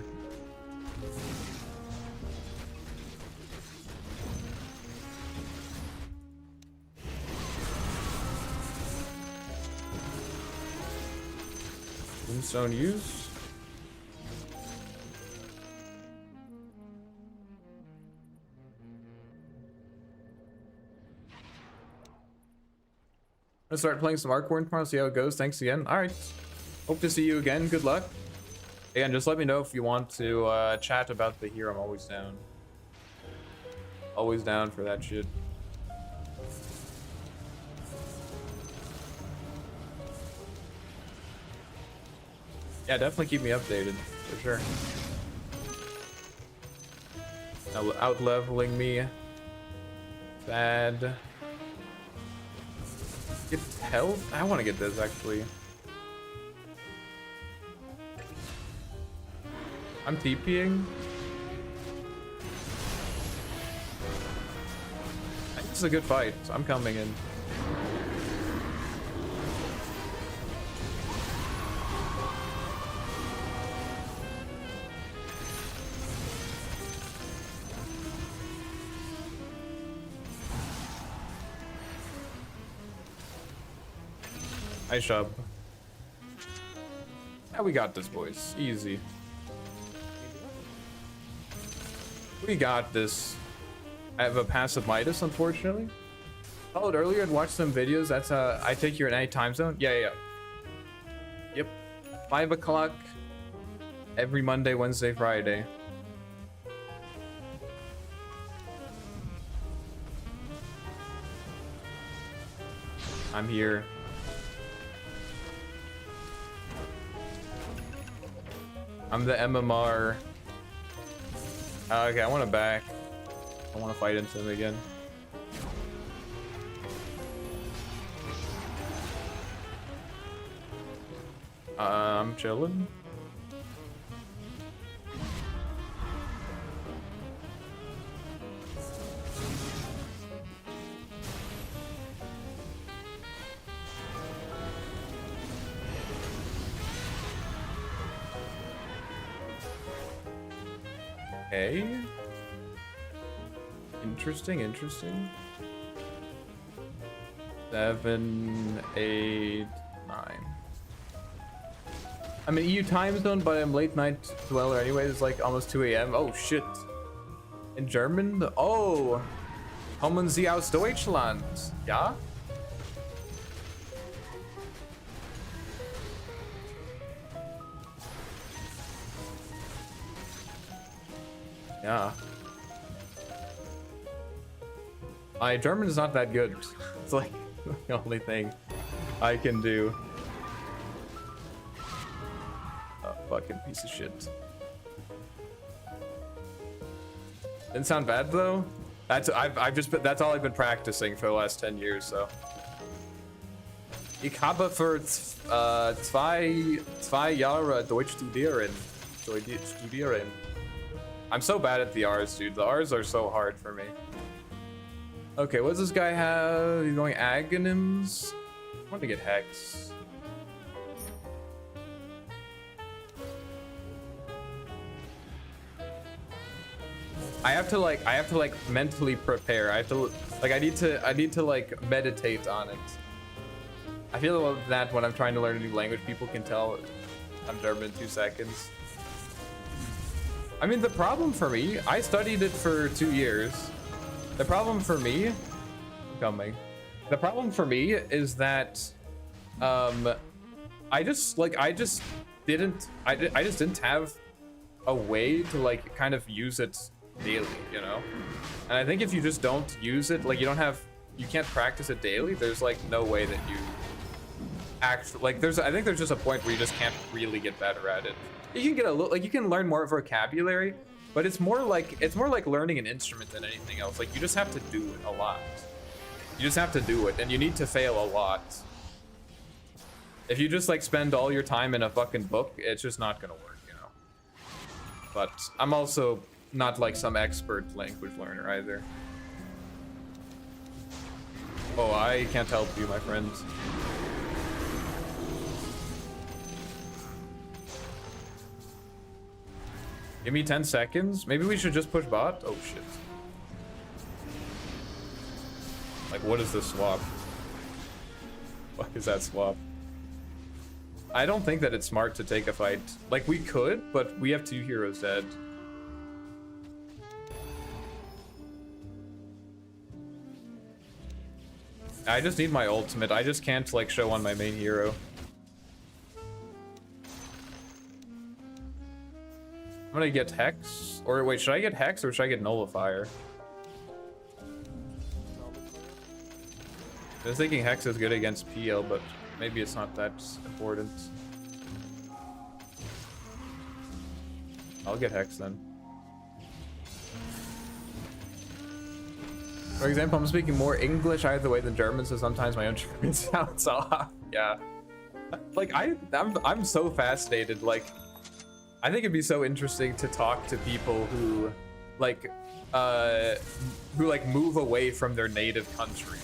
Tombstone use. I'm gonna start playing some Arcborn tomorrow, see how it goes. Thanks again. Alright. Hope to see you again. Good luck. Again, just let me know if you want to chat about the hero. I'm always down. Always down for that shit. Yeah, definitely keep me updated, for sure. Out leveling me. Bad. Get health? I want to get this actually. I'm TPing. I think this is a good fight, so I'm coming in. Nice job. Now we got this, boys. Easy. We got this. I have a passive Midas, unfortunately. Followed earlier and watched some videos. That's I take you in any time zone. Yeah. Yep. 5 o'clock every Monday, Wednesday, Friday. I'm here. I'm the MMR. Okay, I want to back. I want to fight into him again. I'm chilling. Okay. Interesting. 7, 8, 9. I'm an EU time zone, but I'm late night dweller anyway. It's like almost 2 a.m. Oh shit. In German? Oh. Kommen Sie aus Deutschland? Ja? Yeah. My German is not that good. It's like the only thing I can do. A fucking piece of shit. Didn't sound bad though. That's that's all I've been practicing for the last 10 years, so. Ich habe für zwei Jahre Deutsch studieren. I'm so bad at the R's, dude. The R's are so hard for me. Okay, what does this guy have? He's going Aghanim's. I want to get Hex. I have to like mentally prepare. I need to like meditate on it. I feel that when I'm trying to learn a new language, people can tell I'm German in 2 seconds. I mean, the problem for me, I studied it for 2 years. The problem for me, the problem for me is that, I just didn't have a way to like kind of use it daily, you know? And I think if you just don't use it, like you can't practice it daily, there's like no way that you actually, like I think there's just a point where you just can't really get better at it. You can get a little, like you can learn more vocabulary, but it's more like learning an instrument than anything else. Like you just have to do it a lot. You just have to do it, and you need to fail a lot. If you just like spend all your time in a fucking book, it's just not gonna work, you know. But I'm also not like some expert language learner either. Oh, I can't help you, my friends. Give me 10 seconds. Maybe we should just push bot. Oh shit. Like, what is this swap? What is that swap? I don't think that it's smart to take a fight. Like, we could, but we have 2 heroes dead. I just need my ultimate. I just can't, like, show on my main hero. I'm gonna get Hex. Or wait, should I get Hex or should I get Nullifier? I was thinking Hex is good against PL, but maybe it's not that important. I'll get Hex then. For example, I'm speaking more English either way than German, so sometimes my own German sounds off. Yeah. Like, I'm so fascinated. Like, I think it'd be so interesting to talk to people who move away from their native country.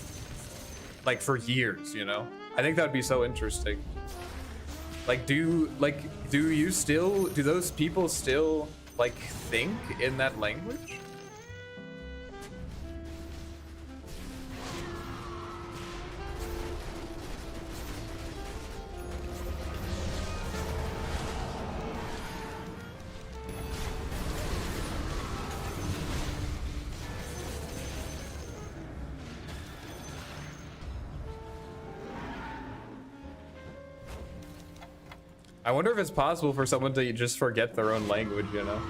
Like, for years, you know? I think that'd be so interesting. Like, do those people still, like, think in that language? I wonder if it's possible for someone to just forget their own language, you know?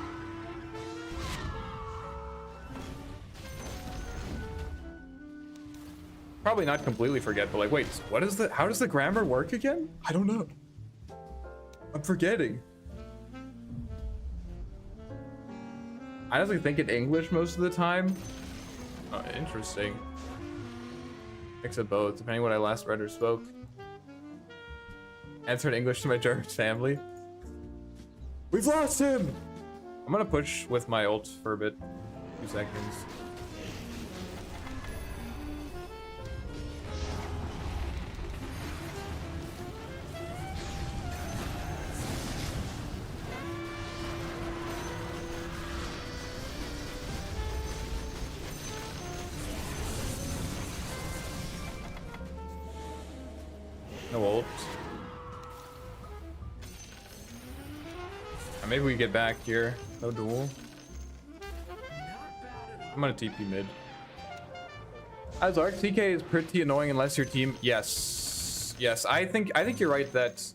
Probably not completely forget, but like, wait, how does the grammar work again? I don't know. I'm forgetting. I honestly think in English most of the time. Oh, interesting. Mix of both, depending what I last read or spoke. Answer in English to my German family. We've lost him! I'm gonna push with my ult for a bit. 2 seconds. No ult. Maybe we get back here. No duel. I'm gonna TP mid. As Arc, CK is pretty annoying unless your team. Yes, I think you're right that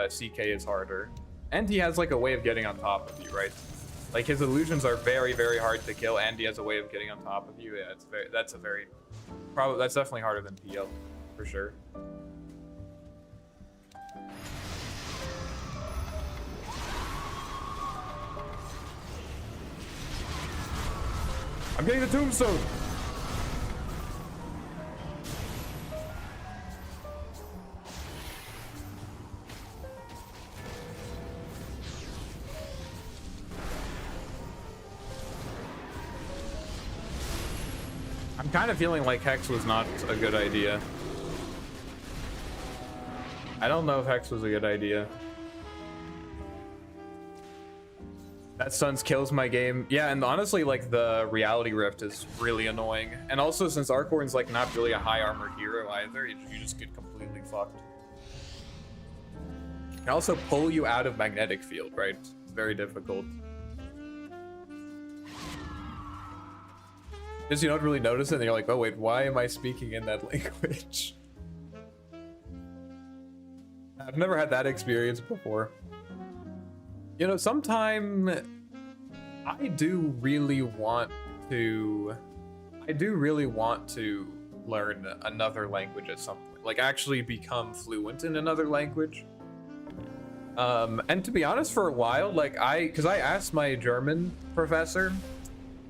CK is harder, and he has like a way of getting on top of you, right? Like his illusions are very, very hard to kill, and he has a way of getting on top of you. Yeah, that's definitely harder than PL, for sure. I'm getting the tombstone. I'm kind of feeling like Hex was not a good idea. I don't know if Hex was a good idea. That stuns kills my game. Yeah, and honestly, like, the Reality Rift is really annoying. And also, since Arcorn's, like, not really a high armored hero either, you just get completely fucked. It can also pull you out of magnetic field, right? It's very difficult. Just you don't really notice it, and you're like, oh wait, why am I speaking in that language? I've never had that experience before. You know, sometime I do really want to learn another language at some point, like actually become fluent in another language. And to be honest, for a while, like because I asked my German professor,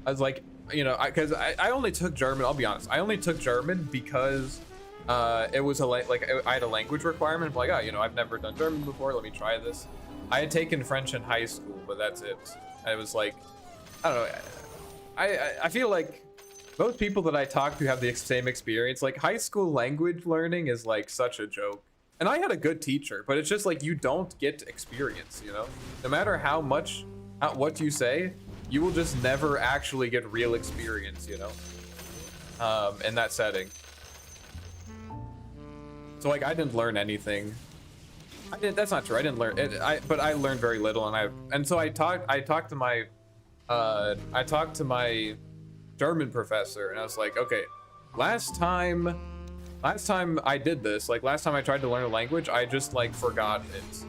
I was like, you know, because I only took German. I'll be honest, I only took German because it was I had a language requirement. I'm like, oh, you know, I've never done German before. Let me try this. I had taken French in high school, but that's it. And it was like, I don't know. I feel like most people that I talk to have the same experience. Like high school language learning is like such a joke. And I had a good teacher, but it's just like you don't get experience, you know? No matter how much, what you say, you will just never actually get real experience, you know? In that setting. So like I didn't learn anything. I didn't. That's not true. I didn't learn it. But I learned very little, and so I talked to my German professor, and I was like, okay, last time I did this, like last time I tried to learn a language, I just like forgot it.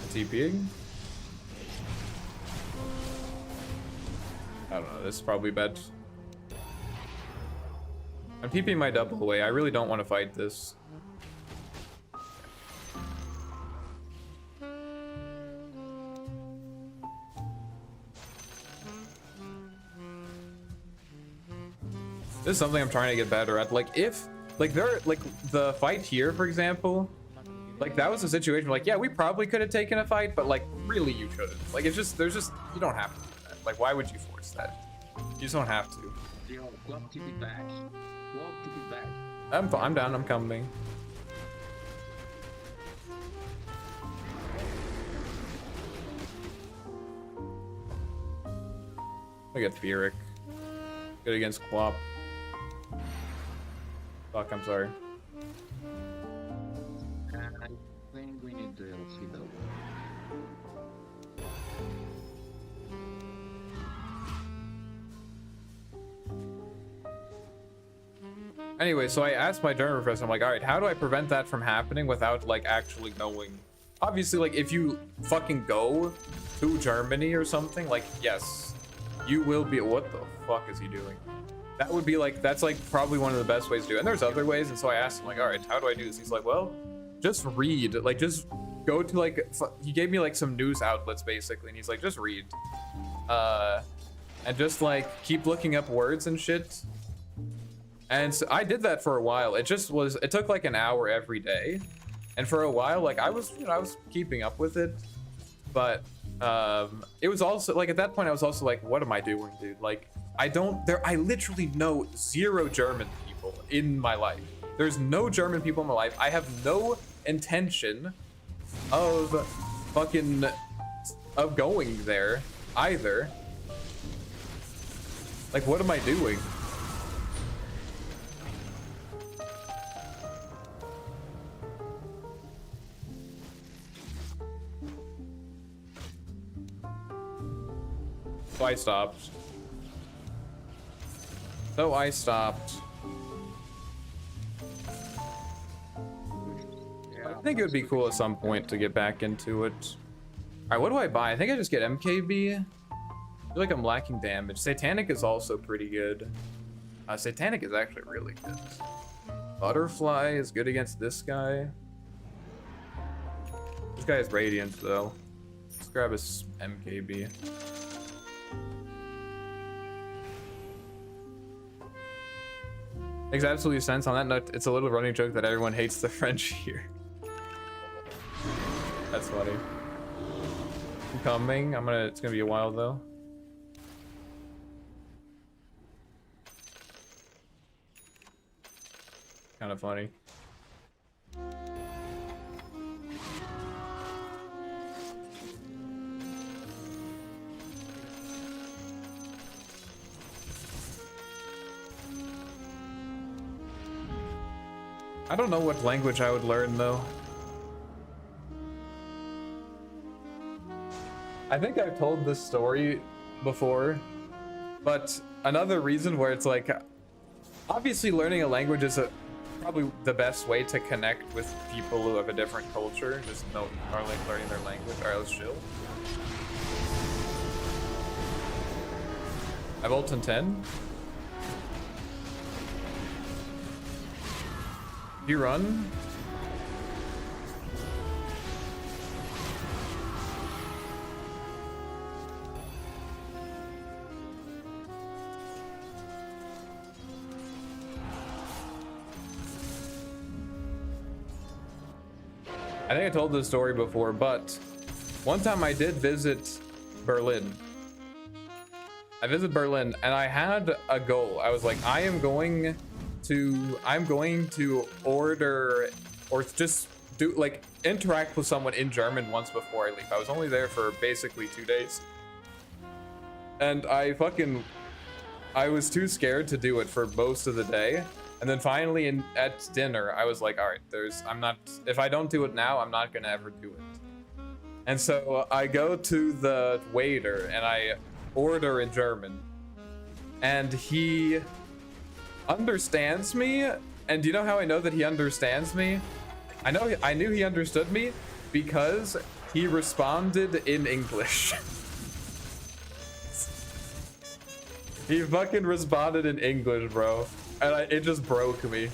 TPing? I don't know. This is probably bad. I'm TPing my double away. I really don't want to fight this. This is something I'm trying to get better at. Like if, like the fight here, for example, like that was a situation where, like, yeah, we probably could have taken a fight, but like really you couldn't. Like it's just, there's just, you don't have to do that. Like why would you force that? You just don't have to. Yo, walk to the back. Walk to the back. I'm down, I'm coming. I get Theoric. Good against Quap. Fuck, I'm sorry. I think we need the LC though. Anyway, so I asked my German professor, I'm like, all right, how do I prevent that from happening without like actually knowing? Obviously, like if you fucking go to Germany or something, like yes, you will be. What the fuck is he doing? That would be like, that's like probably one of the best ways to do it. And there's other ways. And so I asked him like, all right, how do I do this? He's like, well, just read, like just go to like, he gave me like some news outlets basically. And he's like, just read, and just like keep looking up words and shit. And so I did that for a while. It just was, it took like an hour every day. And for a while, like I was, you know, I was keeping up with it, but it was also like, at that point I was also like, what am I doing, dude? Like I literally know 0 German people in my life. There's no German people in my life. I have no intention of going there either. Like, what am I doing? So I stopped. Yeah, I think it would be cool at some point to get back into it. All right, what do I buy? I think I just get MKB. I feel like I'm lacking damage. Satanic is also pretty good. Satanic is actually really good. Butterfly is good against this guy. This guy has Radiance though. Let's grab his MKB. Makes absolutely sense. On that note, it's a little running joke that everyone hates the French here. That's funny. I'm coming. It's gonna be a while though. Kind of funny. I don't know what language I would learn though. I think I've told this story before, but another reason where it's like, obviously learning a language is probably the best way to connect with people who have a different culture. Just learning their language. All right, let's chill. I've ult in 10. You run. I think I told this story before, but one time I did visit Berlin. I visited Berlin and I had a goal. I was like, I'm going to order or just do like interact with someone in German once before I leave. I was only there for basically 2 days. And I was too scared to do it for most of the day. And then finally at dinner, I was like, all right, if I don't do it now, I'm not gonna ever do it. And so I go to the waiter and I order in German. And he understands me. And do you know how I know that he understands me? I knew he understood me because he responded in English. He fucking responded in English, bro. And it just broke me.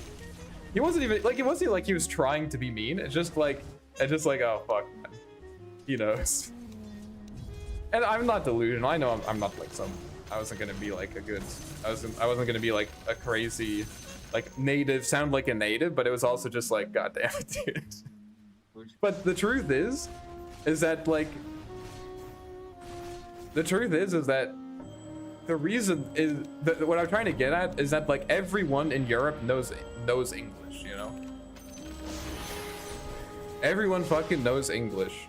He wasn't even like, it wasn't like he was trying to be mean. It's just like, oh fuck, man. He knows. And I'm not delusional. I know I'm not like I wasn't gonna be like I wasn't gonna be like a crazy, like native, sound like a native, but it was also just like, god damn it, dude. But the truth is that like, the reason is that what I'm trying to get at is that like everyone in Europe knows English, you know? Everyone fucking knows English.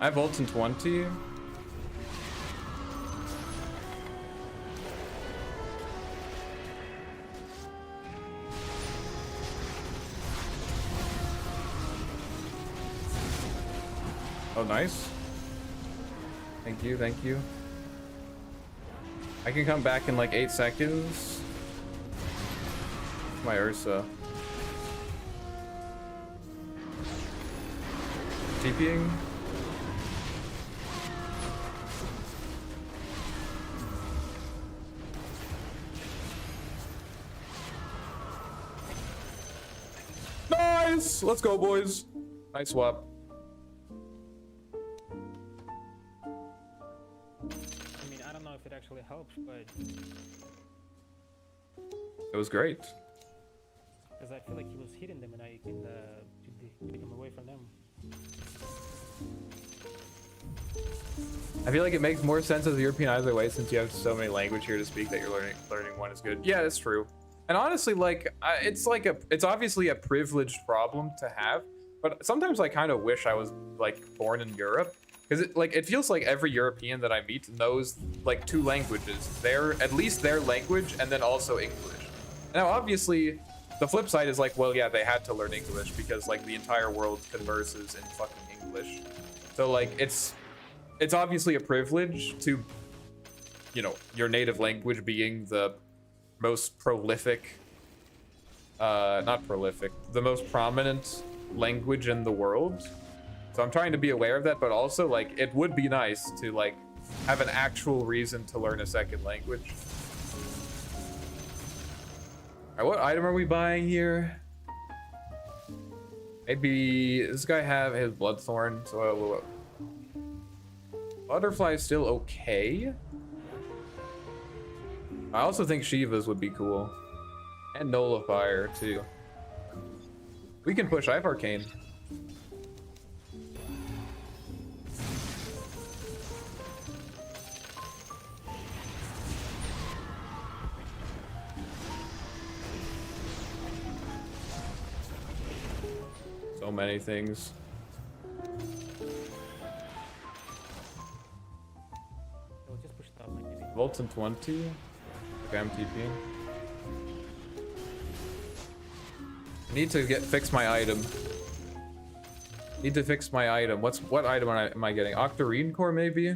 I have ults in 20. Oh, nice. Thank you, thank you. I can come back in like 8 seconds. My Ursa. TPing. Nice! Let's go, boys. Nice swap. I mean, I don't know if it actually helps, but It was great. because I feel like he was hitting them and I can take him away from them. I feel like it makes more sense as a European either way since you have so many language here to speak that you're learning one is good. Yeah, that's true. And honestly, like, it's obviously a privileged problem to have, but sometimes I kind of wish I was like born in Europe, because it feels like every European that I meet knows like 2 languages, at least their language, and then also English. Now, obviously, the flip side is like, well, yeah, they had to learn English because like the entire world converses in fucking English. So like, it's obviously a privilege to, you know, your native language being the most prolific, not prolific, the most prominent language in the world. So I'm trying to be aware of that, but also like it would be nice to like have an actual reason to learn a second language. All right, what item are we buying here? Maybe this guy have his Bloodthorn, so Butterfly is still okay. I also think Shiva's would be cool. And Nullifier, too. We can push. I have Arcane. So many things. So just push top, maybe. Volts in 20. Okay, I'm TPing. Need to fix my item. Need to fix my item. What item am I getting? Octarine Core, maybe?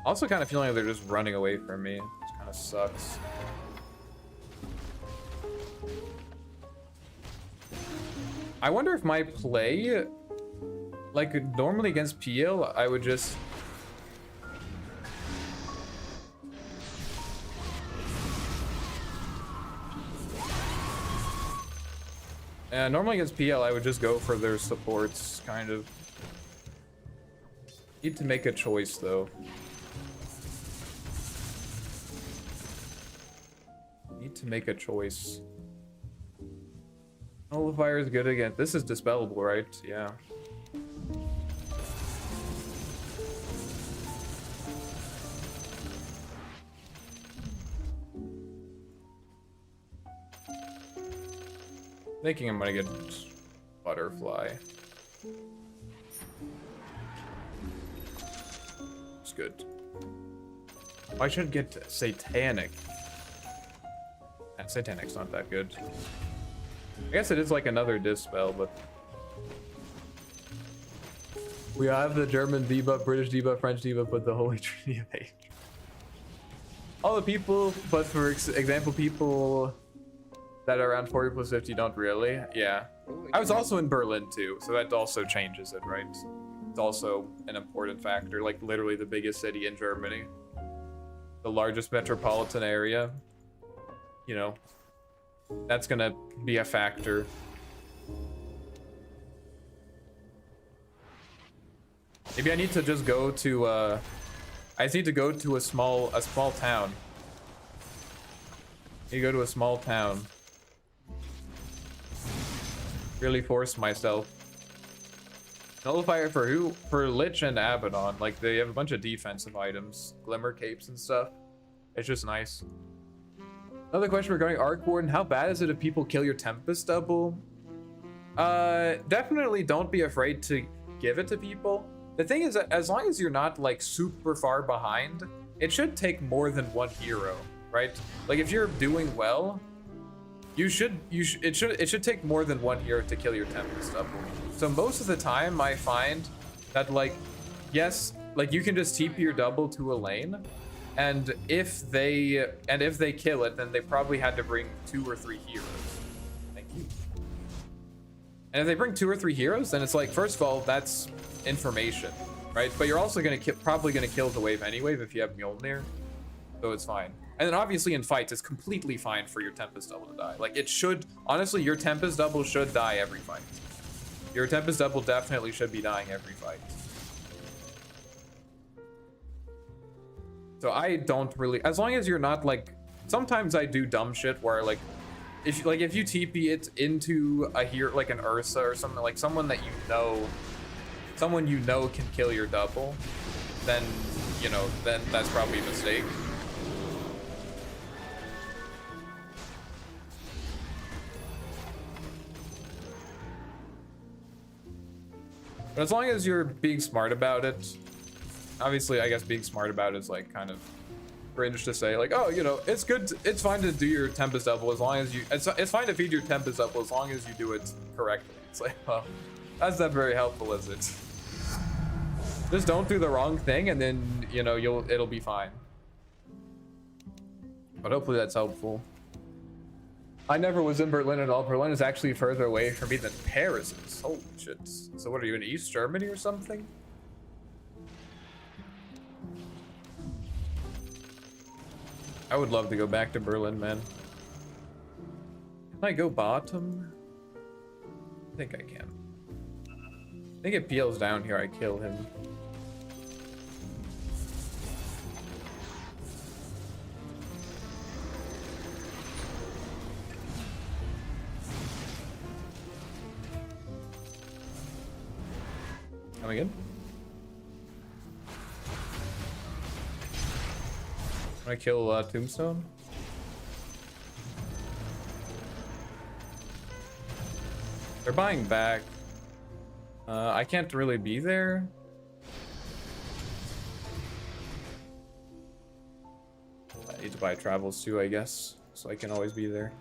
Also kind of feeling like they're just running away from me. This kind of sucks. I wonder if my play, like normally against PL, I would just normally against PL, I would just go for their supports, kind of. Need to make a choice, though. Need to make a choice. Nullifier is good again. This is dispellable, right? Yeah. Thinking I'm gonna get butterfly. It's good. I should get satanic. Satanic's not that good. I guess it is like another dispel, but we have the German debuff, British debuff, French debuff, but the Holy Trinity of Age. All the people, but for example, people that are around 40 plus 50 don't really. Yeah. I was also in Berlin too, so that also changes it, right? It's also an important factor, like literally the biggest city in Germany. The largest metropolitan area. You know, that's gonna be a factor. Maybe I need to just go to, I just need to go to a small town. You go to a small town. Really force myself. Nullifier for who? For Lich and Abaddon. Like, they have a bunch of defensive items. Glimmer capes and stuff. It's just nice. Another question regarding Arc Warden. How bad is it if people kill your Tempest double? Definitely don't be afraid to give it to people. The thing is that as long as you're not like super far behind, it should take more than one hero, right? Like if you're doing well, it should take more than one hero to kill your Tempest double. So most of the time I find that like, yes, like you can just TP your double to a lane, and if they kill it, then they probably had to bring 2 or 3 heroes. Thank you. And if they bring 2 or 3 heroes, then it's like, first of all, that's information, right? But you're also probably gonna kill the wave anyway if you have Mjolnir, so it's fine. And then obviously in fights, it's completely fine for your Tempest double to die. Like it should, honestly, your Tempest double should die every fight. Your Tempest double definitely should be dying every fight. So I don't really, as long as you're not like, sometimes I do dumb shit where like, if you TP it into a hero, like an Ursa or something, like someone that someone you know can kill your double, then, you know, then that's probably a mistake. But as long as you're being smart about it, obviously, I guess being smart about it is like kind of cringe to say, like, oh, you know, it's good, it's fine to do your Tempest double as long as you, it's fine to feed your Tempest double as long as you do it correctly. It's like, well, that's not very helpful, is it? Just don't do the wrong thing, and then, you know, it'll be fine. But hopefully that's helpful. I never was in Berlin at all. Berlin is actually further away from me than Paris is. Holy shit. So what are you, in East Germany or something? I would love to go back to Berlin, man. Can I go bottom? I think I can. I think it peels down here, I kill him. Come again? I kill Tombstone? They're buying back. I can't really be there. I need to buy travels too, I guess, so I can always be there.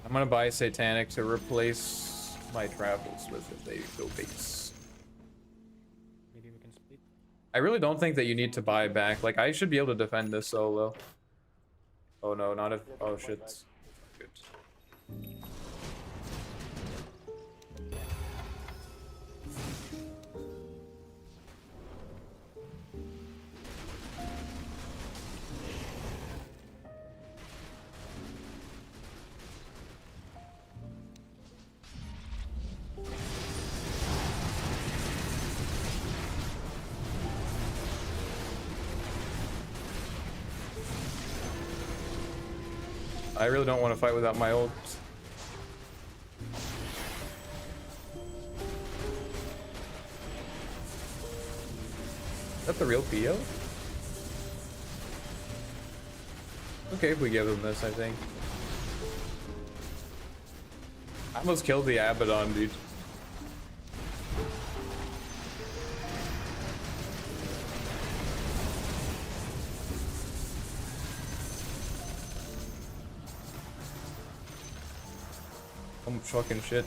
I'm gonna buy Satanic to replace my travels with if they go base. Maybe we can split. I really don't think that you need to buy back. Like, I should be able to defend this solo. Oh no, not if, oh shit. Good. I really don't want to fight without my ult. Is that the real PO? Okay, if we give him this, I think. I almost killed the Abaddon, dude. I'm fucking shit.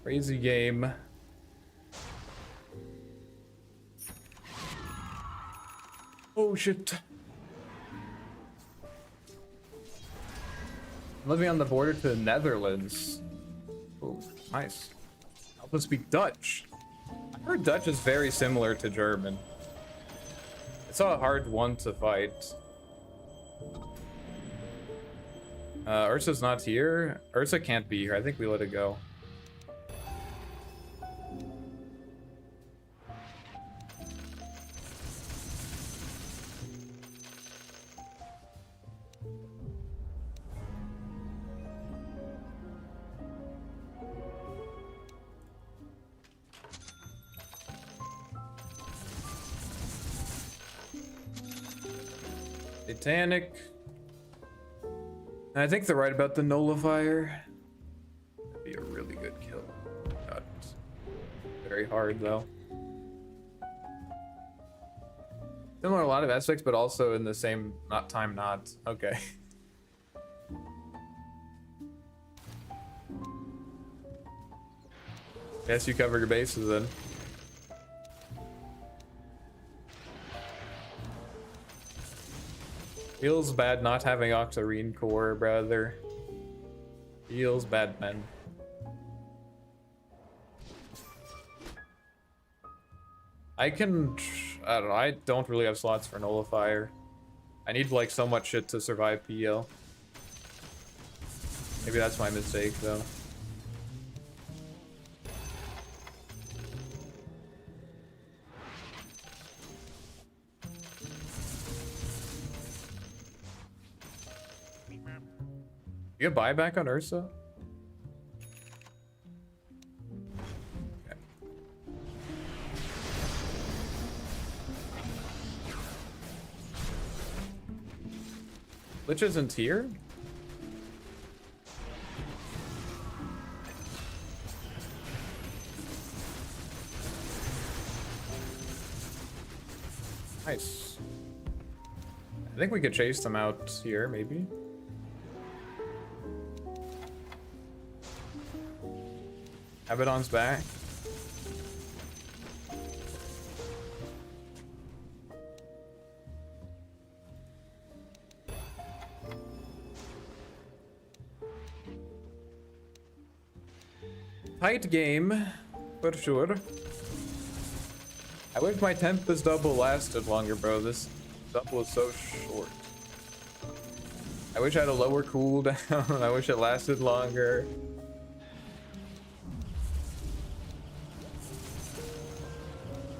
Crazy game. Oh shit. Living on the border to the Netherlands. Oh, nice. Help us speak Dutch. I heard Dutch is very similar to German. It's a hard one to fight. Ursa's not here. Ursa can't be here. I think we let it go. Titanic. I think they're right about the nullifier. That'd be a really good kill. God. Very hard though. Similar in a lot of aspects, but also in the same not. Okay. Guess you covered your bases then. Feels bad not having Octarine core, brother. Feels bad, man. I don't know, I don't really have slots for Nullifier. I need like so much shit to survive PL. Maybe that's my mistake though. You have buyback on Ursa? Okay. Lich isn't here? Nice. I think we could chase them out here, maybe. Abaddon's back. Tight game, for sure. I wish my Tempest double lasted longer, bro. This double is so short. I wish I had a lower cooldown. I wish it lasted longer.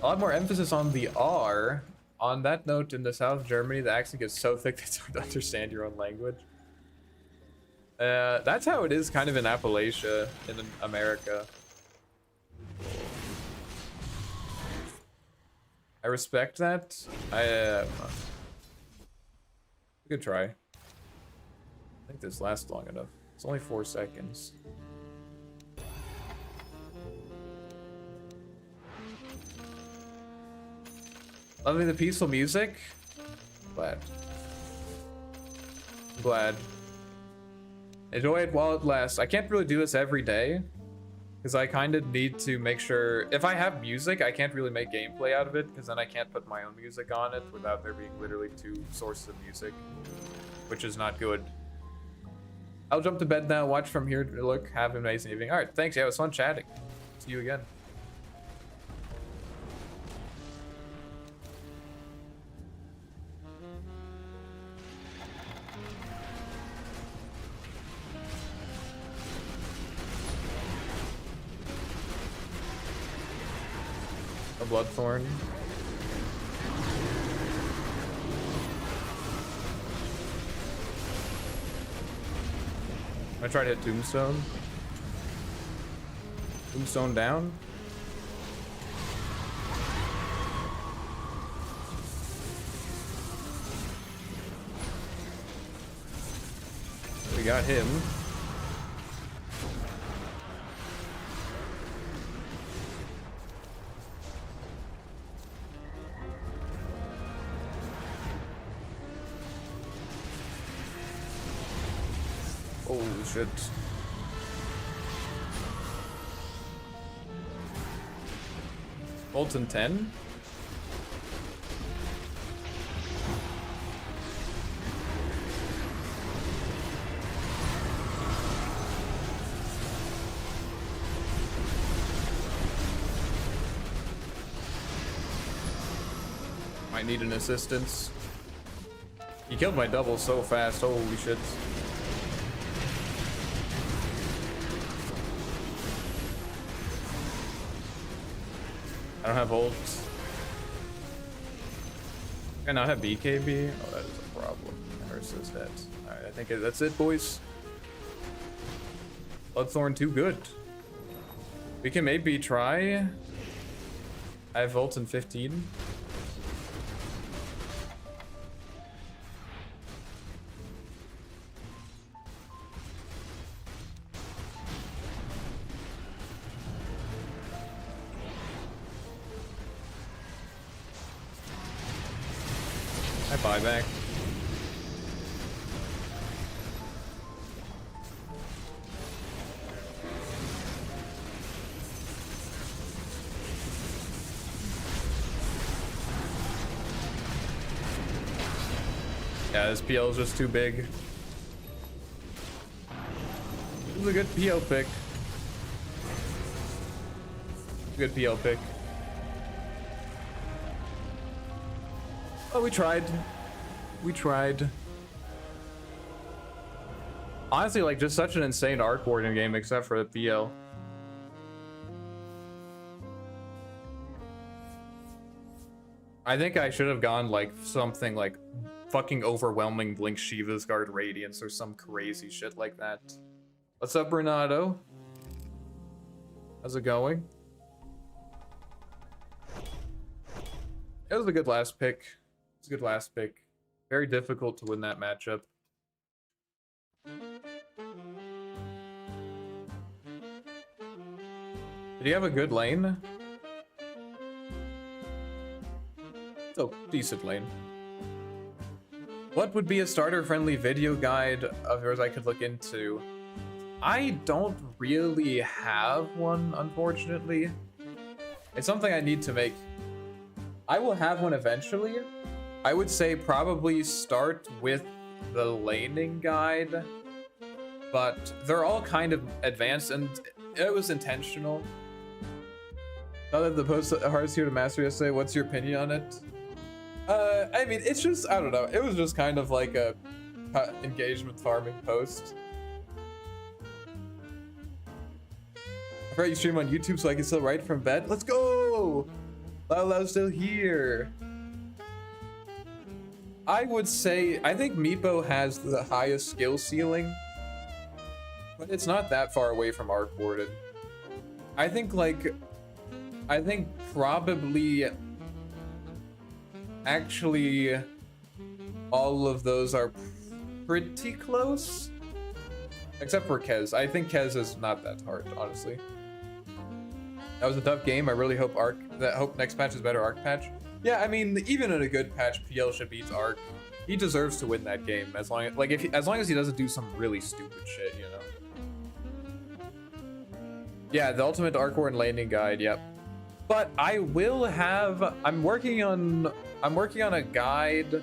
A lot more emphasis on the R. On that note, in the South Germany, the accent gets so thick that it's hard to understand your own language. That's how it is kind of in Appalachia, in America. I respect that. We could try. I think this lasts long enough. It's only 4 seconds. Loving the peaceful music. Glad. Glad. Enjoy it while it lasts. I can't really do this every day because I kind of need to make sure if I have music, I can't really make gameplay out of it because then I can't put my own music on it without there being literally 2 sources of music, which is not good. I'll jump to bed now. Watch from here. Look, have an amazing evening. All right, thanks. Yeah, it was fun chatting. See you again. A Bloodthorn. I tried to hit Tombstone. Tombstone down. We got him. Holy shit. Bolton 10? Might need an assistance. He killed my double so fast, holy shit. I don't have ults. Can I not have BKB? Oh, that is a problem. Versus that. Alright, I think that's it, boys. Bloodthorn too good. We can maybe try. I have ults in 15. Buyback. Yeah, this PL is just too big. This is a good PL pick. Good PL pick. Oh, we tried. We tried. Honestly, like, just such an insane Arc Warden game, except for the PL. I think I should have gone, like, something like fucking overwhelming Blink Shiva's Guard Radiance or some crazy shit like that. What's up, Renato? How's it going? It was a good last pick. It's a good last pick. Very difficult to win that matchup. Did he have a good lane? Oh, decent lane. What would be a starter-friendly video guide of yours I could look into? I don't really have one, unfortunately. It's something I need to make. I will have one eventually. I would say probably start with the laning guide, but they're all kind of advanced and it was intentional. Now that the post hardest here to master yesterday, what's your opinion on it? I mean, it's just, I don't know. It was just kind of like a engagement farming post. I forgot you stream on YouTube so I can still write from bed. Let's go! Lau's still here. I would say, I think Meepo has the highest skill ceiling, but it's not that far away from Arc Warden. I think probably, actually, all of those are pretty close, except for Kez. I think Kez is not that hard, honestly. That was a tough game. I really hope hope next patch is better Arc patch. Yeah, I mean, even in a good patch, PL should beat Arc. He deserves to win that game as long as he doesn't do some really stupid shit, you know. Yeah, the ultimate Arc Warden laning guide. Yep. But I will have. I'm working on a guide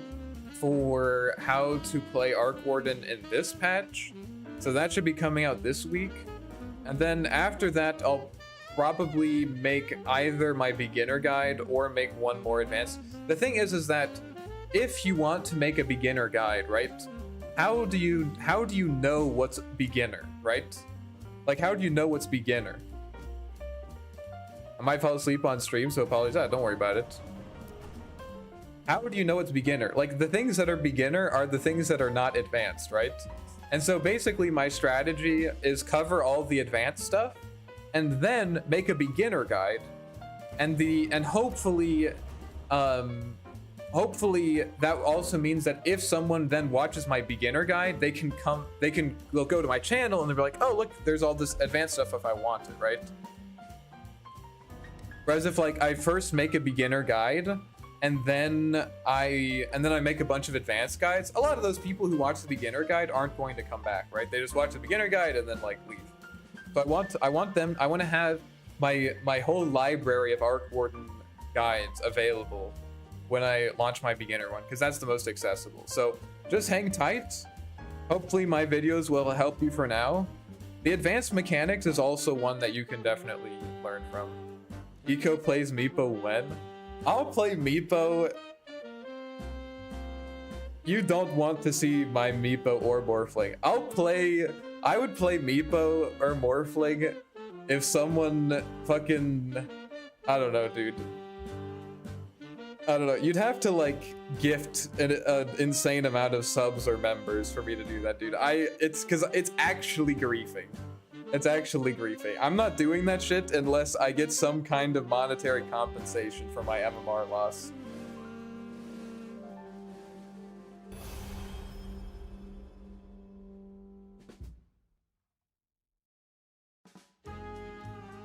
for how to play Arc Warden in this patch, so that should be coming out this week. And then after that, I'll probably make either my beginner guide or make one more advanced. The thing is that if you want to make a beginner guide, right? How do you know what's beginner, right? Like, how do you know what's beginner? I might fall asleep on stream, so apologize. Don't worry about it. How do you know it's beginner? Like, the things that are beginner are the things that are not advanced, right? And so basically my strategy is cover all the advanced stuff and then make a beginner guide. And hopefully that also means that if someone then watches my beginner guide, they'll go to my channel and they'll be like, oh, look, there's all this advanced stuff if I want it, right? Whereas if like I first make a beginner guide and then I make a bunch of advanced guides, a lot of those people who watch the beginner guide aren't going to come back, right? They just watch the beginner guide and then like leave. So I want to have my whole library of Arc Warden guides available when I launch my beginner one, because that's the most accessible. So just hang tight. Hopefully my videos will help you for now. The advanced mechanics is also one that you can definitely learn from. Eco plays Meepo when? I'll play Meepo. You don't want to see my Meepo or Morphling. I would play Meepo or Morphling if someone fucking, I don't know, dude. I don't know. You'd have to like gift an insane amount of subs or members for me to do that, dude. It's because it's actually griefing. It's actually griefing. I'm not doing that shit unless I get some kind of monetary compensation for my MMR loss.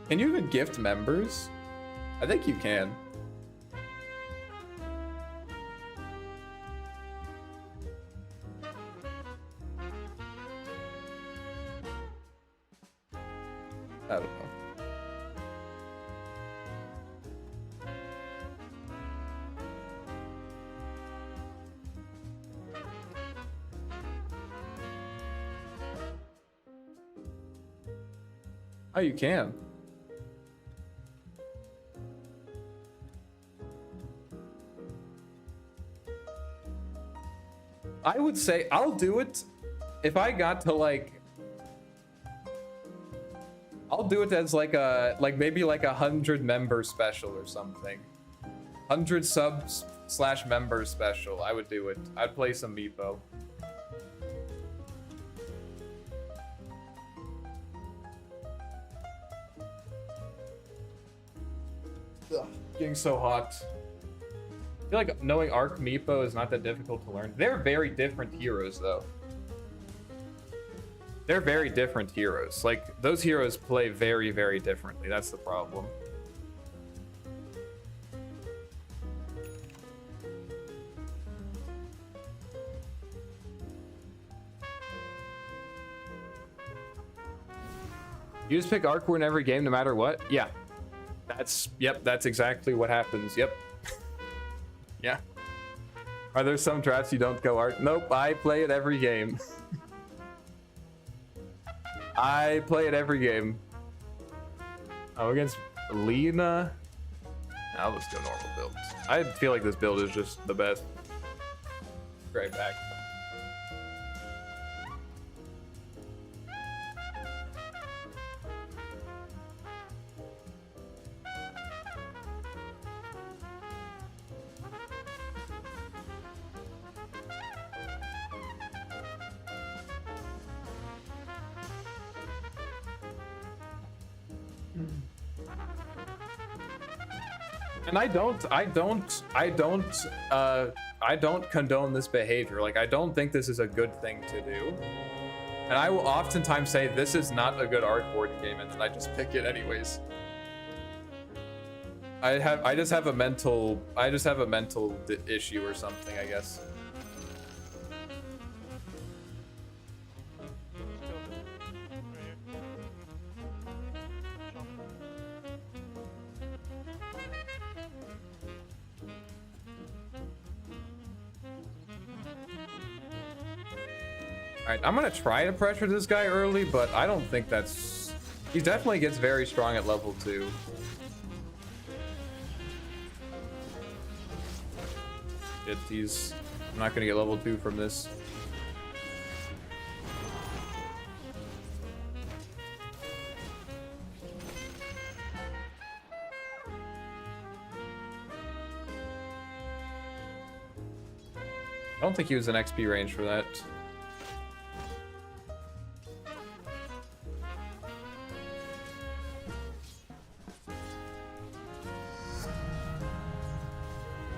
Can you even gift members? I think you can. I don't know. Oh, you can. I would say I'll do it if I got to like, I'll do it as like maybe like 100 member special or something. 100 subs / members special. I would do it. I'd play some Meepo. Ugh, getting so hot. I feel like knowing Arc Meepo is not that difficult to learn. They're very different heroes, though. They're very different heroes. Like, those heroes play very, very differently. That's the problem. You just pick Arc War in every game no matter what? Yeah. That's exactly what happens. Yep. Yeah. Are there some drafts you don't go Arc? Nope, I play it every game. I play it every game. Oh, against Lena? I'll just go normal build. I feel like this build is just the best. Right back. And I don't condone this behavior. Like, I don't think this is a good thing to do. And I will oftentimes say this is not a good Arc Warden game, and then I just pick it anyways. I just have a mental issue or something, I guess. Alright, I'm gonna try to pressure this guy early, but I don't think that's... He definitely gets very strong at level 2. I'm not gonna get level 2 from this. I don't think he was in XP range for that.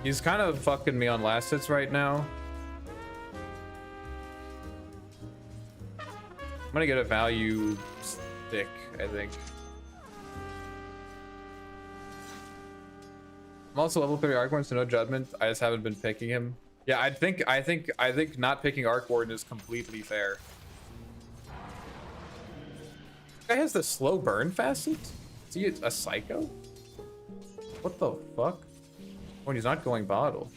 He's kind of fucking me on last hits right now. I'm gonna get a value stick, I think. I'm also level 30 Arc Warden, so no judgment. I just haven't been picking him. Yeah, I think not picking Arc Warden is completely fair. This guy has the slow burn facet? Is he a psycho? What the fuck? Oh, and he's not going bottle.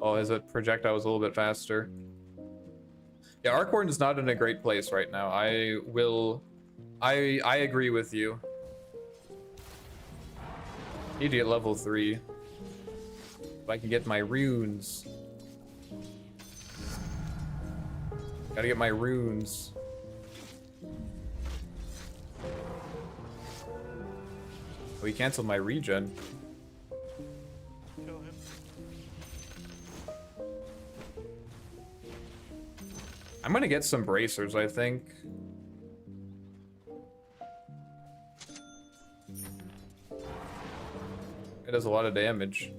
Oh, his projectile was a little bit faster. Yeah, Arc Warden is not in a great place right now. I agree with you. Need to get level 3. If I can get my runes. Gotta get my runes. Oh, he canceled my regen. Kill him. I'm gonna get some bracers, I think. It does a lot of damage.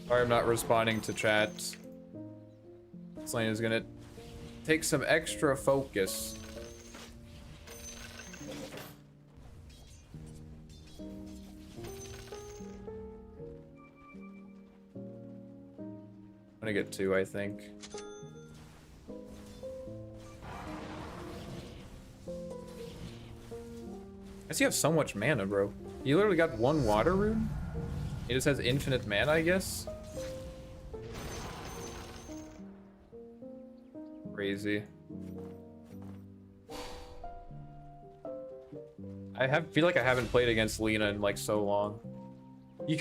Sorry, I'm not responding to chat. This lane is gonna take some extra focus. I'm gonna get 2, I think. I see you have so much mana, bro. You literally got 1 water rune? He just has infinite mana, I guess? Crazy. Feel like I haven't played against Lena in like so long. He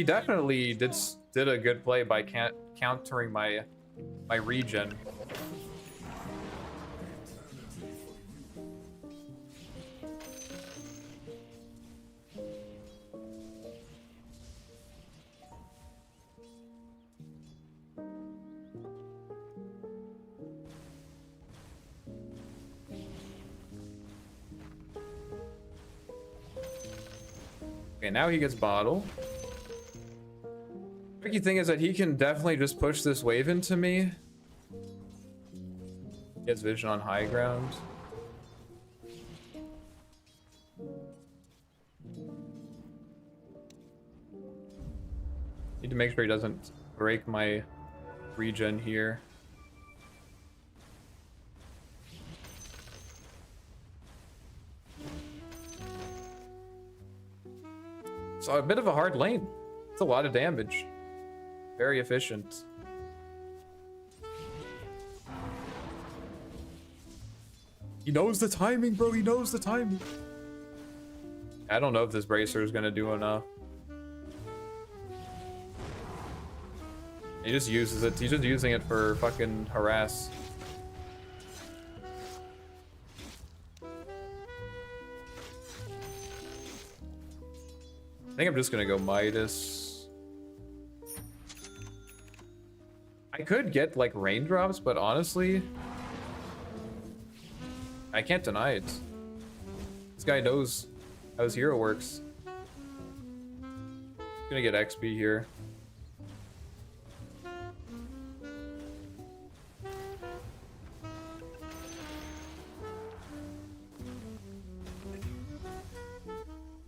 definitely did a good play by countering my regen. Okay, now he gets bottle. Tricky thing is that he can definitely just push this wave into me. He has vision on high ground. Need to make sure he doesn't break my regen here. So a bit of a hard lane. It's a lot of damage. Very efficient. He knows the timing, bro. He knows the timing. I don't know if this bracer is gonna do enough. He just uses it. He's just using it for fucking harass. I think I'm just gonna go Midas. I could get like raindrops, but honestly, I can't deny it. This guy knows how his hero works. Gonna get XP here.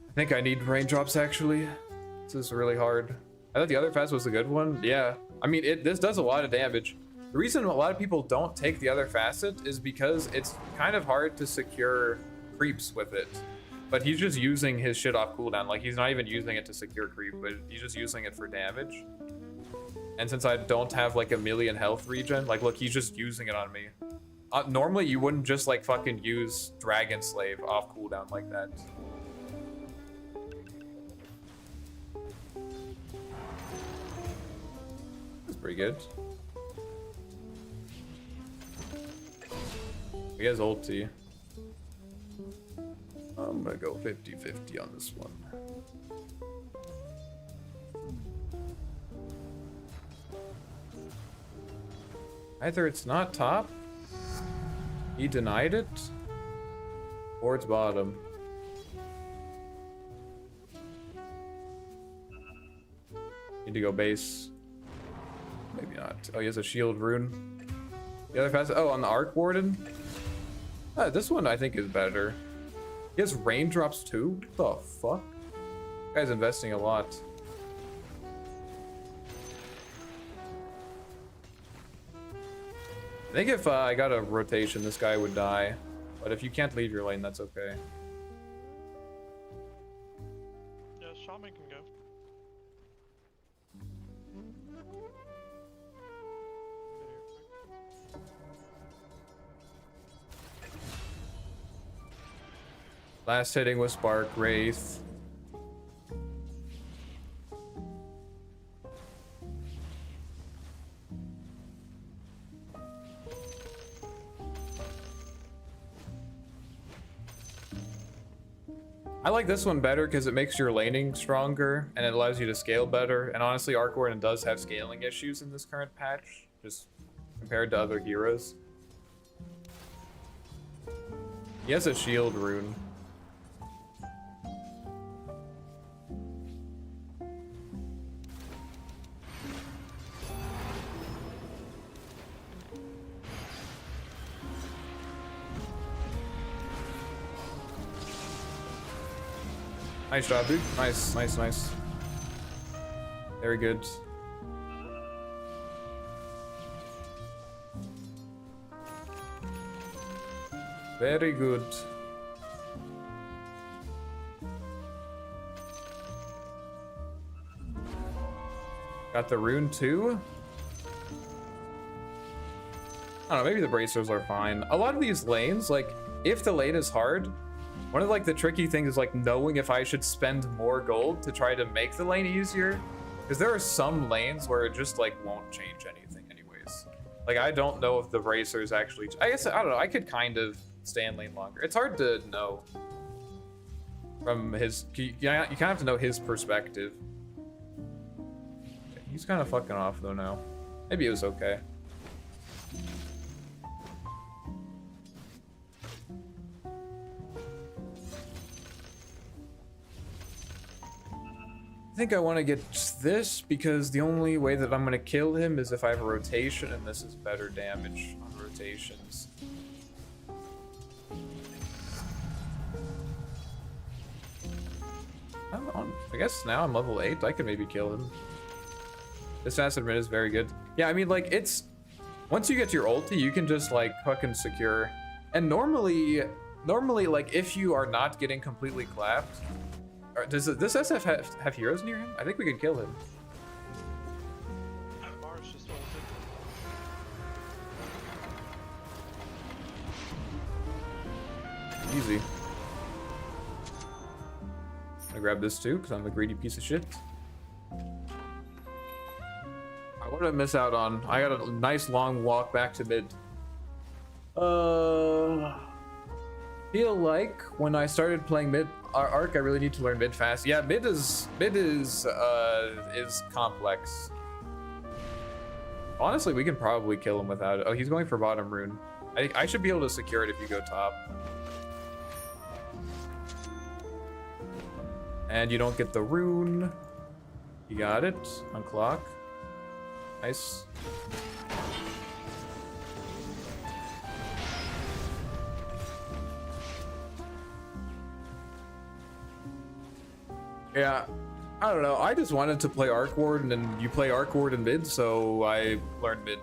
I think I need raindrops actually. This is really hard. I thought the other fast was a good one. Yeah. I mean, this does a lot of damage. The reason a lot of people don't take the other facet is because it's kind of hard to secure creeps with it. But he's just using his shit off cooldown. Like, he's not even using it to secure creep, but he's just using it for damage. And since I don't have like a million health regen, like, look, he's just using it on me. Normally, you wouldn't just like fucking use Dragon Slave off cooldown like that. Pretty good. He has ulti. I'm gonna go 50-50 on this one. Either it's not top, he denied it, or it's bottom. Need to go base. Maybe not. Oh, he has a shield rune. The other fast. Oh, on the Arc Warden. This one I think is better. He has raindrops too? What the fuck? This guy's investing a lot. I think if I got a rotation, this guy would die. But if you can't leave your lane, that's okay. Yeah, Shaman can go. Last hitting was Spark Wraith. I like this one better because it makes your laning stronger and it allows you to scale better. And honestly, Arc Warden does have scaling issues in this current patch, just compared to other heroes. He has a shield rune. Nice job, dude. Nice, nice, nice. Very good. Very good. Got the rune too? I don't know, maybe the bracers are fine. A lot of these lanes, like, if the lane is hard, one of like the tricky things is like knowing if I should spend more gold to try to make the lane easier. Because there are some lanes where it just like won't change anything anyways. Like I don't know if the bracers actually, I guess, I don't know, I could kind of stay in lane longer. It's hard to know from his, you kind of have to know his perspective. He's kind of fucking off though now. Maybe it was okay. I think I want to get this because the only way that I'm going to kill him is if I have a rotation, and this is better damage on rotations. I guess now I'm level 8. I could maybe kill him. This acid mid is very good. Yeah, I mean, like, it's... Once you get to your ulti, you can just, like, fucking secure. And normally, like, if you are not getting completely clapped... Does this SF have heroes near him? I think we could kill him. Mars just ulted. Easy. I'm gonna grab this too, because I'm a greedy piece of shit. What did I miss out on? I got a nice long walk back to mid. Feel like when I started playing mid Arc, I really need to learn mid fast. Yeah, mid is complex. Honestly, we can probably kill him without it. Oh, he's going for bottom rune. I should be able to secure it if you go top. And you don't get the rune. You got it on clock. Nice. Yeah, I don't know. I just wanted to play Arc Warden, and you play Arc Warden mid, so I learned mid.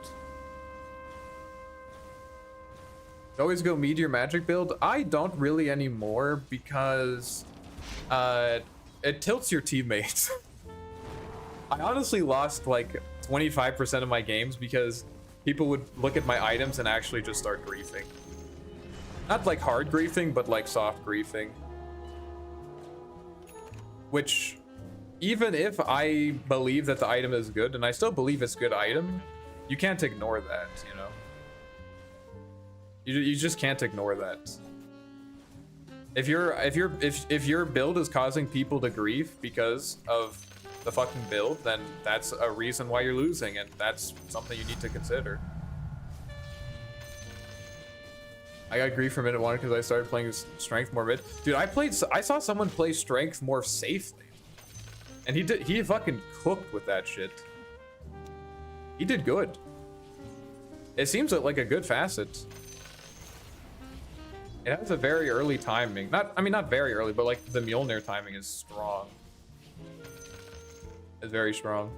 Always go meteor magic build. I don't really anymore because it tilts your teammates. I honestly lost like 25% of my games because people would look at my items and actually just start griefing. Not like hard griefing, but like soft griefing. Which even if I believe that the item is good, and I still believe it's a good item, you can't ignore that, you know? You just can't ignore that. If your build is causing people to grief because of the fucking build, then that's a reason why you're losing, and that's something you need to consider. I got grief for minute one because I started playing strength more mid. Dude, I saw someone play strength more safely, and he fucking cooked with that shit. He did good. It seems like a good facet. It has a very early timing. Not very early, but like the Mjolnir timing is strong. It's very strong.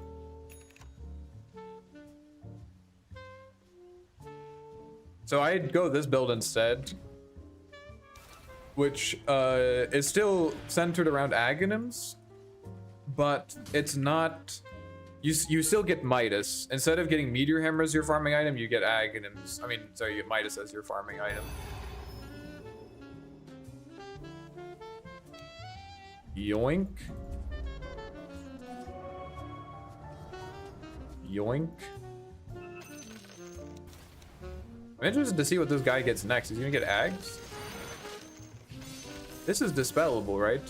So I'd go this build instead, which is still centered around Aghanims, but it's not. You still get Midas. Instead of getting Meteor Hammer as your farming item, you get Aghanims. I mean, sorry, you get Midas as your farming item. Yoink. Yoink. I'm interested to see what this guy gets next. He's gonna get Ags? This is dispellable, right?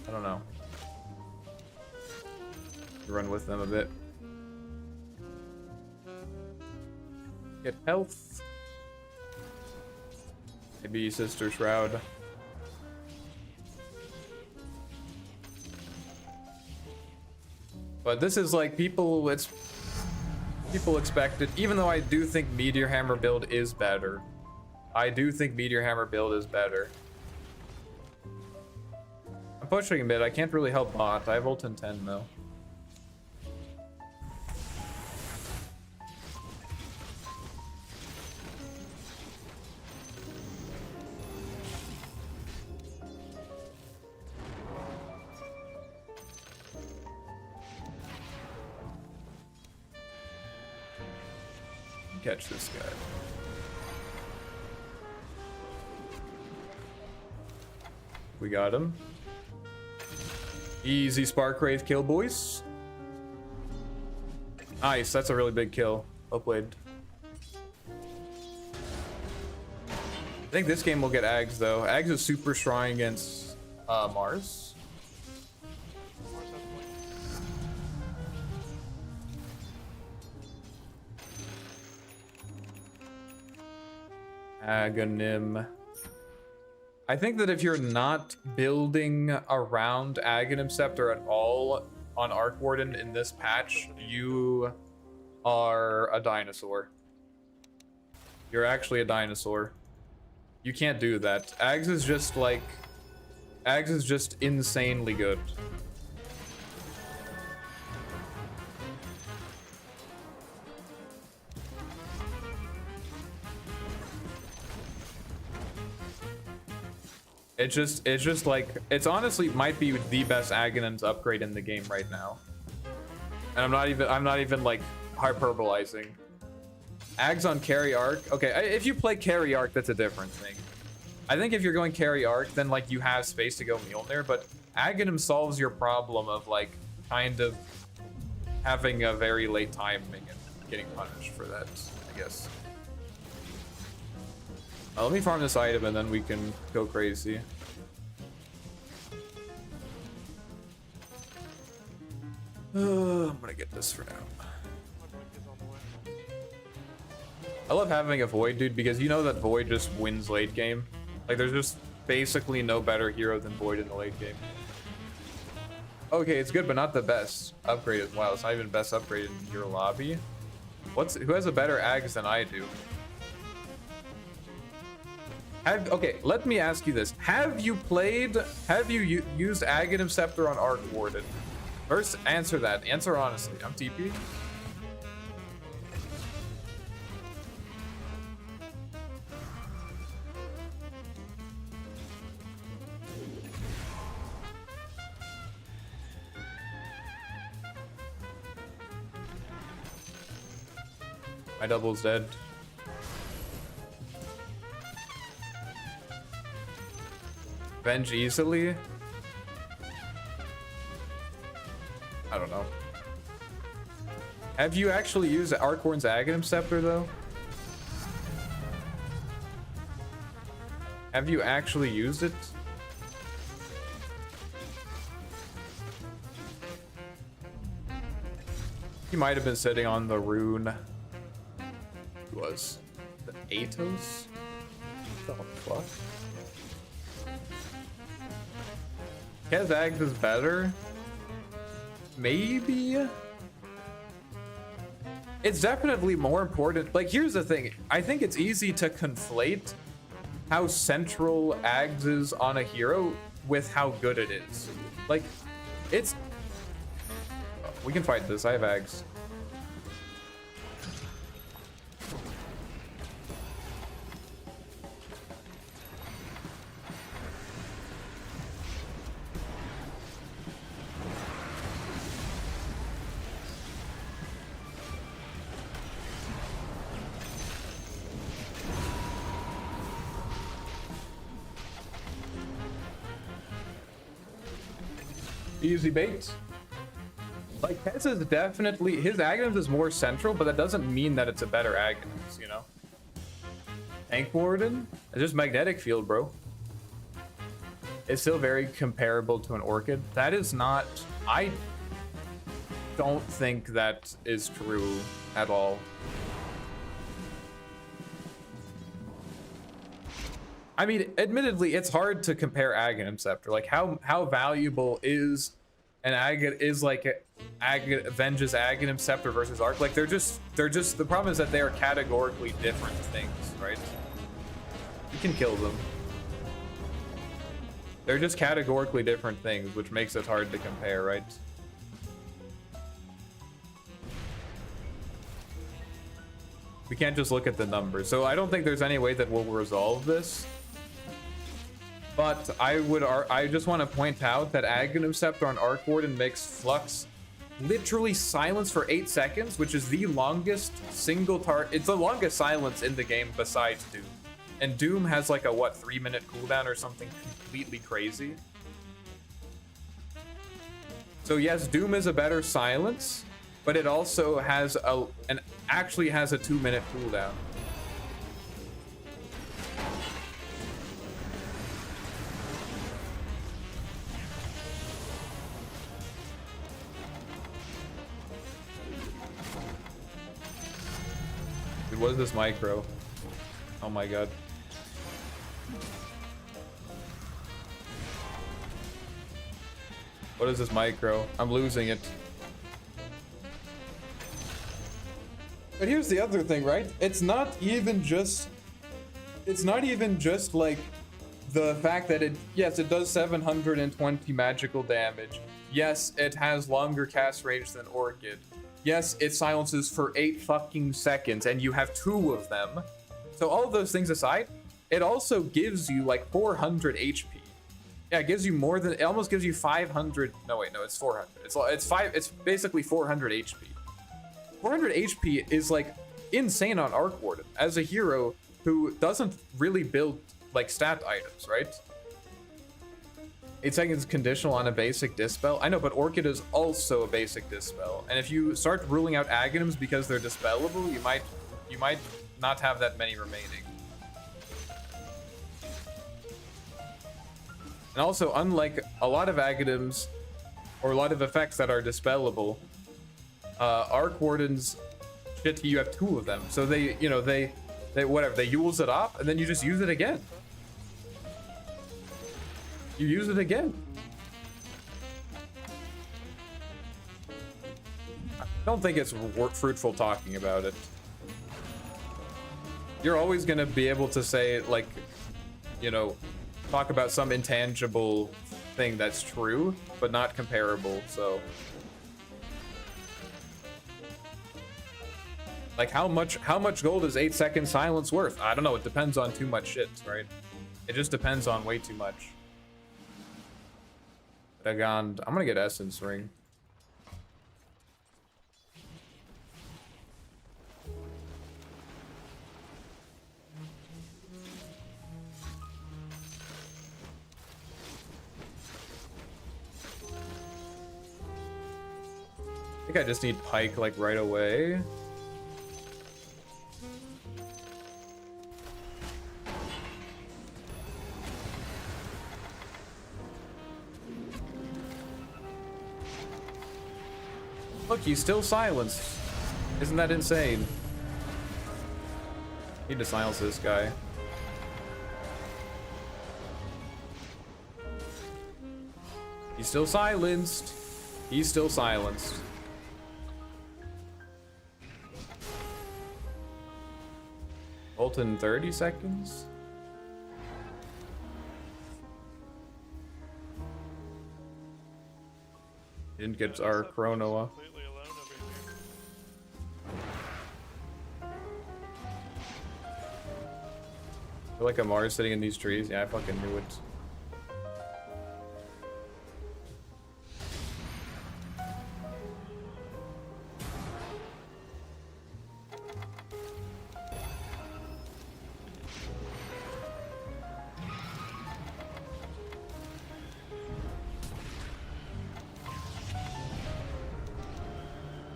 I don't know. Run with them a bit. Get health. Maybe Sister Shroud. But this is like people expect it, even though I do think Meteor Hammer build is better. I do think Meteor Hammer build is better. I'm pushing a bit. I can't really help bot. I have ult in 10 though. Catch this guy. We got him. Easy Spark Wraith kill, boys. Nice, that's a really big kill. Well played. I think this game will get Ags though. Ags is super strong against Mars. Aghanim. I think that if you're not building around Aghanim Scepter at all on Arc Warden in this patch, you are a dinosaur. You're actually a dinosaur. You can't do that. Ags is just like... Ags is just insanely good. It's just like, it's honestly might be the best Aghanim's upgrade in the game right now. And I'm not even like hyperbolizing. Ags on carry arc. Okay, if you play carry arc, that's a different thing. I think if you're going carry arc, then like you have space to go Mjolnir, but Aghanim solves your problem of like kind of having a very late timing and getting punished for that, I guess. Let me farm this item and then we can go crazy. I'm gonna get this for now. I love having a Void, dude, because you know that Void just wins late game. Like, there's just basically no better hero than Void in the late game. Okay, it's good, but not the best upgrade as well. It's not even best upgrade in your lobby. Who has a better Ags than I do? Okay, let me ask you this. Have you used Aghanim Scepter on Arc Warden? First, answer that. Answer honestly. I'm TP. My double's dead. Venge easily. I don't know. Have you actually used Arkhorn's Aghanim Scepter, though? Have you actually used it? He might have been sitting on the rune. Who was? The Atos? What the fuck? Kazag's is better? Maybe? It's definitely more important. Like, here's the thing. I think it's easy to conflate how central Ags is on a hero with how good it is. Like, it's... We can fight this. I have Ags. Easy bait. Like, Kez is definitely, his Aghanims is more central, but that doesn't mean that it's a better Aghanims, you know? Tank Warden? It's just magnetic field, bro. It's still very comparable to an Orchid. That is not, I don't think that is true at all. I mean, admittedly, it's hard to compare Aghanim Scepter. Like, how valuable is an Venge's Aghanim Scepter versus Arc? Like, they're just, the problem is that they are categorically different things, right? You can kill them. They're just categorically different things, which makes it hard to compare, right? We can't just look at the numbers. So I don't think there's any way that we'll resolve this. But I just want to point out that Aghanim Scepter on Arc Warden makes Flux literally silence for 8 seconds, which is the longest single target. It's the longest silence in the game besides Doom. And Doom has like a, what, 3-minute cooldown or something completely crazy. So yes, Doom is a better silence, but it also has actually has a 2-minute cooldown. Dude, what is this micro? Oh my god. What is this micro? I'm losing it. But here's the other thing, right? It's not even just like the fact that yes, it does 720 magical damage. Yes, it has longer cast range than Orchid. Yes, it silences for 8 fucking seconds and you have 2 of them. So all of those things aside, it also gives you like 400 HP. Yeah, it gives you more than, it almost gives you 500. No, wait, no, it's 400. It's basically 400 HP. 400 HP is like insane on Arc Warden as a hero who doesn't really build like stat items, right? 8 seconds conditional on a basic dispel. I know, but Orchid is also a basic dispel. And if you start ruling out Aghanims because they're dispellable, you might not have that many remaining. And also, unlike a lot of Aghanims or a lot of effects that are dispellable, Arc Wardens, shit, you have 2 of them. So they whatever, they use it up and then you just use it again. You use it again. I don't think it's fruitful talking about it. You're always gonna be able to say, like, you know, talk about some intangible thing that's true, but not comparable, so. Like, how much gold is 8 second silence worth? I don't know, it depends on too much shit, right? It just depends on way too much. Dagond, I'm gonna get Essence Ring. I think I just need Pike like right away. Look, he's still silenced. Isn't that insane? Need to silence this guy. He's still silenced. He's still silenced. Ult in 30 seconds? Didn't get our Chronoa. Completely alone over here. I feel like a Mars sitting in these trees. Yeah, I fucking knew it.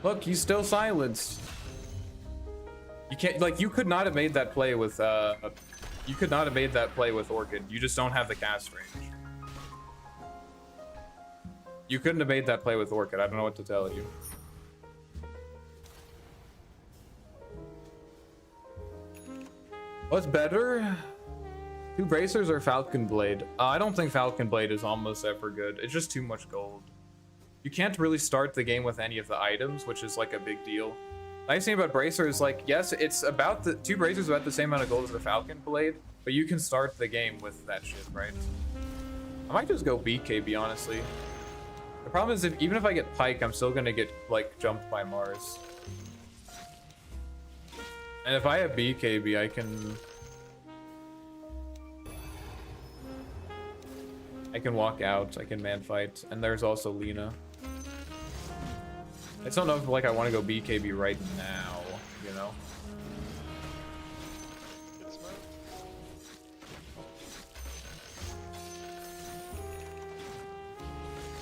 Look, he's still silenced. You can't, like, you could not have made that play with, you could not have made that play with Orchid. You just don't have the cast range. You couldn't have made that play with Orchid. I don't know what to tell you. What's better? Two Bracers or Falcon Blade? I don't think Falcon Blade is almost ever good. It's just too much gold. You can't really start the game with any of the items, which is like a big deal. Nice thing about Bracer is like, yes, it's about the two Bracers about the same amount of gold as the Falcon Blade, but you can start the game with that shit, right? I might just go BKB, honestly. The problem is, even if I get Pike, I'm still gonna get like jumped by Mars. And if I have BKB, I can walk out, I can man fight, and there's also Lina. I just don't know if like I want to go BKB right now, you know? Good smoke.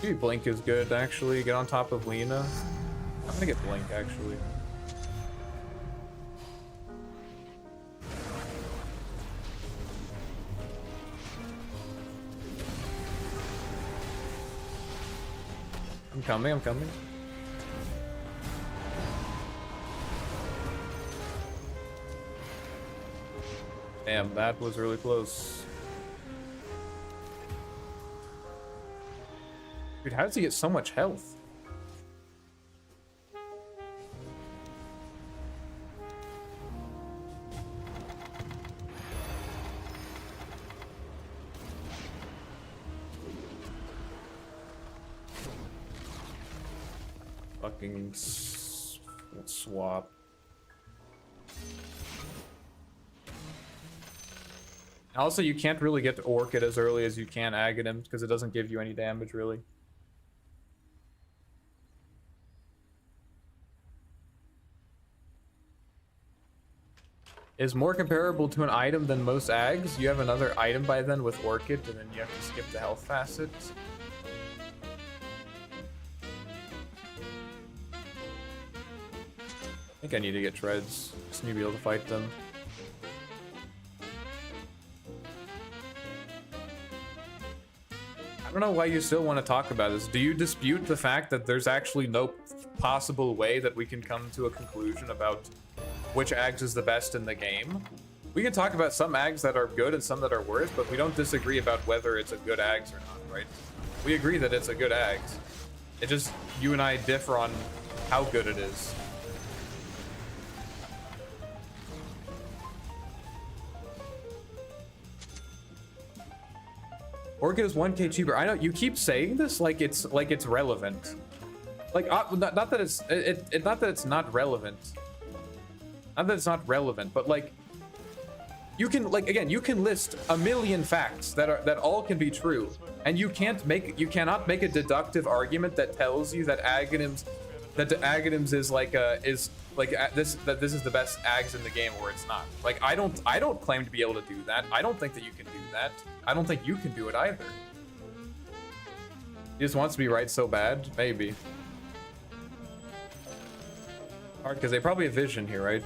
Maybe Blink is good, actually. Get on top of Lina. I'm gonna get Blink, actually. I'm coming, I'm coming. Damn, that was really close. Dude, how does he get so much health? Fucking swap. Also, you can't really get to Orchid as early as you can Aghanim because it doesn't give you any damage, really. Is more comparable to an item than most Ags. You have another item by then with Orchid, and then you have to skip the health facet. I think I need to get Treads. Just need to be able to fight them. I don't know why you still want to talk about this. Do you dispute the fact that there's actually no possible way that we can come to a conclusion about which Ags is the best in the game? We can talk about some Ags that are good and some that are worse, but we don't disagree about whether it's a good Ags or not, right? We agree that it's a good Ags. It just, you and I differ on how good it is. Orchid is 1k cheaper. I know you keep saying this like it's relevant. Like not that it's not that it's not relevant. Not that it's not relevant, but like you can again you can list a million facts that all can be true, and you cannot make a deductive argument that tells you that Aghanim's is this is the best Ags in the game, where it's not. Like I don't claim to be able to do that. I don't think that you can do that. I don't think you can do it either. He just wants to be right so bad, maybe. Hard because they probably have vision here, right?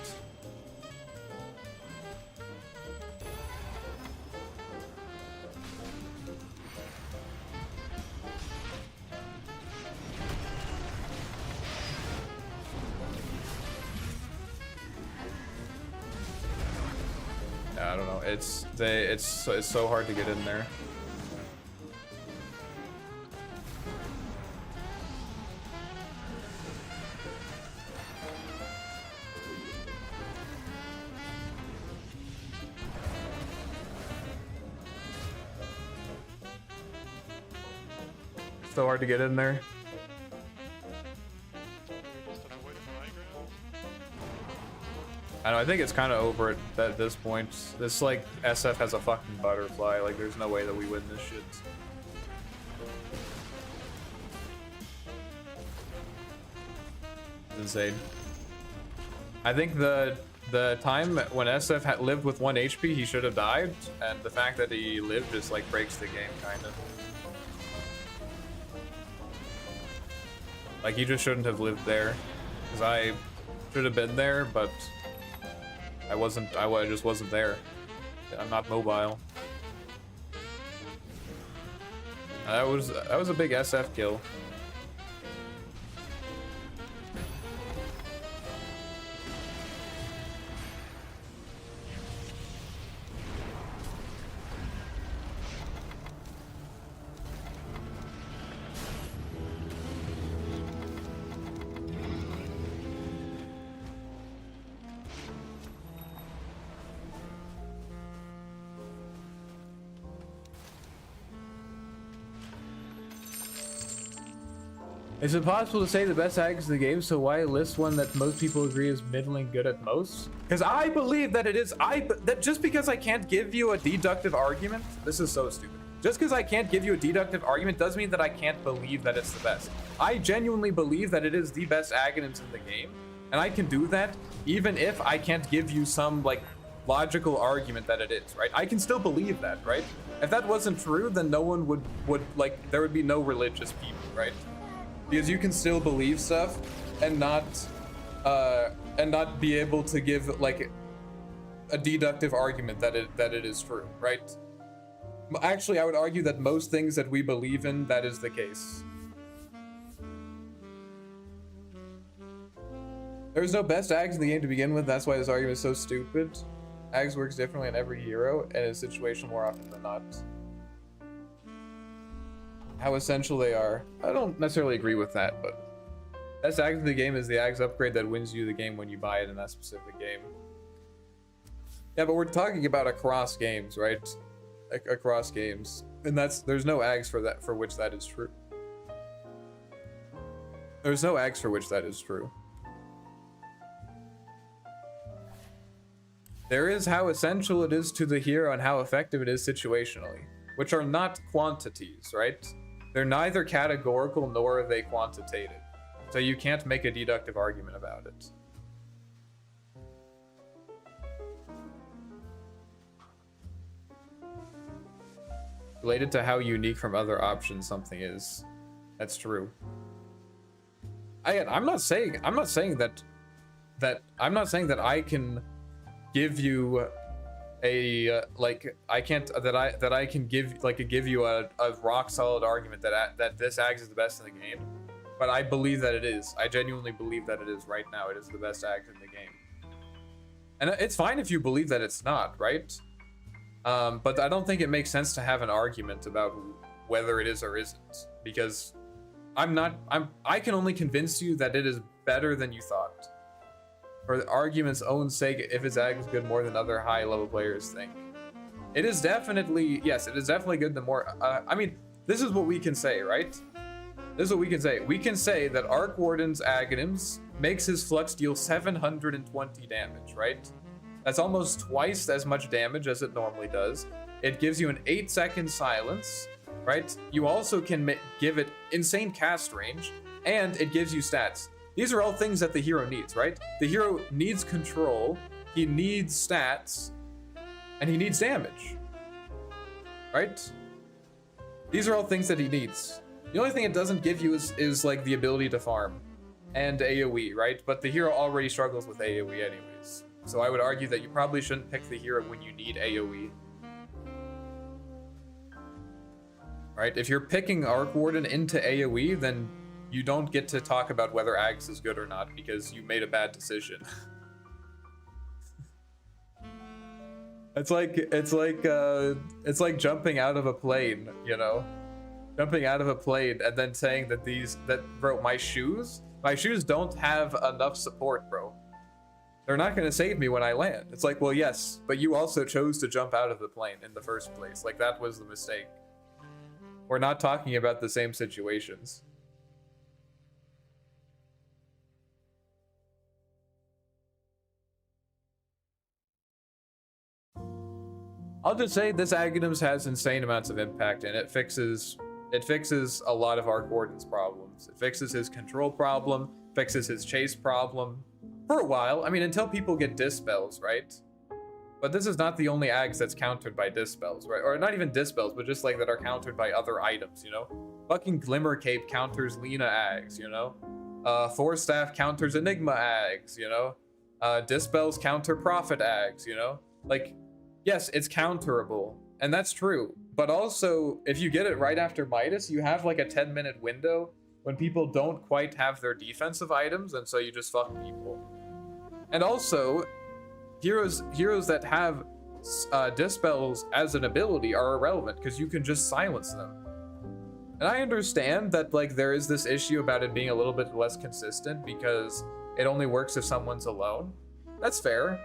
I don't know. It's so hard to get in there. So hard to get in there. Just an avoided high ground. I know. I think it's kind of over at this point. This like SF has a fucking butterfly. Like, there's no way that we win this shit. It's insane. I think the time when SF had lived with 1 HP, he should have died, and the fact that he lived just like breaks the game, kind of. Like, he just shouldn't have lived there, because I should have been there, but I wasn't. I just wasn't there. I'm not mobile. That was a big SF kill. Is it possible to say the best ags in the game, so why list one that most people agree is middling good at most? Because I believe that it is. That just because I can't give you a deductive argument, this is so stupid. Just because I can't give you a deductive argument does mean that I can't believe that it's the best. I genuinely believe that it is the best aghanim's in the game, and I can do that even if I can't give you some like logical argument that it is, right? I can still believe that, right? If that wasn't true, then no one would like, there would be no religious people, right? Because you can still believe stuff and not be able to give like a deductive argument that it is true, right? Actually, I would argue that most things that we believe in, that is the case. There's no best ags in the game to begin with. That's why this argument is so stupid. Ags works differently on every hero and is situational more often than not. How essential they are. I don't necessarily agree with that, but best ags in the game is the ags upgrade that wins you the game when you buy it in that specific game. Yeah, but we're talking about across games, right? Across games, and there's no ags for that, for which that is true. There's no ags for which that is true. There is how essential it is to the hero and how effective it is situationally, which are not quantities, right? They're neither categorical nor are they quantitative. So you can't make a deductive argument about it. Related to how unique from other options something is. That's true. I'm not saying that I can give you a I can give you a rock solid argument that this ags is the best in the game, but I believe that it is. I genuinely believe that it is right now. It is the best ags in the game, and it's fine if you believe that it's not, right? But I don't think it makes sense to have an argument about whether it is or isn't, because I can only convince you that it is better than you thought. For the argument's own sake, if its ag is good more than other high level players think. It is definitely, yes, it is definitely good the more, I mean, this is what we can say, right? This is what we can say. We can say that Arc Warden's Aghanims makes his Flux deal 720 damage, right? That's almost twice as much damage as it normally does. It gives you an 8-second silence, right? You also can give it insane cast range, and it gives you stats. These are all things that the hero needs, right? The hero needs control, he needs stats, and he needs damage, right? These are all things that he needs. The only thing it doesn't give you is like the ability to farm. and AoE, right? But the hero already struggles with AoE anyways. So I would argue that you probably shouldn't pick the hero when you need AoE. Right? If you're picking Arc Warden into AoE, then you don't get to talk about whether Ags is good or not because you made a bad decision. It's like jumping out of a plane, you know? Jumping out of a plane and then saying that bro, my shoes don't have enough support, bro. They're not gonna save me when I land. It's like, well, yes, but you also chose to jump out of the plane in the first place. Like, that was the mistake. We're not talking about the same situations. I'll just say this Aghanim's has insane amounts of impact, and it fixes a lot of Arc Warden's problems. It fixes his control problem, fixes his chase problem. For a while, I mean, until people get dispels, right? But this is not the only Ags that's countered by dispels, right? Or not even dispels, but just like that are countered by other items, you know? Fucking Glimmer Cape counters Lena Ags, you know? Thor Staff counters Enigma Ags, you know? Dispels counter Prophet Ags, you know? Like, yes, it's counterable, and that's true. But also, if you get it right after Midas, you have like a 10-minute window when people don't quite have their defensive items, and so you just fuck people. And also, heroes that have dispels as an ability are irrelevant because you can just silence them. And I understand that like there is this issue about it being a little bit less consistent because it only works if someone's alone. That's fair.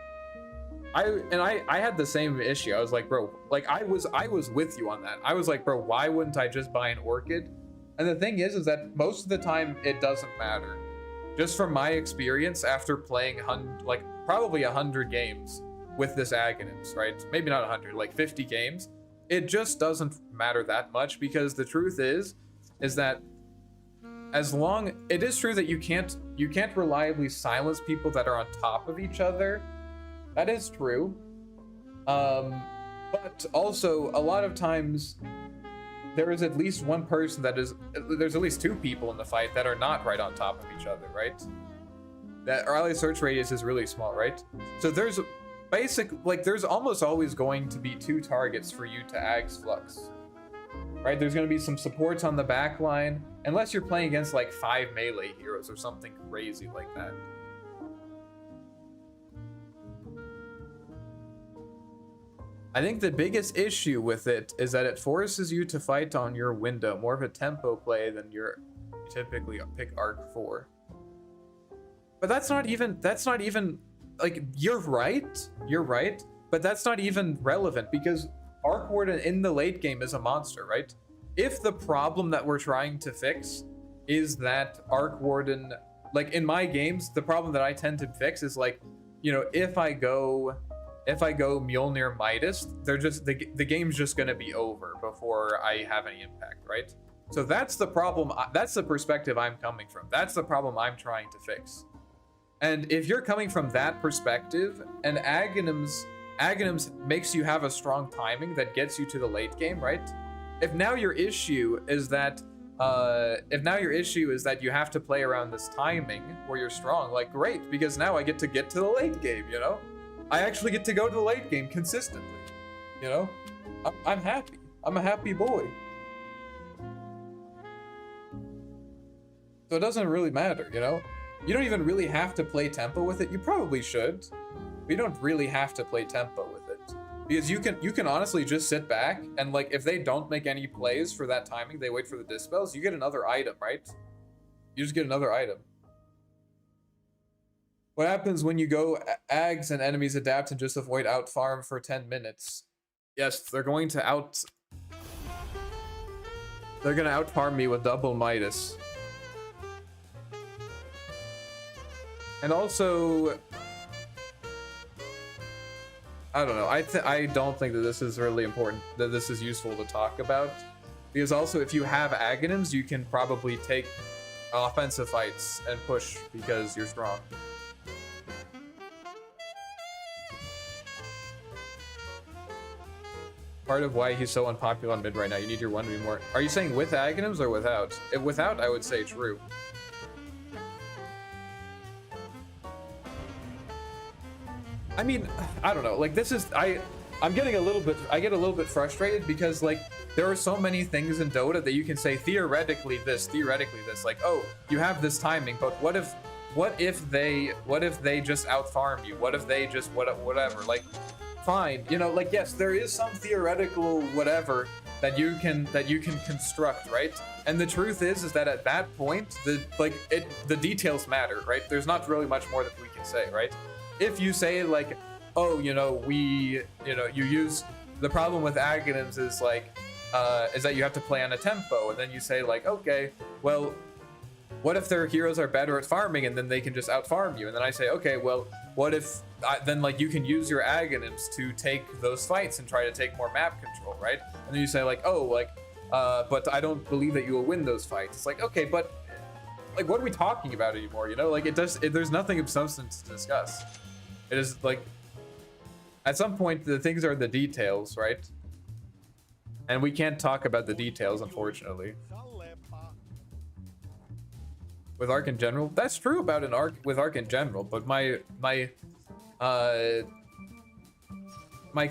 I had the same issue. I was like, bro, like I was with you on that. I was like, bro, why wouldn't I just buy an Orchid? And the thing is that most of the time it doesn't matter. Just from my experience after playing probably 100 games with this Aghanims, right? Maybe not 100, like 50 games. It just doesn't matter that much because the truth is that it is true that you can't reliably silence people that are on top of each other. That is true. But also a lot of times there is at least one person there's at least two people in the fight that are not right on top of each other, right? That rally search radius is really small, right? So there's there's almost always going to be two targets for you to Ags Flux, right? There's going to be some supports on the back line, unless you're playing against like 5 melee heroes or something crazy like that. I think the biggest issue with it is that it forces you to fight on your window, more of a tempo play than you typically pick Arc for. But that's not even like, you're right, but that's not even relevant because Arc Warden in the late game is a monster, right? If the problem that we're trying to fix is that Arc Warden, like in my games, the problem that I tend to fix is like, you know, if I go Mjolnir Midas, the game's just gonna be over before I have any impact, right? So that's the problem. That's the perspective I'm coming from. That's the problem I'm trying to fix. And if you're coming from that perspective, and Aghanims makes you have a strong timing that gets you to the late game, right? If now your issue is that you have to play around this timing where you're strong, like great, because now I get to the late game, you know? I actually get to go to the late game consistently, you know? I'm happy. I'm a happy boy. So it doesn't really matter, you know? You don't even really have to play tempo with it. You probably should. But you don't really have to play tempo with it. Because you can honestly just sit back and like if they don't make any plays for that timing, they wait for the dispels, you get another item, right? You just get another item. What happens when you go Ags and enemies adapt and just avoid out farm for 10 minutes? Yes, they're going to out farm me with double Midas. And also, I don't know. I don't think that this is really important, that this is useful to talk about. Because also, if you have Aghanims, you can probably take offensive fights and push because you're strong. Part of why he's so unpopular on mid right now. You need your one to be more. Are you saying with Aghanims or without? If without, I would say true. I mean, I don't know. Like this is I'm getting a little bit. I get a little bit frustrated because like there are so many things in Dota that you can say theoretically this, theoretically this. Like, oh, you have this timing, but what if they just out farm you? What if they just whatever? Like, fine, you know, like yes, there is some theoretical whatever that you can construct, right? And the truth is that at that point, the details matter, right? There's not really much more that we can say, right? If you say like, oh, you know, you use the problem with Aghanims is like, is that you have to play on a tempo, and then you say like, okay, well, what if their heroes are better at farming and then they can just out farm you? And then I say, okay, well, what if then like you can use your Aghanims to take those fights and try to take more map control, right? And then you say like, oh, like, but I don't believe that you will win those fights. It's like, okay, but like, what are we talking about anymore? You know, like there's nothing of substance to discuss. It is like, at some point, the things are the details, right? And we can't talk about the details, unfortunately. With Arc in general, that's true about an Arc with Arc in general, but my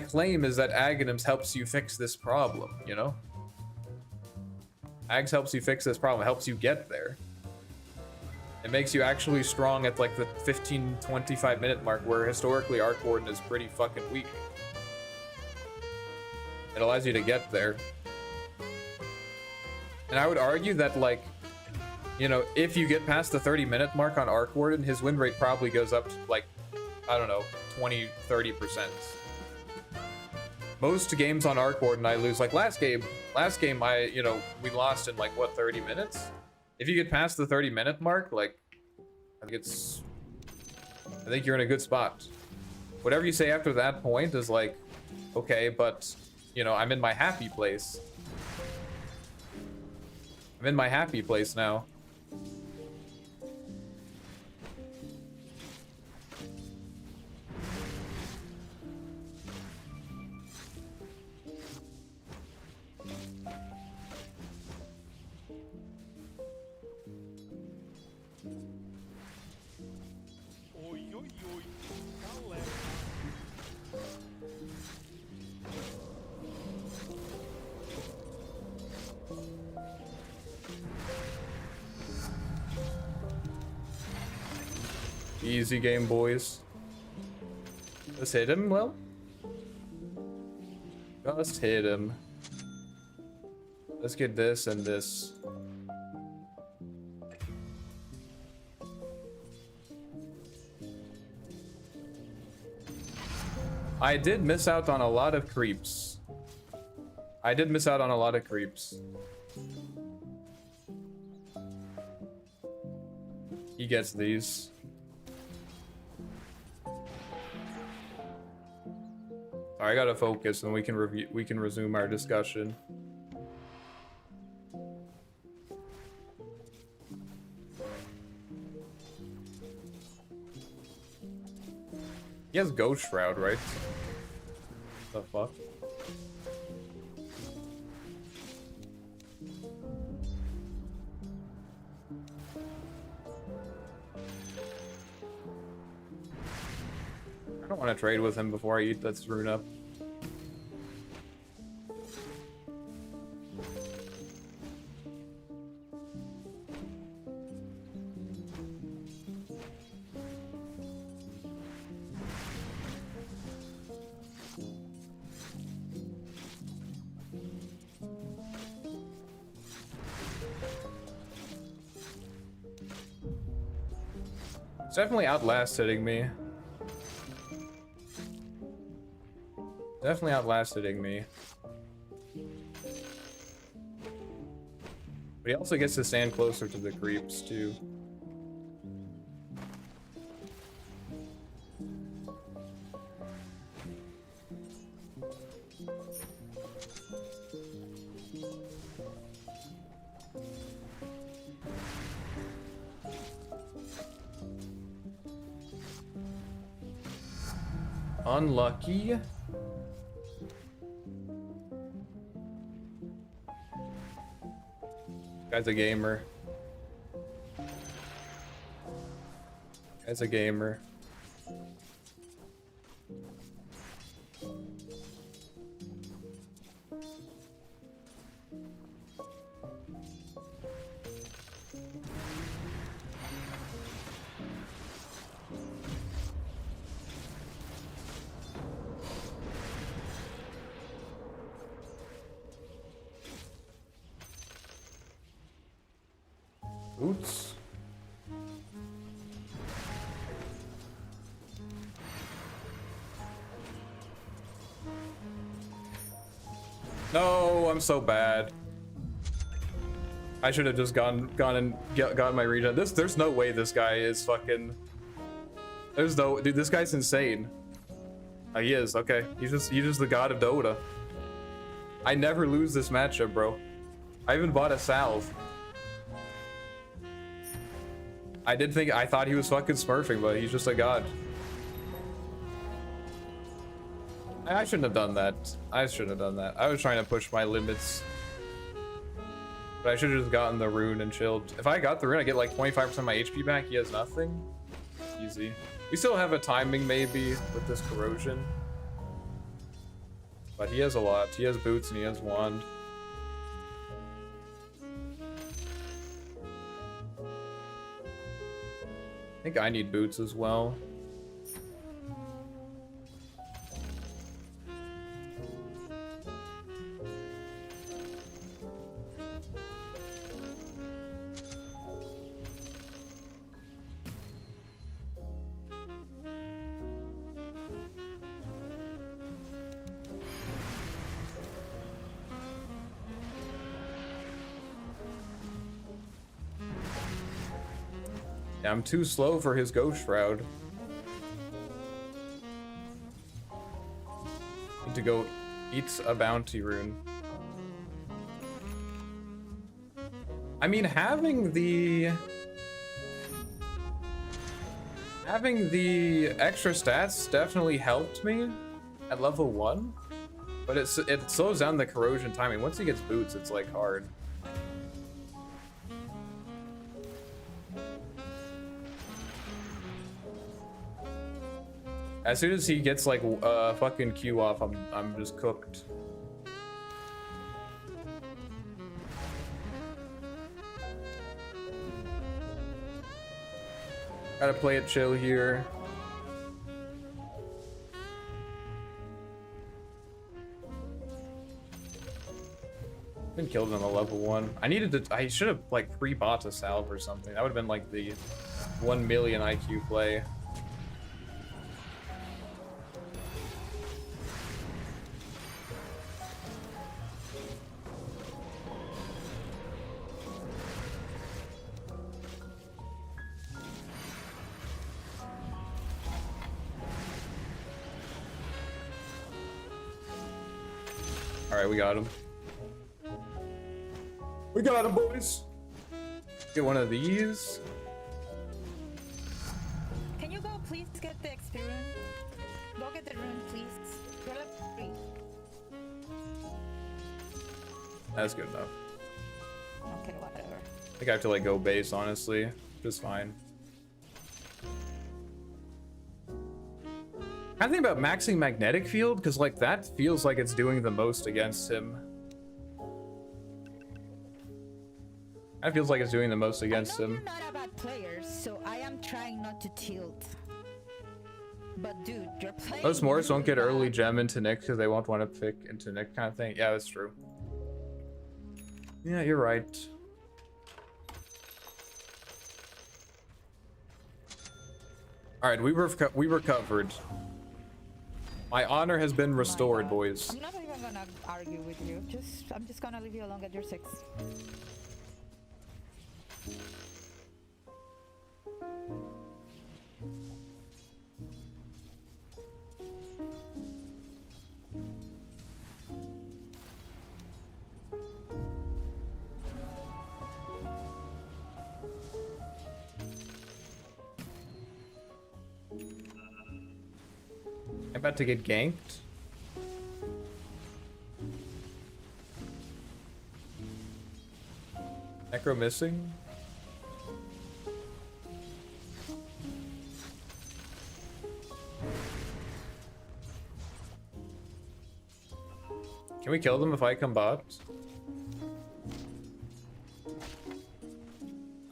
claim is that Aghanims helps you fix this problem, you know? Ags helps you fix this problem, helps you get there. It makes you actually strong at like the 15-25 minute mark, where historically Arc Warden is pretty fucking weak. It allows you to get there. And I would argue that, like, you know, if you get past the 30-minute mark on Arc Warden, his win rate probably goes up to like, I don't know, 20-30%. Most games on Arc Warden I lose. Like last game we lost in like what, 30 minutes? If you get past the 30-minute mark, like, I think you're in a good spot. Whatever you say after that point is like, okay, but, you know, I'm in my happy place. I'm in my happy place now. Easy game, boys. Let's hit him, well. Just hit him. Let's get this and this. I did miss out on a lot of creeps. He gets these. I gotta focus, and we can resume our discussion. He has Ghost Shroud, right? The fuck? I don't want to trade with him before I eat that rune up. It's definitely outlasting me. Definitely outlasting me. But he also gets to stand closer to the creeps too. Unlucky. Guy's a gamer. Guy's a gamer. Boots. No, I'm so bad. I should have just gone and got my regen. There's no way this guy is fucking. There's no, dude. This guy's insane. Oh, he is. Okay, he's just the god of Dota. I never lose this matchup, bro. I even bought a salve. I thought he was fucking smurfing, but he's just a god. I shouldn't have done that. I shouldn't have done that. I was trying to push my limits. But I should have just gotten the rune and chilled. If I got the rune, I get like 25% of my HP back. He has nothing. Easy. We still have a timing maybe with this corrosion. But he has a lot. He has boots and he has wand. I think I need boots as well. Yeah, I'm too slow for his Ghost Shroud. Need to go eat a bounty rune. I mean, having the extra stats definitely helped me at level 1, but it slows down the corrosion timing. Once he gets boots, it's like hard. As soon as he gets like fucking Q off, I'm just cooked. Gotta play it chill here. Been killed on a level 1. I should have like pre-bought a salve or something. That would have been like the 1 million IQ play. Alright, we got him. We got him, boys! Get one of these. Can you go please get the experience? Go get the rune, please. You're level 3. That's good enough. Okay, whatever. I think I have to like go base, honestly. Just fine. I think about maxing magnetic field because like that feels like it's doing the most against him. That feels like it's doing the most against him. You're not a bad player, so I am trying not to tilt. But dude, you're playing. Most Morris won't get really early bad. gem into Nick because they won't want to pick into Nick kind of thing. Yeah, that's true. Yeah, you're right. All right, we recovered. My honor has been restored, God. boys. I'm not even gonna argue with you. I'm just gonna leave you alone at your 6. I'm about to get ganked. Necro missing. Can we kill them if I come bot?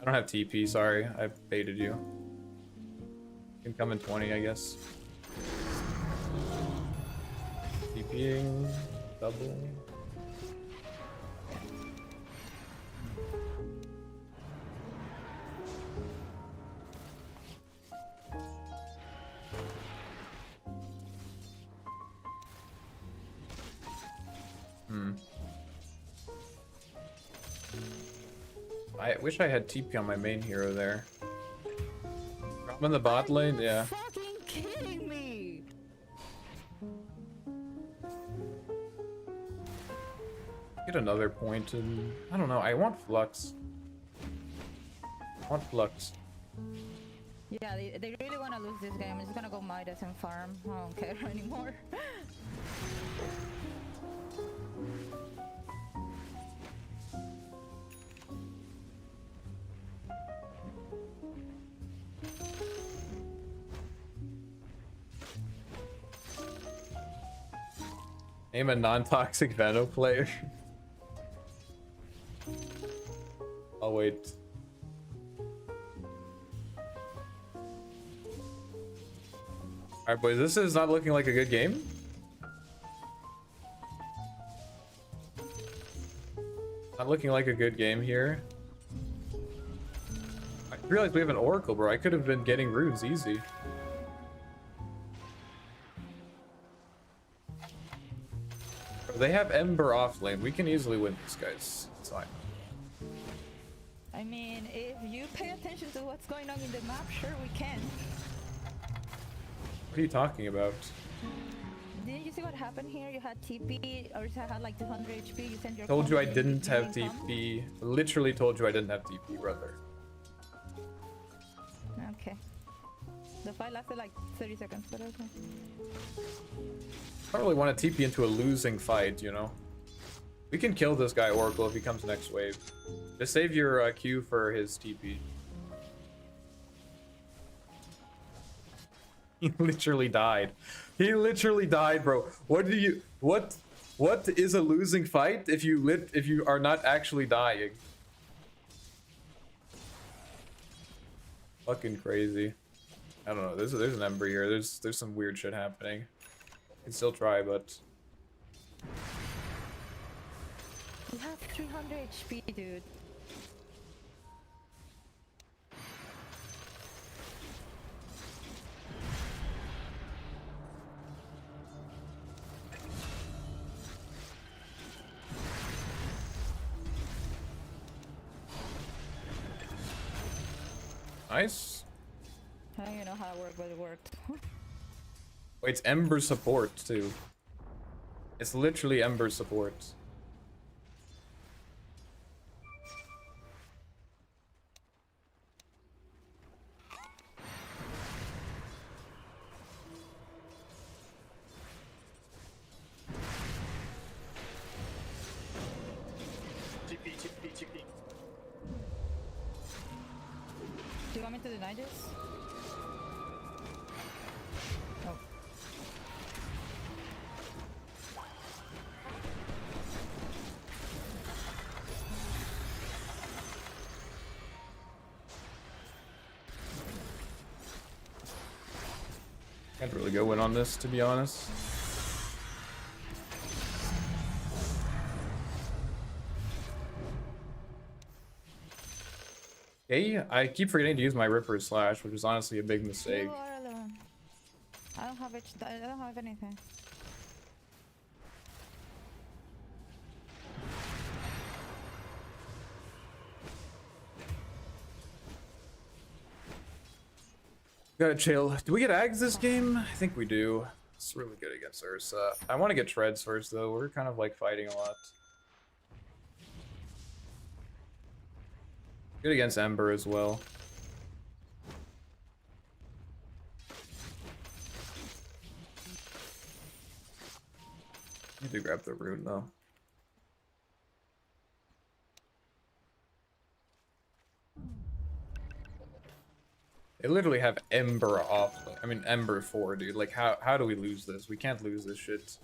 I don't have TP, sorry. I baited you. Can come in 20, I guess. TPing, double. I wish I had TP on my main hero there. I'm in the bot lane, yeah. Fucking kidding me! Get another point and I don't know, I want Flux. I want Flux. Yeah, they really want to lose this game. I'm just gonna go Midas and farm. I don't care anymore. Name a non-toxic Venom player. I'll wait. Alright boys, this is not looking like a good game. Not looking like a good game here. I realize we have an Oracle, bro. I could have been getting runes easy. They have Ember off lane. We can easily win this, guys. It's fine. I mean, if you pay attention to what's going on in the map, sure we can. What are you talking about? Didn't you see what happened here? You had TP, or you had like 200 HP. You sent your. Told you I comp, didn't have didn't come? TP. Literally told you I didn't have TP, brother. Okay. The fight lasted like 30 seconds, but okay. I don't really want to TP into a losing fight, you know? We can kill this guy Oracle if he comes next wave. Just save your Q for his TP. He literally died. He literally died, bro. What do you... What is a losing fight if you are not actually dying? Fucking crazy. I don't know. There's an Ember here. There's some weird shit happening. I can still try, but You have 300 HP, dude. nice. I don't even know how it worked, but it worked. Wait, it's Ember support too. It's literally Ember support. TP. Do you want me to deny this? Oh. Can't really go in on this, to be honest. Okay, I keep forgetting to use my Ripper Slash, which is honestly a big mistake. You are alone. I don't have it. I don't have anything. Gotta chill. Do we get Ags this game? I think we do. It's really good against Ursa. I want to get Treads first, though. We're kind of like fighting a lot. Good against Ember as well. Need to grab the rune though. They literally have Ember off. I mean Ember 4, dude. Like how do we lose this? We can't lose this shit.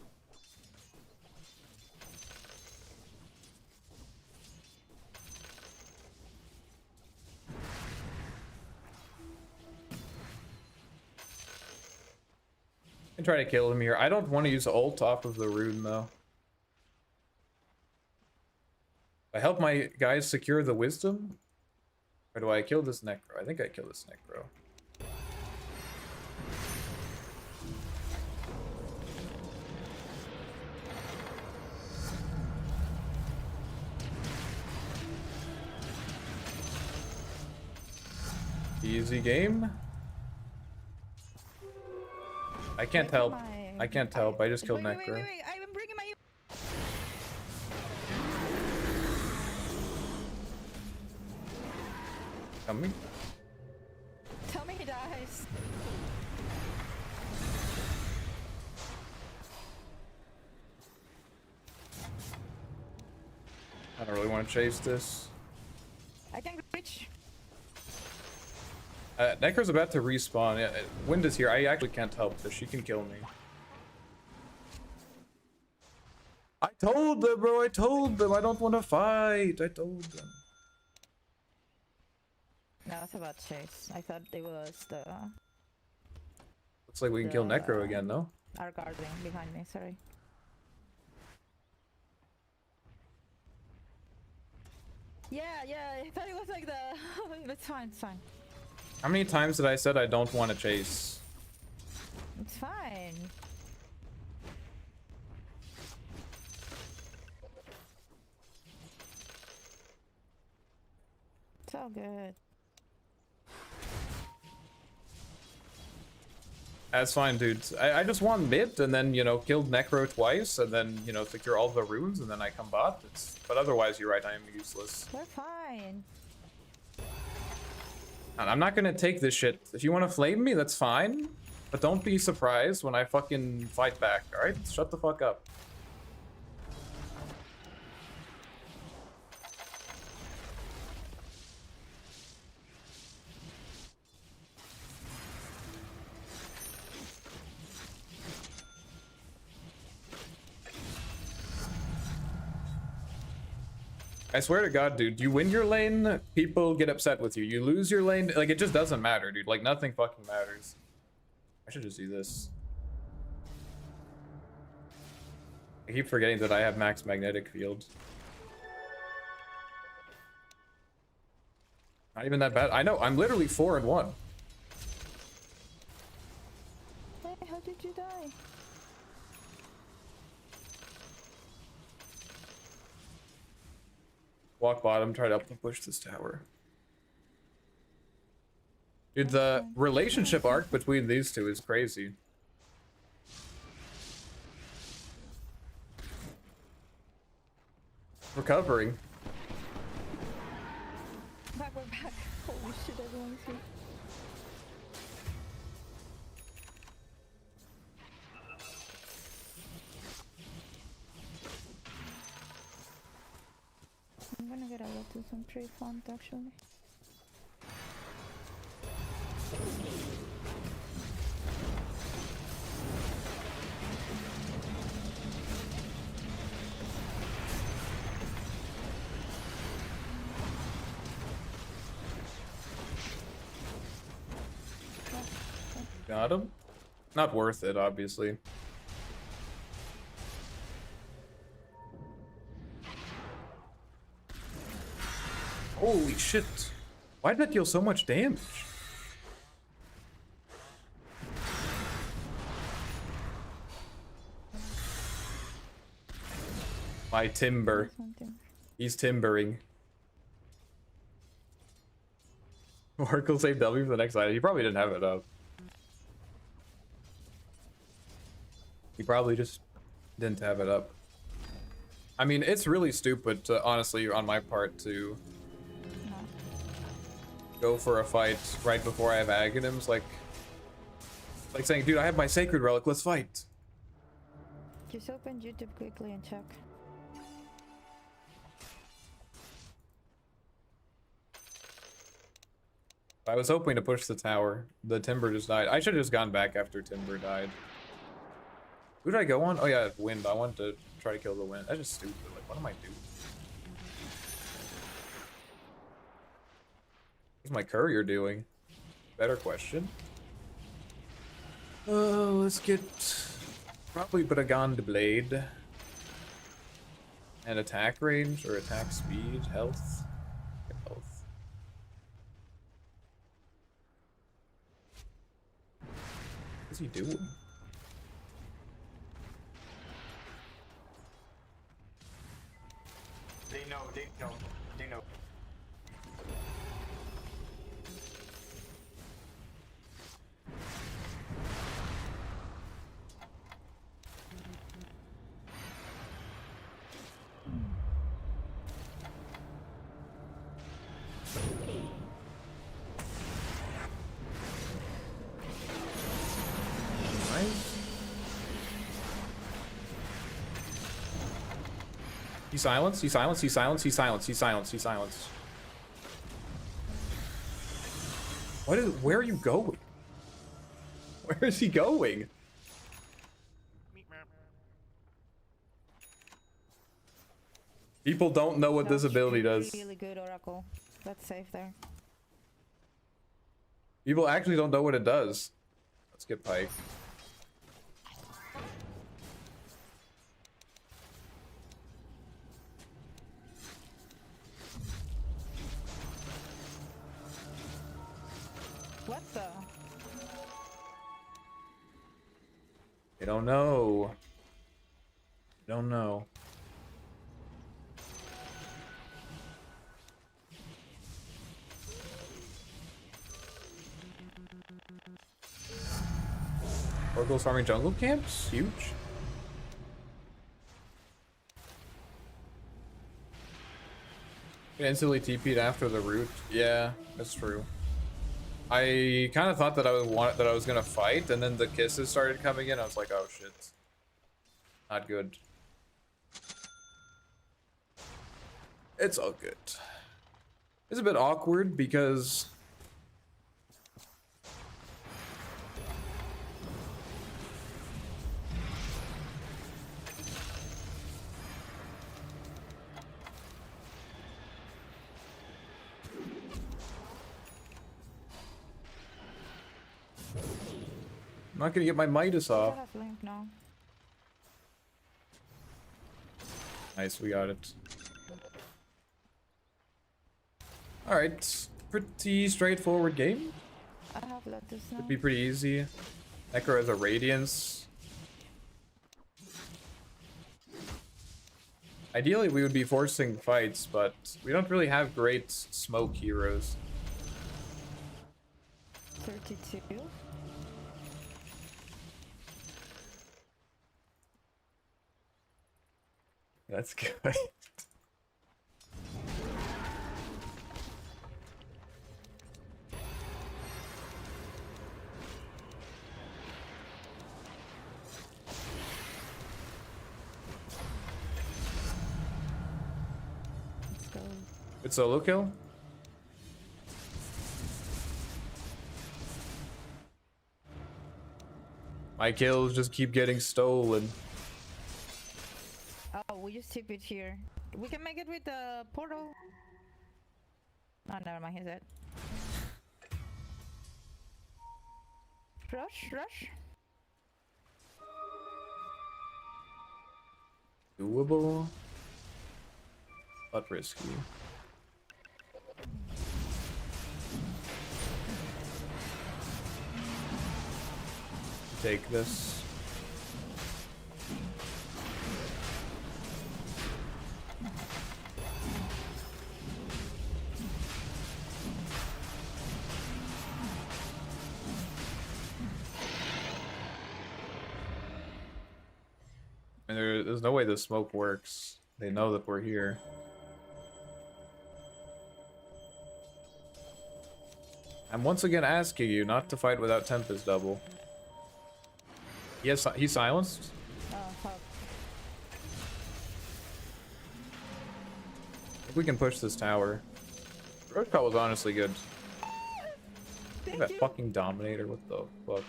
I can try to kill him here. I don't want to use ult off of the rune though. I help my guys secure the wisdom? Or do I kill this Necro? I think I kill this Necro. Easy game. I can't Wait for tell. my- I can't tell, but I just killed wait, Necro. wait, I'm bringing my. Coming. Tell me he dies. I don't really want to chase this. I can reach. Necro's about to respawn. Yeah, Wind is here. I actually can't help this. She can kill me. I told them, bro. I told them. I don't want to fight. I told them. No, it's about chase. I thought it was the Looks like we can kill Necro again, though. our guarding behind me. Sorry. Yeah, I thought it was like the. It's fine. It's fine. How many times did I said I don't want to chase? It's fine. It's all good. That's fine, dudes. I just want mid and then, you know, killed Necro twice and then, you know, secure all the runes and then I come bot. But otherwise, you're right, I am useless. We're fine. And I'm not gonna take this shit. If you want to flame me, that's fine. But don't be surprised when I fucking fight back, alright? Shut the fuck up. I swear to God, dude, you win your lane, people get upset with you. You lose your lane, like, it just doesn't matter, dude. Like, nothing fucking matters. I should just do this. I keep forgetting that I have max magnetic field. Not even that bad. I know, I'm literally 4-1. Hey, how did you die? Walk bottom, try to help them push this tower. Dude, the relationship arc between these two is crazy. Recovering. Back, we're back. Holy shit, everyone's here. I'm gonna get a lot to some tree font actually. Got him. Not worth it, obviously. Holy shit. Why did that deal so much damage? My timber. Something. He's timbering. Oracle saved W for the next item. He probably didn't have it up. He probably just didn't have it up. I mean, it's really stupid, to, honestly, on my part, to go for a fight right before I have Aghanims. Like saying, dude, I have my Sacred Relic, let's fight. Just open YouTube quickly and check. I was hoping to push the tower. The Timber just died. I should have just gone back after Timber died. Who did I go on? Oh yeah, Wind. I wanted to try to kill the Wind. That's just stupid. Like, what am I doing? What's my courier doing? Better question. Oh, let's get probably Brigand Blade. And attack range or attack speed, health. Health. What's he doing? They know. He silenced, he silenced, he silenced, he silenced, he silenced, he silenced. Where are you going? Where is he going? People don't know what this ability does. Really good Oracle. That's safe there. People actually don't know what it does. Let's get Pike. What the? They don't know. They don't know. Oracle's farming jungle camps? Huge. It instantly TP'd after the root. Yeah, that's true. I kind of thought that I was gonna fight, and then the kisses started coming in. I was like, oh shit, not good. It's all good. It's a bit awkward because I'm not gonna get my Midas off. I have link now. Nice, we got it. Alright, pretty straightforward game. I have Lotus now. Could be pretty easy. Necro has a Radiance. Ideally, we would be forcing fights, but we don't really have great smoke heroes. 32. That's good. Let's go. Good solo kill. My kills just keep getting stolen. Oh, we just tip it here. We can make it with the portal. Oh, never mind, he's dead. Rush, rush. Doable, but risky. Take this. And there's no way the smoke works. They know that we're here. I'm once again asking you not to fight without Tempest double. Yes, he's silenced. Oh, fuck. I think we can push this tower. Roach Call was honestly good. Thank That you. fucking Dominator, what the fuck?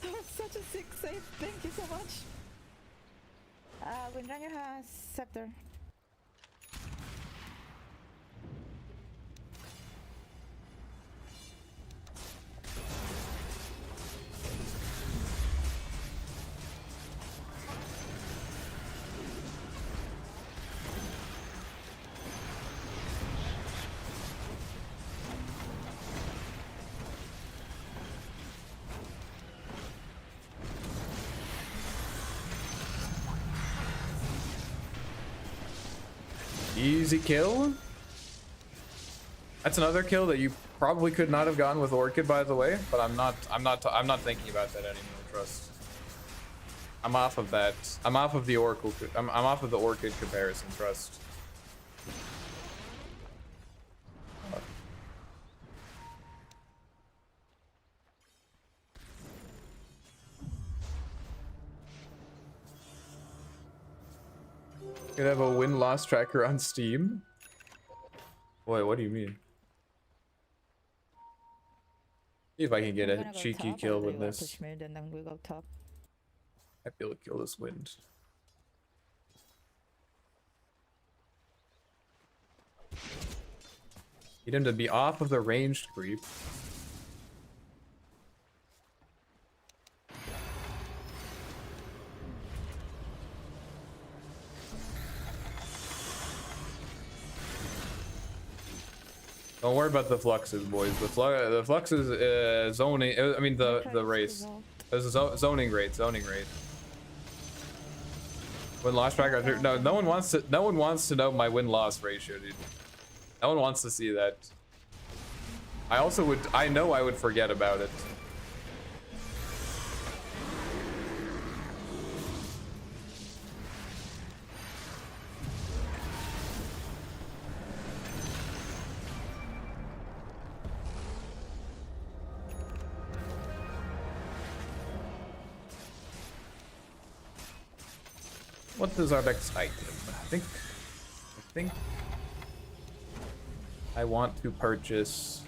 That was such a sick save. Thank you so much. Windranger has Scepter. Easy kill. That's another kill that you probably could not have gotten with Orchid, by the way. But I'm not thinking about that anymore. Trust. I'm off of that. I'm off of the Oracle. I'm off of the Orchid comparison. Trust. Could have a win-loss tracker on Steam. Wait, what do you mean? See if I can get I'm a gonna go cheeky top, kill or do with you wanna this. push mid and then we go top? I feel to kill this wind. Need him to be off of the ranged creep. Don't worry about the fluxes, boys. The flux is zoning. I mean the race. This is zoning rate. Zoning rate. Win loss tracker. No one wants to. No one wants to know my win loss ratio, dude. No one wants to see that. I also would. I know I would forget about it. What is our next item? I think I want to purchase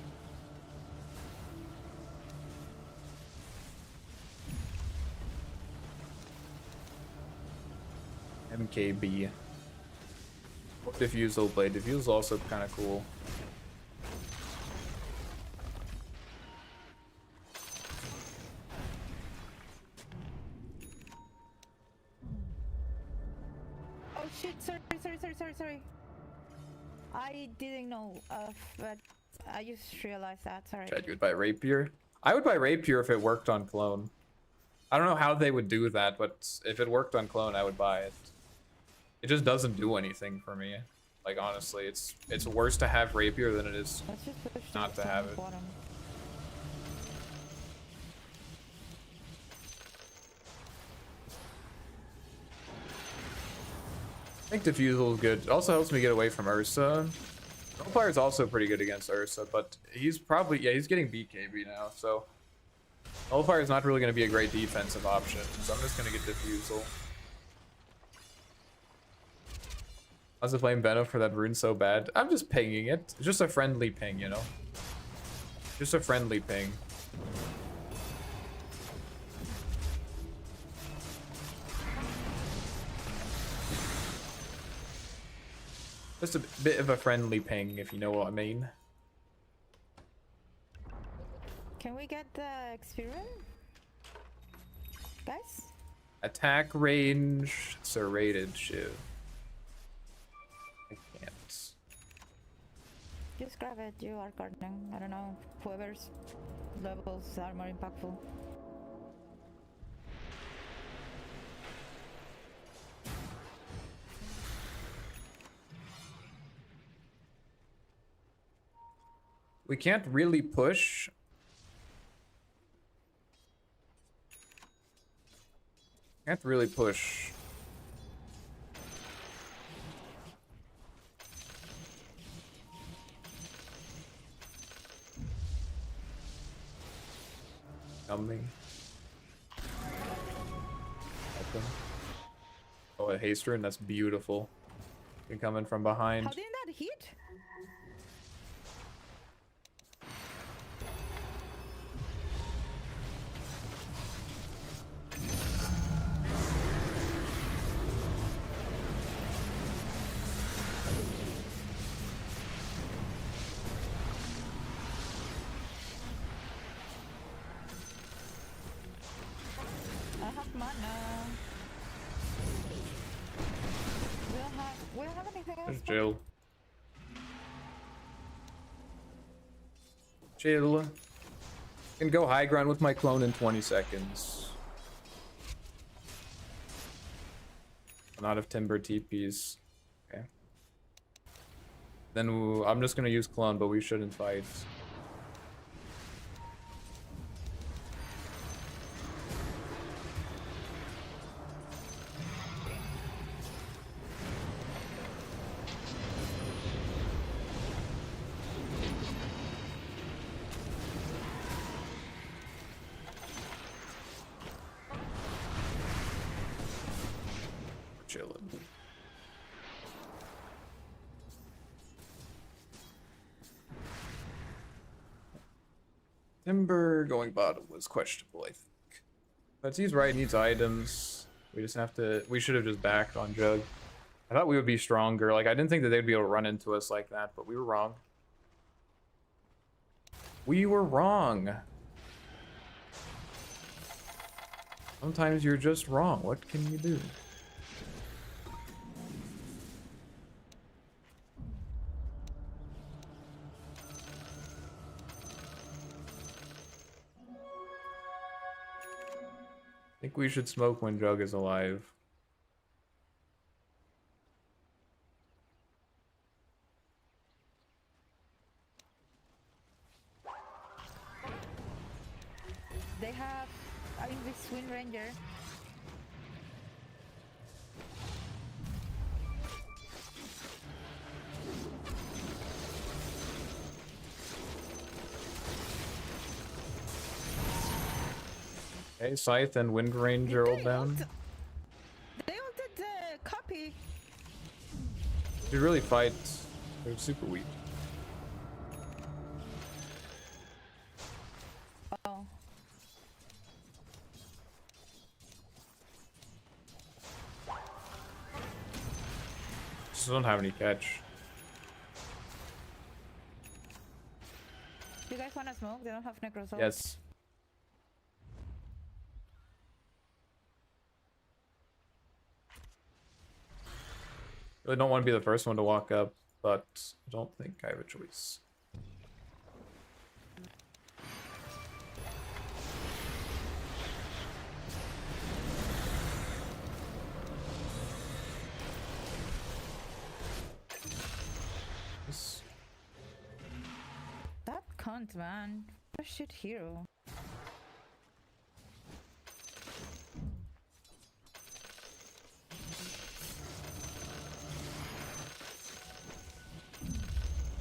MKB. Diffusal blade. Diffusal also kind of cool. Oh shit, sorry. I didn't know but I just realized that, sorry. Should I buy rapier? I would buy rapier if it worked on clone. I don't know how they would do that, but if it worked on clone, I would buy it. It just doesn't do anything for me. Like honestly, it's worse to have rapier than it is Let's just push not the to have it. bottom. I think diffusal is good. It also helps me get away from Ursa. Hellfire is also pretty good against Ursa, but he's probably, yeah, he's getting BKB now, so Hellfire is not really going to be a great defensive option, so I'm just going to get diffusal. I was playing Beno for that rune so bad. I'm just pinging it. It's just a friendly ping, you know? Just a friendly ping. Just a bit of a friendly ping, if you know what I mean. Can we get the experience? Guys? Attack range, serrated shiv. I can't. Just grab it, you are gardening. I don't know, whoever's levels are more impactful. We can't really push. Can't really push. Coming. Open. Oh, a haster, and that's beautiful. You're coming from behind. How didn't that hit? I have mana. We don't have anything else. There's Jill. Jill. Can go high ground with my clone in 20 seconds. Not if Timber TPs. Okay. Then I'm just gonna use clone, but we shouldn't fight. Chilling. Timber going bottom was questionable, I think. But he's right, needs items. We just have to... We should have just backed on Jug. I thought we would be stronger. Like, I didn't think that they'd be able to run into us like that, but we were wrong. We were wrong. Sometimes you're just wrong. What can you do? I think we should smoke when Jug is alive. They have, I mean, this Wind Ranger. Okay, Scythe and Wind Ranger all down. They ulted the copy. They really fight. They're super weak. Oh. Just don't have any catch. You guys wanna smoke? They don't have necrosol. Yes. Really don't want to be the first one to walk up, but I don't think I have a choice. Yes. That cunt, man. What a shit hero.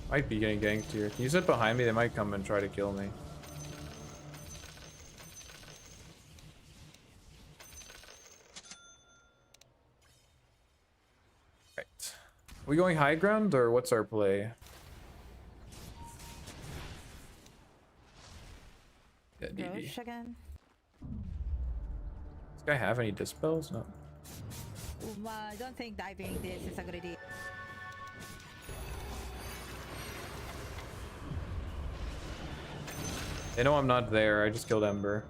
Might be getting ganked here. Can you sit behind me? They might come and try to kill me. Right. We going high ground or what's our play? Yeah, DD. Roche again. Does this guy have any dispels? No. I don't think diving this is a good idea. They know I'm not there. I just killed Ember.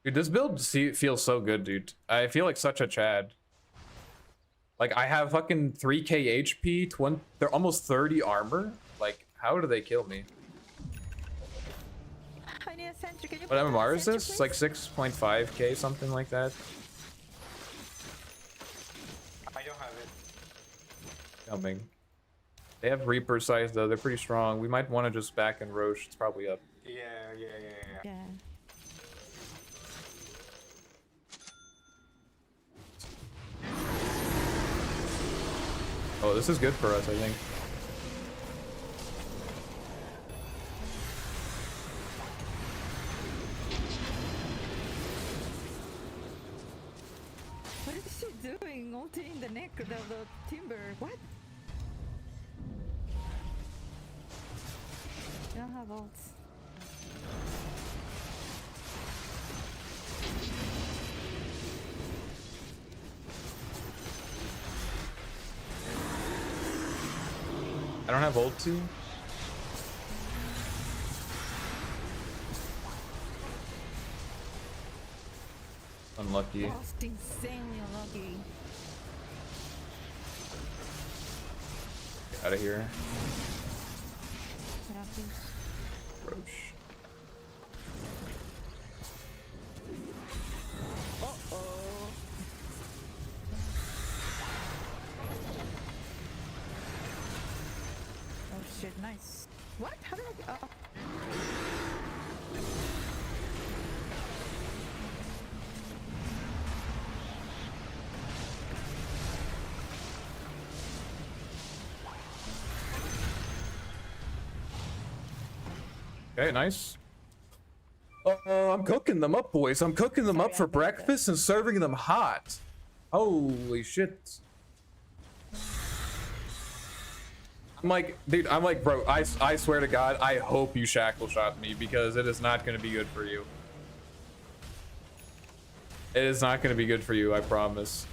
Dude, this build feels so good, dude. I feel like such a Chad. Like, I have fucking 3k HP, they're almost 30 armor. Like, how do they kill me? I need a sentry. Can you What put MMR a is sentry, this? please? Like 6.5k, something like that. I don't have it. Coming. They have Reaper size though, they're pretty strong. We might want to just back and Roche, it's probably up. Yeah. Yeah. Oh, this is good for us, I think. What is she doing? Ulting the neck, the timber. What? You don't have ults. I don't have ulti. Unlucky. Lost insanely unlucky. Get out of here. Get out, please. Roche. Oh shit, nice. What? How did I get... Oh. Okay, nice. I'm cooking them up, boys. I'm cooking them up Sorry, for I broke it. breakfast and serving them hot. Holy shit. I'm like, dude, I'm like, bro, I swear to God, I hope you shackle shot me because it is not going to be good for you. It is not going to be good for you, I promise.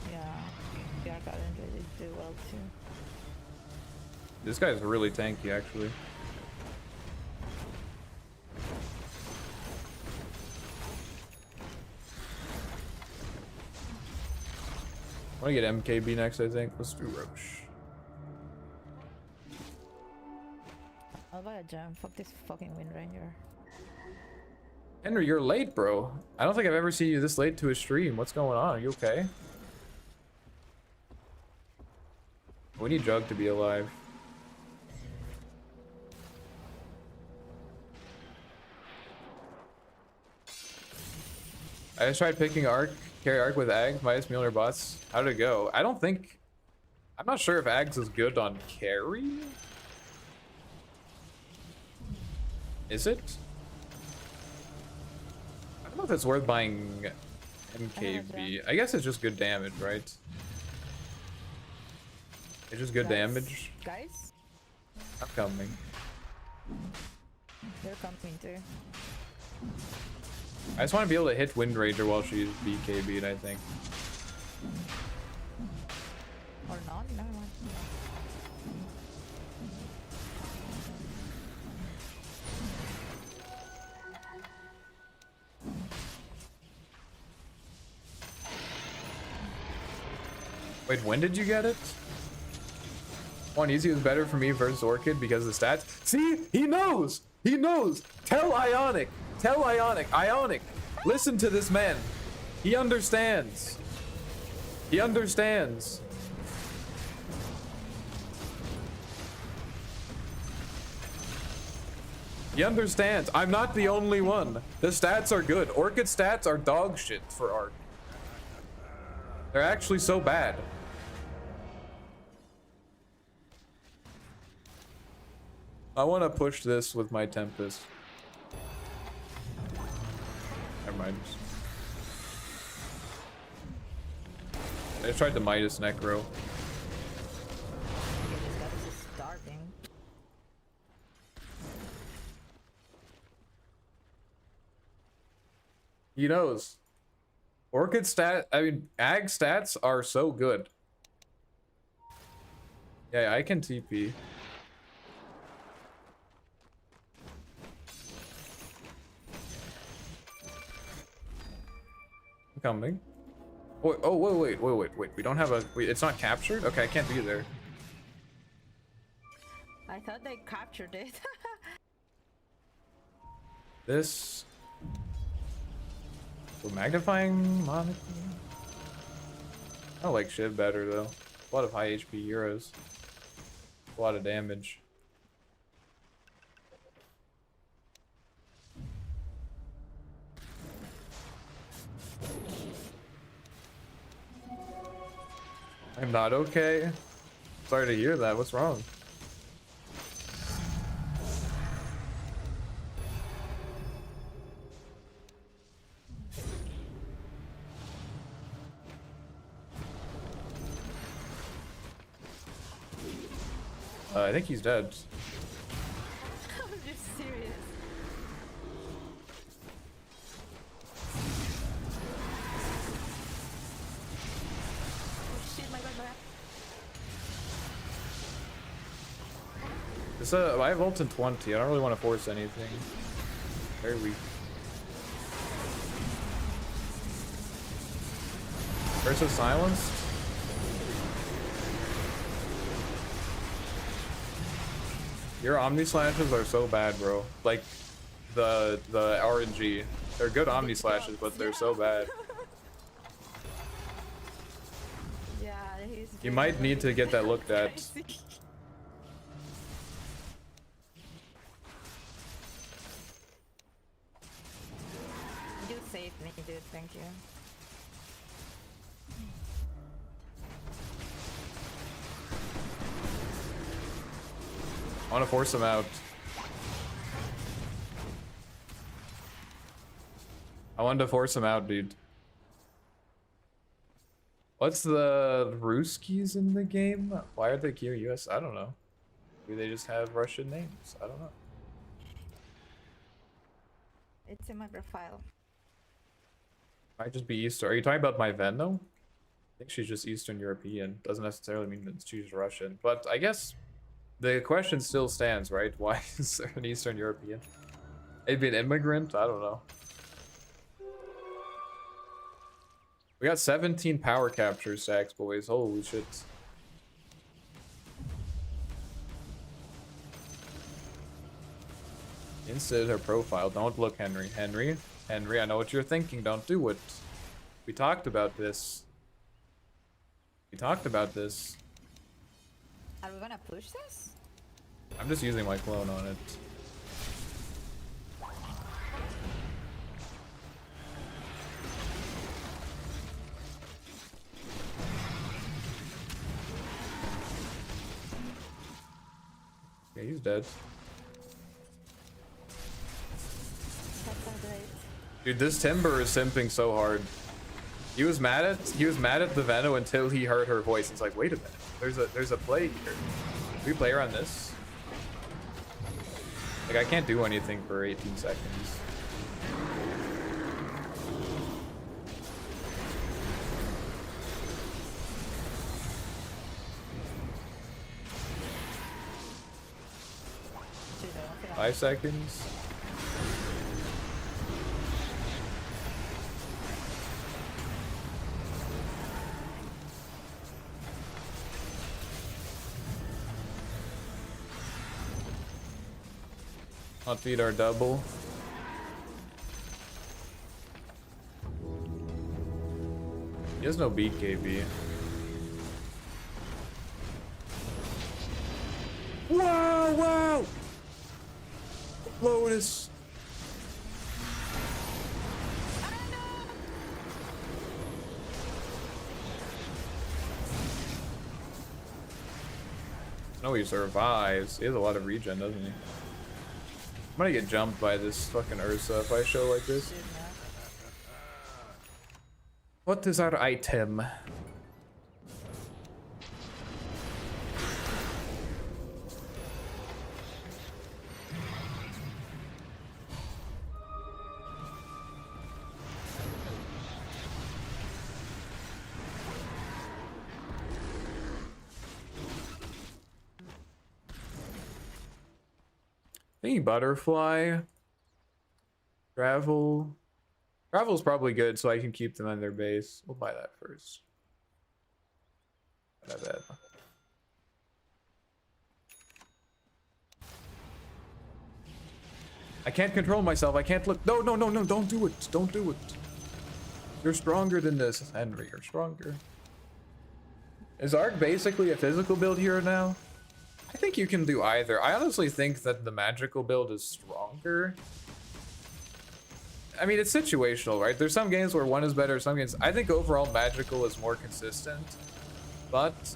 Yeah, the Arc didn't really do well too. This guy's really tanky, actually. I want to get MKB next, I think. Let's do Roche. I'll buy a gem. Fuck this fucking Wind Ranger. Henry, you're late, bro. I don't think I've ever seen you this late to a stream. What's going on? Are you okay? We need Jug to be alive. I just tried picking Arc, carry Arc with Ags, minus Mjolnir bots. How did it go? I don't think... I'm not sure if Ags is good on carry. Is it? I don't know if it's worth buying MKB. I guess it's just good damage, right? It's just good damage. Guys, I'm coming. they're coming too. I just want to be able to hit Wind Ranger while she's BKB'd, I think. Or not? Never mind. Wait, when did you get it? One easy was better for me versus Orchid because of the stats. See? He knows! He knows! Tell Ionic! Tell Ionic! Ionic! Listen to this man! He understands! He understands! He understands. I'm not the only one. The stats are good. Orchid stats are dog shit for Arc. They're actually so bad. I want to push this with my Tempest. Never mind. I just tried to Midas Necro. This guy is just starting. He knows. Orchid Ag stats are so good. Yeah, I can TP. I'm coming. Oh, wait. We don't have a... it's not captured? Okay, I can't be there. I thought they captured it. This... We're magnifying Monica? I like Shiv better though. A lot of high HP heroes. A lot of damage. I'm not okay. Sorry to hear that. What's wrong? I think he's dead. I'm just serious. Oh shit, my bad. This, I have ult in 20. I don't really want to force anything. Very weak. Versus silenced. Your Omni Slashes are so bad, bro. Like, the RNG. They're good Omni Slashes, but they're so bad. Yeah, he's... You might need to get that looked at. You saved me, dude. Thank you. I want to force him out. I wanted to force him out, dude. What's the Ruskies in the game? Why are they here US? I don't know. Maybe they just have Russian names. I don't know. It's in my profile. Might just be Eastern. Are you talking about my Venno? I think she's just Eastern European. Doesn't necessarily mean that she's Russian. But I guess the question still stands, right? Why is there an Eastern European? Maybe an immigrant? I don't know. We got 17 power capture stacks, boys. Holy shit. Instead her profile. Don't look, Henry. Henry, I know what you're thinking. Don't do it. We talked about this. We talked about this. Are we gonna push this? I'm just using my clone on it. Yeah, he's dead. That's not great. Dude, this Timber is simping so hard. He was mad at the Venno until he heard her voice. It's like, wait a minute, there's a play here. Can we play around this? Like, I can't do anything for 18 seconds. Jeez, I don't feel 5 seconds. Not feed our double. He has no beat KB. Wow, wow! Lotus. No, he survives. He has a lot of regen, doesn't he? I'm gonna get jumped by this fucking Ursa if I show like this. What is our item? Thinking butterfly. Travel. Travel's probably good so I can keep them on their base. We'll buy that first. Not bad. I can't control myself. I can't look. No, no, no, no. Don't do it. Don't do it. You're stronger than this, Henry. You're stronger. Is Arc basically a physical build here now? I think you can do either. I honestly think that the magical build is stronger. I mean, it's situational, right? There's some games where one is better, some games... I think overall magical is more consistent. But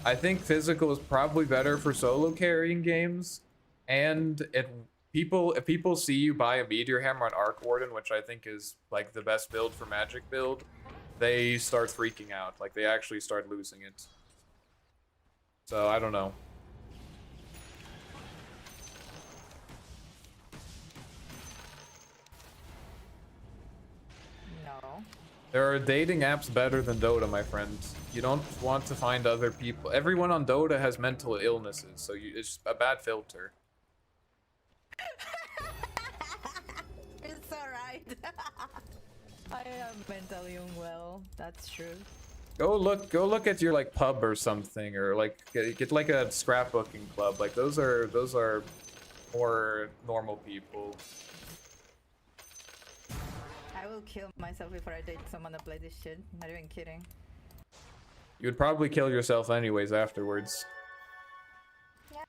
I think physical is probably better for solo carrying games. And if people see you buy a Meteor Hammer on Arc Warden, which I think is like the best build for magic build, they start freaking out. Like they actually start losing it. So I don't know. No. There are dating apps better than Dota, my friend. You don't want to find other people. Everyone on Dota has mental illnesses, so it's a bad filter. It's alright. I am mentally unwell. That's true. Go look at your like pub or something, or like get like a scrapbooking club. Like those are more normal people. I will kill myself before I date someone that play this shit. Not even kidding. You would probably kill yourself anyways afterwards. Yeah.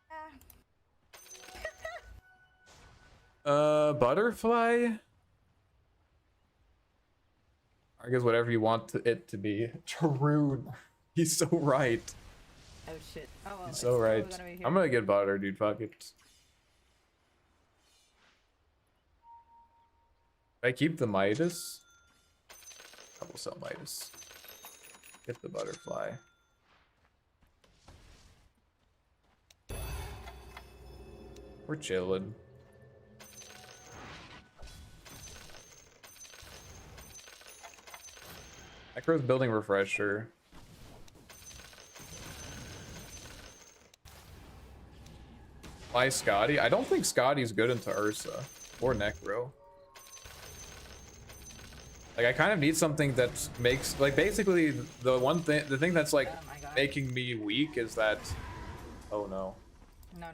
Butterfly? I guess whatever you want it to be. Tarun. He's so right. Oh shit. Oh well. He's so right. I'm gonna get butter, dude. Fuck it. If I keep the Midas. I will sell Midas. Get the butterfly. We're chilling. Necro's building refresher. Why Scotty? I don't think Scotty's good into Ursa or Necro. Like, I kind of need something that makes, like, basically the thing that's like Oh my god. making me weak is that, oh no. No.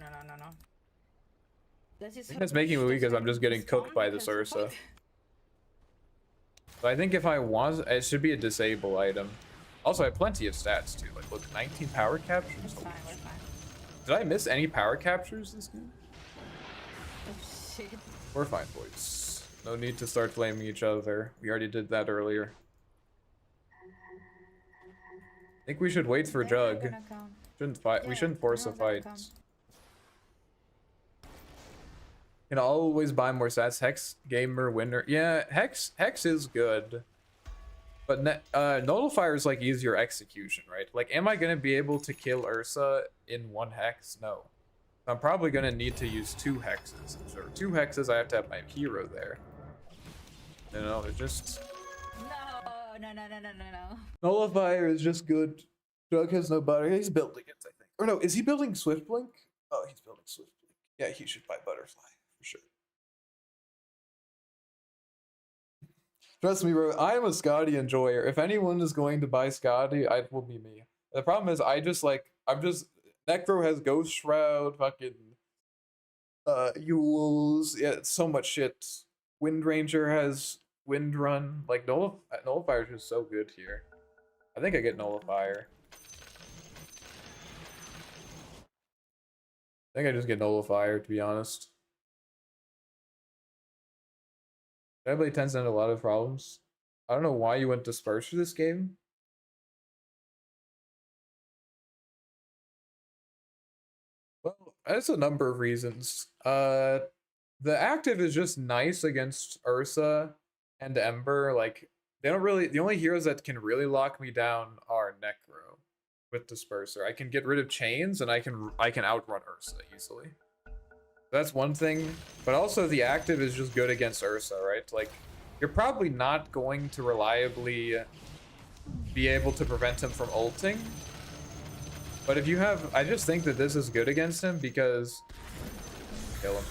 The thing that's making me weak is I'm just getting cooked by this Ursa. So I think if I want, it should be a disable item. Also, I have plenty of stats too. Like, look, 19 power captures. It's fine, we're fine. Did I miss any power captures this game? Oh shit. We're fine, boys. No need to start blaming each other. We already did that earlier. I think we should wait for They're not Jug. gonna come. Shouldn't fight. We Yeah, shouldn't force a they're not gonna fight. come. Can always buy more stats. Hex gamer winner. Yeah, Hex is good. But Nullifier is like easier execution, right? Like, am I gonna be able to kill Ursa in one hex? No. I'm probably gonna need to use 2 hexes. Or 2 hexes, I have to have my hero there. You know, it's just No. Nullifier is just good. Jug has no butter. He's building it, I think. Or no, is he building Swift Blink? Oh, he's building Swift Blink. Yeah, he should buy Butterfly for sure. Trust me, bro. I am a Scotty enjoyer. If anyone is going to buy Scotty, it will be me. The problem is, Necro has Ghost Shroud, fucking Yules. Yeah, it's so much shit. Wind Ranger has Wind Run. Like, Nullifier is just so good here. I think I get Nullifier. I think I just get Nullifier, to be honest. Everybody tends to have a lot of problems. I don't know why you went Disperse for this game. Well, that's a number of reasons. The active is just nice against Ursa and Ember. Like, they don't really, the only heroes that can really lock me down are Necro with Disperser. I can get rid of chains and I can outrun Ursa easily. That's one thing, but also the active is just good against Ursa, right? Like, you're probably not going to reliably be able to prevent him from ulting. But if you have, I just think that this is good against him because kill him.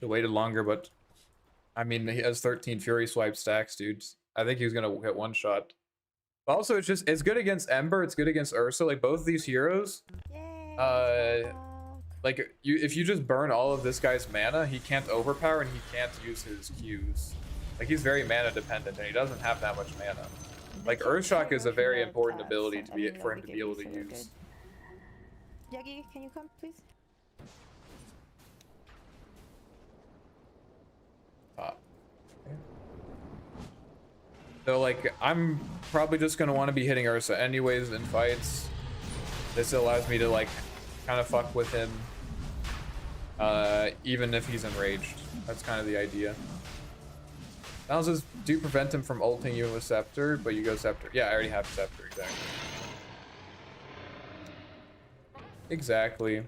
Waited longer, but I mean, he has 13 Fury Swipe stacks, dude. I think he's gonna hit one shot. But also, it's good against Ember. It's good against Ursa. Like, both these heroes, like, if you just burn all of this guy's mana, he can't overpower and he can't use his Qs. Like, he's very mana dependent and he doesn't have that much mana. Like, Earthshock is a very important ability for him to be able to use. Yagi, can you come, please? So, like, I'm probably just gonna want to be hitting Ursa anyways in fights. This allows me to, like, kind of fuck with him, even if he's enraged. That's kind of the idea. Balances do prevent him from ulting you with Scepter, but you go Scepter. Yeah, I already have Scepter, exactly.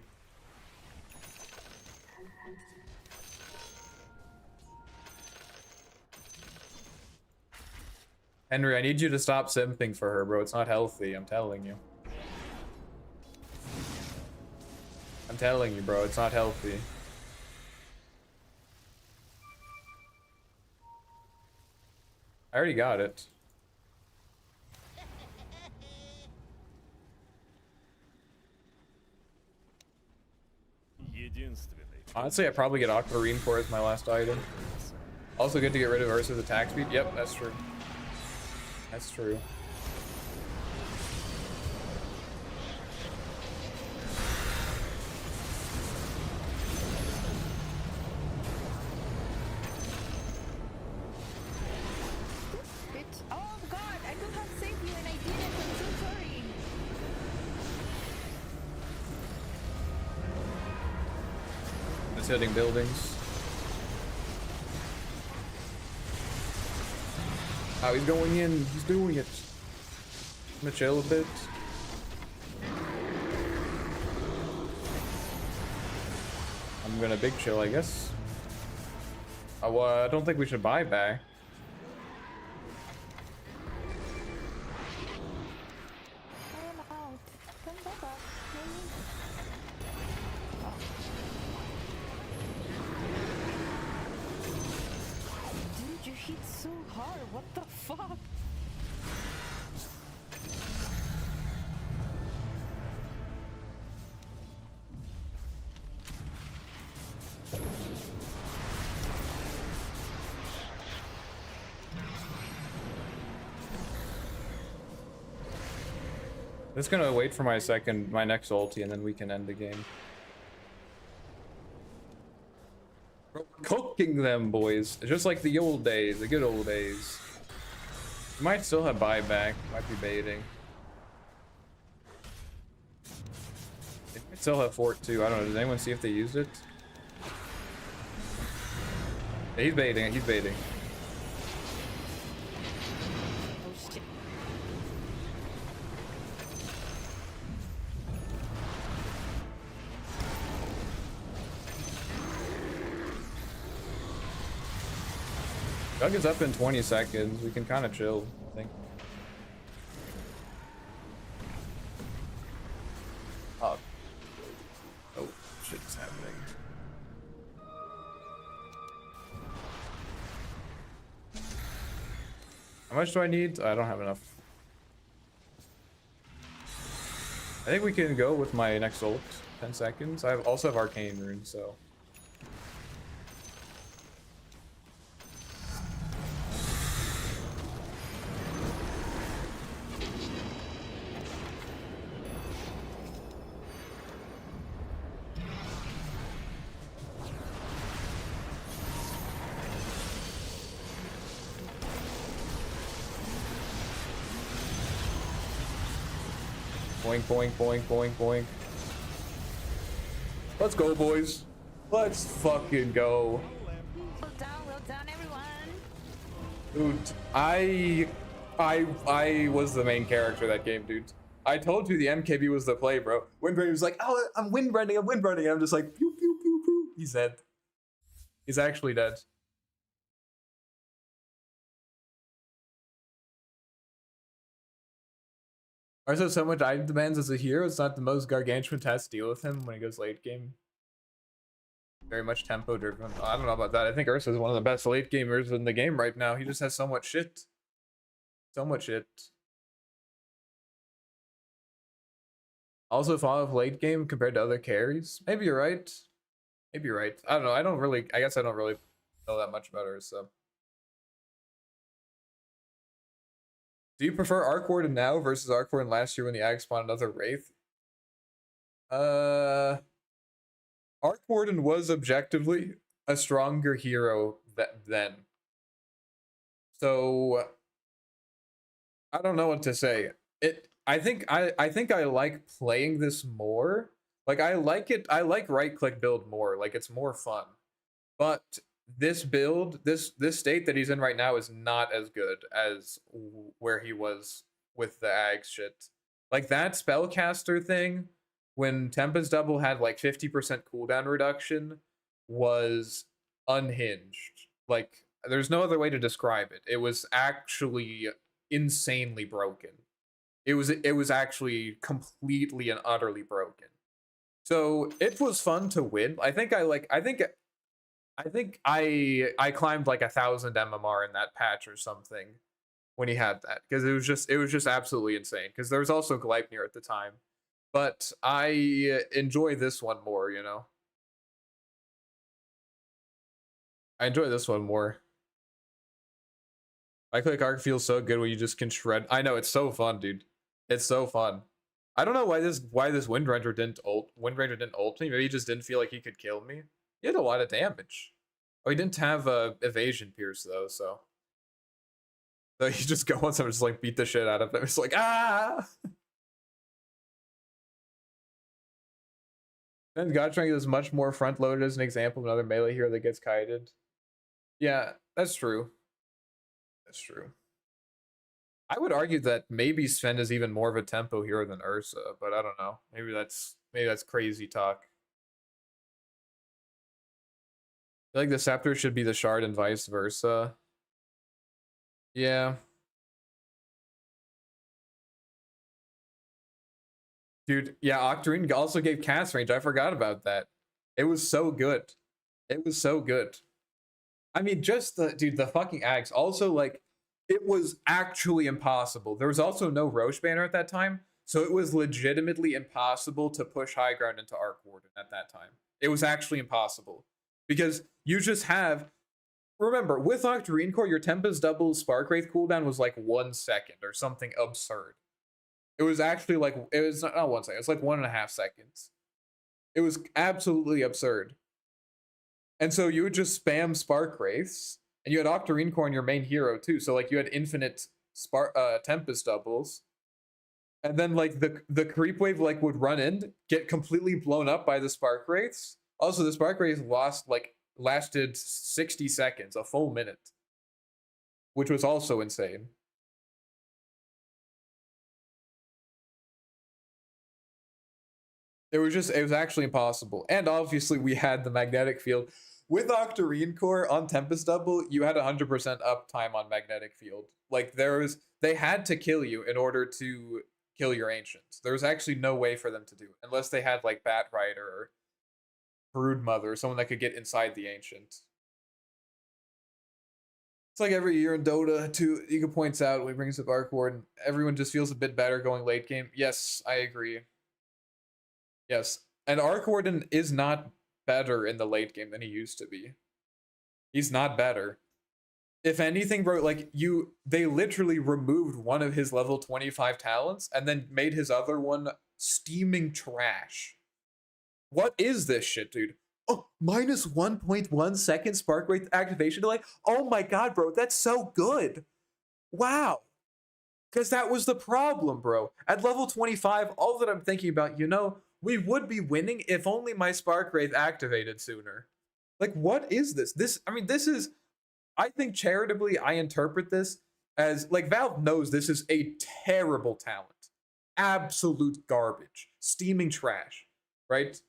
Henry, I need you to stop simping for her, bro. It's not healthy, I'm telling you. I'm telling you, bro, it's not healthy. I already got it. Honestly, I probably get Aquamarine for as my last item. Also good to get rid of Ursa's attack speed. Yep, that's true. That's true. He's hitting buildings. Oh, he's going in. He's doing it. I'm gonna chill a bit. I'm gonna big chill, I guess. Oh, I don't think we should buy back. I am out. Come back, please. Dude, you hit so hard. What the fuck? Just gonna wait for my next ulti, and then we can end the game. We're cooking them, boys. Just like the old days, the good old days. We might still have buyback. Might be baiting. They might still have fort too. I don't know. Does anyone see if they used it? Yeah, he's baiting. He's baiting. Oh shit. Doug is up in 20 seconds. We can kind of chill, I think. Oh. Oh, shit's happening. How much do I need? I don't have enough. I think we can go with my next ult. 10 seconds. I also have arcane rune, so. Boink, boink, boink, boink, boink. Let's go, boys. Let's fucking go. Well done, everyone. Dude, I was the main character that game, dude. I told you the MKB was the play, bro. Windbreaker was like, oh, I'm windbranding. And I'm just like, pew, pew, pew, pew. He's dead. He's actually dead. Arso so much item demands as a hero, it's not the most gargantuan task to deal with him when he goes late game. Very much tempo driven. I don't know about that. I think Ursa is one of the best late gamers in the game right now. He just has so much shit. So much shit. Also, follow up late game compared to other carries. Maybe you're right. Maybe you're right. I don't know. I guess I don't really know that much about Ursa. Do you prefer Arc Warden now versus Arc Warden last year when the Ag spawned another Wraith? Arc Warden was objectively a stronger hero then. So I don't know what to say. I think I like playing this more. Like I like it. I like right click build more. Like it's more fun. But this build, this state that he's in right now is not as good as where he was with the Ag shit. Like that spellcaster thing when Tempest Double had like 50% cooldown reduction was unhinged. Like there's no other way to describe it. It was actually insanely broken. It was actually completely and utterly broken. So it was fun to win. I think I climbed like 1,000 MMR in that patch or something when he had that, because it was just absolutely insane. Because there was also Gleipnir at the time, but I enjoy this one more. You know, I enjoy this one more. I click arc feels so good when you just can shred. I know, it's so fun, dude. It's so fun. I don't know why this Windranger didn't ult. Windranger didn't ult me. Maybe he just didn't feel like he could kill me. He had a lot of damage. Oh, he didn't have evasion pierce though, so you just go on someone, just like beat the shit out of him. It's like, ah. Then Gottschalk is much more front loaded as an example of another melee hero that gets kited. Yeah, that's true. That's true. I would argue that maybe Sven is even more of a tempo hero than Ursa, but I don't know. Maybe that's crazy talk. I feel like the scepter should be the shard and vice versa. Yeah. Dude, yeah, Octarine also gave cast range. I forgot about that. It was so good. It was so good. I mean, just the fucking axe. Also, like, it was actually impossible. There was also no Roche banner at that time, so it was legitimately impossible to push high ground into Arc Warden at that time. It was actually impossible. Because you just have, remember, with Octarine Core, your Tempest double Spark Wraith cooldown was like 1 second or something absurd. It was actually like, it was not 1 second, it's like 1.5 seconds. It was absolutely absurd. And so you would just spam Spark Wraiths, and you had Octarine Core in your main hero too, so like you had infinite Tempest doubles. And then like the creep wave like would run in, get completely blown up by the Spark Wraiths. Also, the Spark Wraiths lasted 60 seconds, a full minute, which was also insane. It was actually impossible. And obviously we had the magnetic field. With Octarine Core on Tempest Double, you had 100% uptime on magnetic field. Like they had to kill you in order to kill your ancients. There was actually no way for them to do it, unless they had like Bat Rider or Broodmother, or someone that could get inside the ancient. It's like every year in Dota, too, Ika points out when he brings up Arc Warden, everyone just feels a bit better going late game. Yes, I agree. Yes, and Arc Warden is not better in the late game than he used to be. He's not better. If anything, bro, like they literally removed one of his level 25 talents and then made his other one steaming trash. What is this shit, dude? Oh, minus 1.1 second Spark Wraith activation delay? Oh my god, bro, that's so good. Wow. Because that was the problem, bro. At level 25, all that I'm thinking about, we would be winning if only my Spark Wraith activated sooner. Like, what is this? I think charitably, I interpret this as, like, Valve knows this is a terrible talent. Absolute garbage. Steaming trash, right?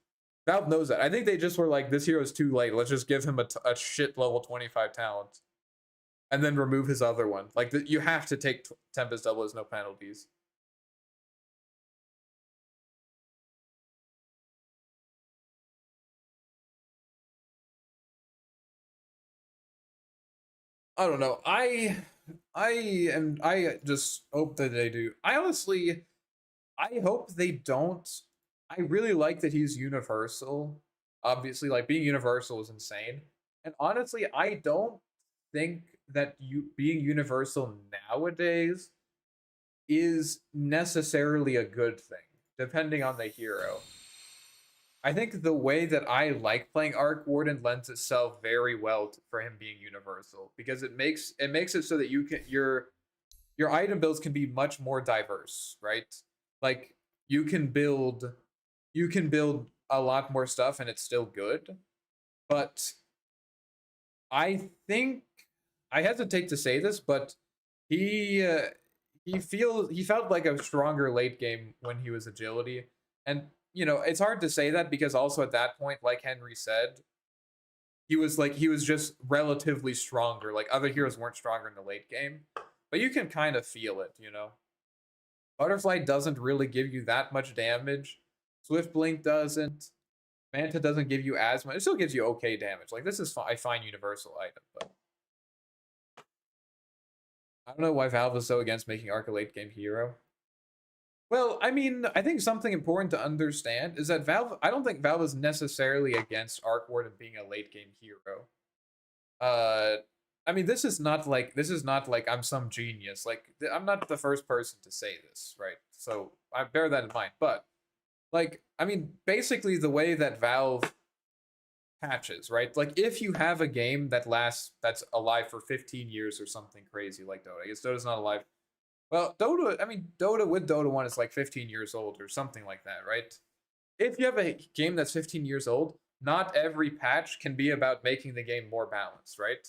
Valve knows that. I think they just were like, this hero's too late. Let's just give him a shit level 25 talent. And then remove his other one. Like, you have to take Tempest Double as no penalties. I don't know. I just hope that they do. I hope they don't. I really like that he's universal. Obviously, like, being universal is insane. And honestly, I don't think that being universal nowadays is necessarily a good thing, depending on the hero. I think the way that I like playing Arc Warden lends itself very well for him being universal, because it makes it so that your item builds can be much more diverse, right? Like you can build a lot more stuff and it's still good. But I think I hesitate to say this, but he felt like a stronger late game when he was agility. And it's hard to say that because also at that point, like Henry said, he was just relatively stronger. Like other heroes weren't stronger in the late game, but you can kind of feel it, Butterfly doesn't really give you that much damage. Swift Blink doesn't. Manta doesn't give you as much. It still gives you okay damage. Like this is a fine universal item, but I don't know why Valve is so against making Arc a late game hero. Well, I mean, I think something important to understand is that I don't think Valve is necessarily against Arc Warden being a late game hero. I mean, this is not like I'm some genius. Like, I'm not the first person to say this, right? So I bear that in mind. But, like, I mean, basically the way that Valve patches, right? Like, if you have a game that's alive for 15 years or something crazy like Dota. I guess Dota's not alive. Well, Dota with Dota 1 is like 15 years old or something like that, right? if you have a game that's 15 years old, not every patch can be about making the game more balanced, right?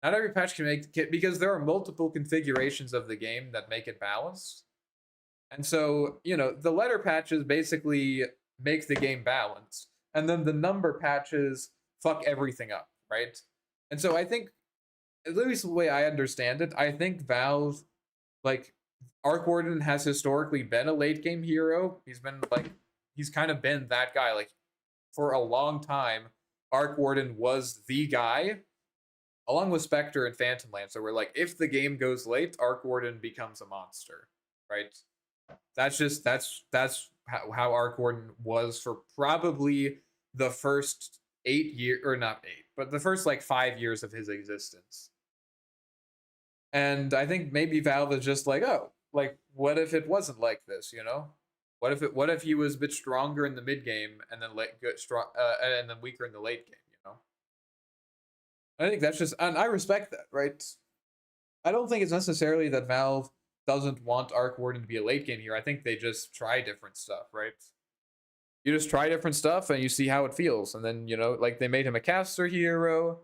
Not every patch can make it, because there are multiple configurations of the game that make it balanced. And so, you know, the letter patches basically make the game balanced, and then the number patches fuck everything up, right? And so I think, at least the way I understand it, I think Valve, like, Arc Warden has historically been a late game hero. He's been like, he's kind of been that guy. Like, for a long time, Arc Warden was the guy, along with Spectre and Phantom Lancer, where like, if the game goes late, Arc Warden becomes a monster, right? That's how Arc Warden was for probably the first 8 years, or not 8, but the first like 5 years of his existence. And I think maybe Valve is just like, oh, like, what if it wasn't like this, you know? What if he was a bit stronger in the mid game and then and then weaker in the late game, you know? I think that's just, and I respect that, right? I don't think it's necessarily that Valve doesn't want Arc Warden to be a late game hero. I think they just try different stuff, right? You just try different stuff and you see how it feels. And then, you know, like they made him a caster hero.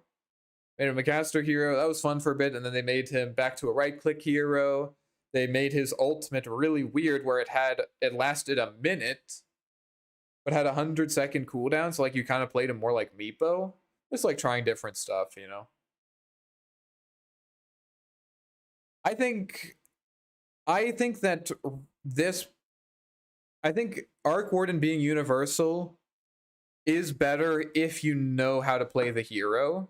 That was fun for a bit. And then they made him back to a right-click hero. They made his ultimate really weird, where it lasted a minute, but had 100-second cooldown. So like you kind of played him more like Meepo. Just like trying different stuff, you know. I think that I think Arc Warden being universal is better if you know how to play the hero.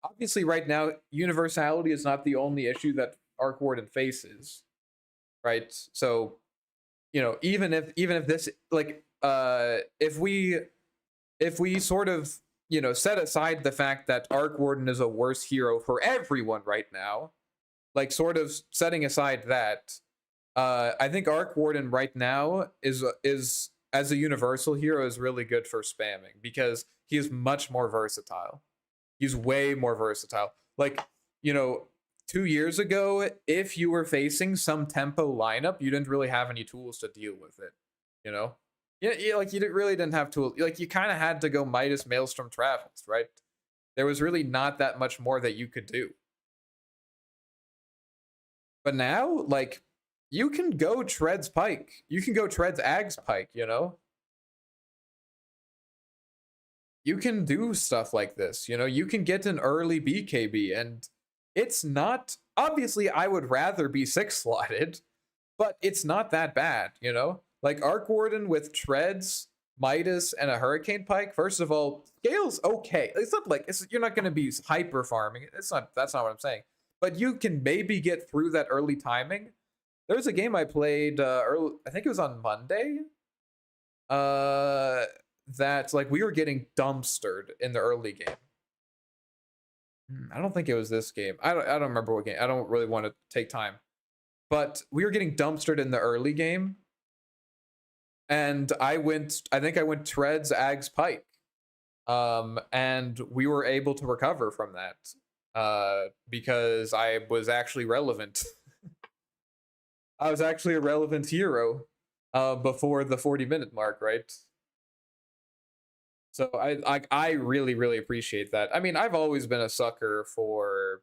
Obviously, right now, universality is not the only issue that Arc Warden faces, right? So, you know, even if this, like, if we sort of, you know, set aside the fact that Arc Warden is a worse hero for everyone right now, like, sort of setting aside that, I think Arc Warden right now is as a universal hero is really good for spamming, because he is much more versatile. He's way more versatile. Like, you know, 2 years ago, if you were facing some tempo lineup, you didn't really have any tools to deal with it, you know? Yeah, like, you really didn't have tools. Like, you kind of had to go Midas Maelstrom Travels, right? There was really not that much more that you could do. But now, like, you can go Treads Pike. You can go Treads Ags Pike, you know? You can do stuff like this, you know? You can get an early BKB, and it's not... Obviously, I would rather be 6-slotted, but it's not that bad, you know? Like, Arc Warden with Treads, Midas, and a Hurricane Pike, first of all, scale's okay. It's not like... you're not going to be hyper farming. That's not what I'm saying. But you can maybe get through that early timing. There was a game I played early, I think it was on Monday, that like we were getting dumpstered in the early game. I don't think it was this game. I don't remember what game. I don't really want to take time. But we were getting dumpstered in the early game. And I think I went Treads, Ags, Pike. And we were able to recover from that. Because I was actually relevant. I was actually a relevant hero before the 40-minute mark, right? So I really, really appreciate that. I mean, I've always been a sucker for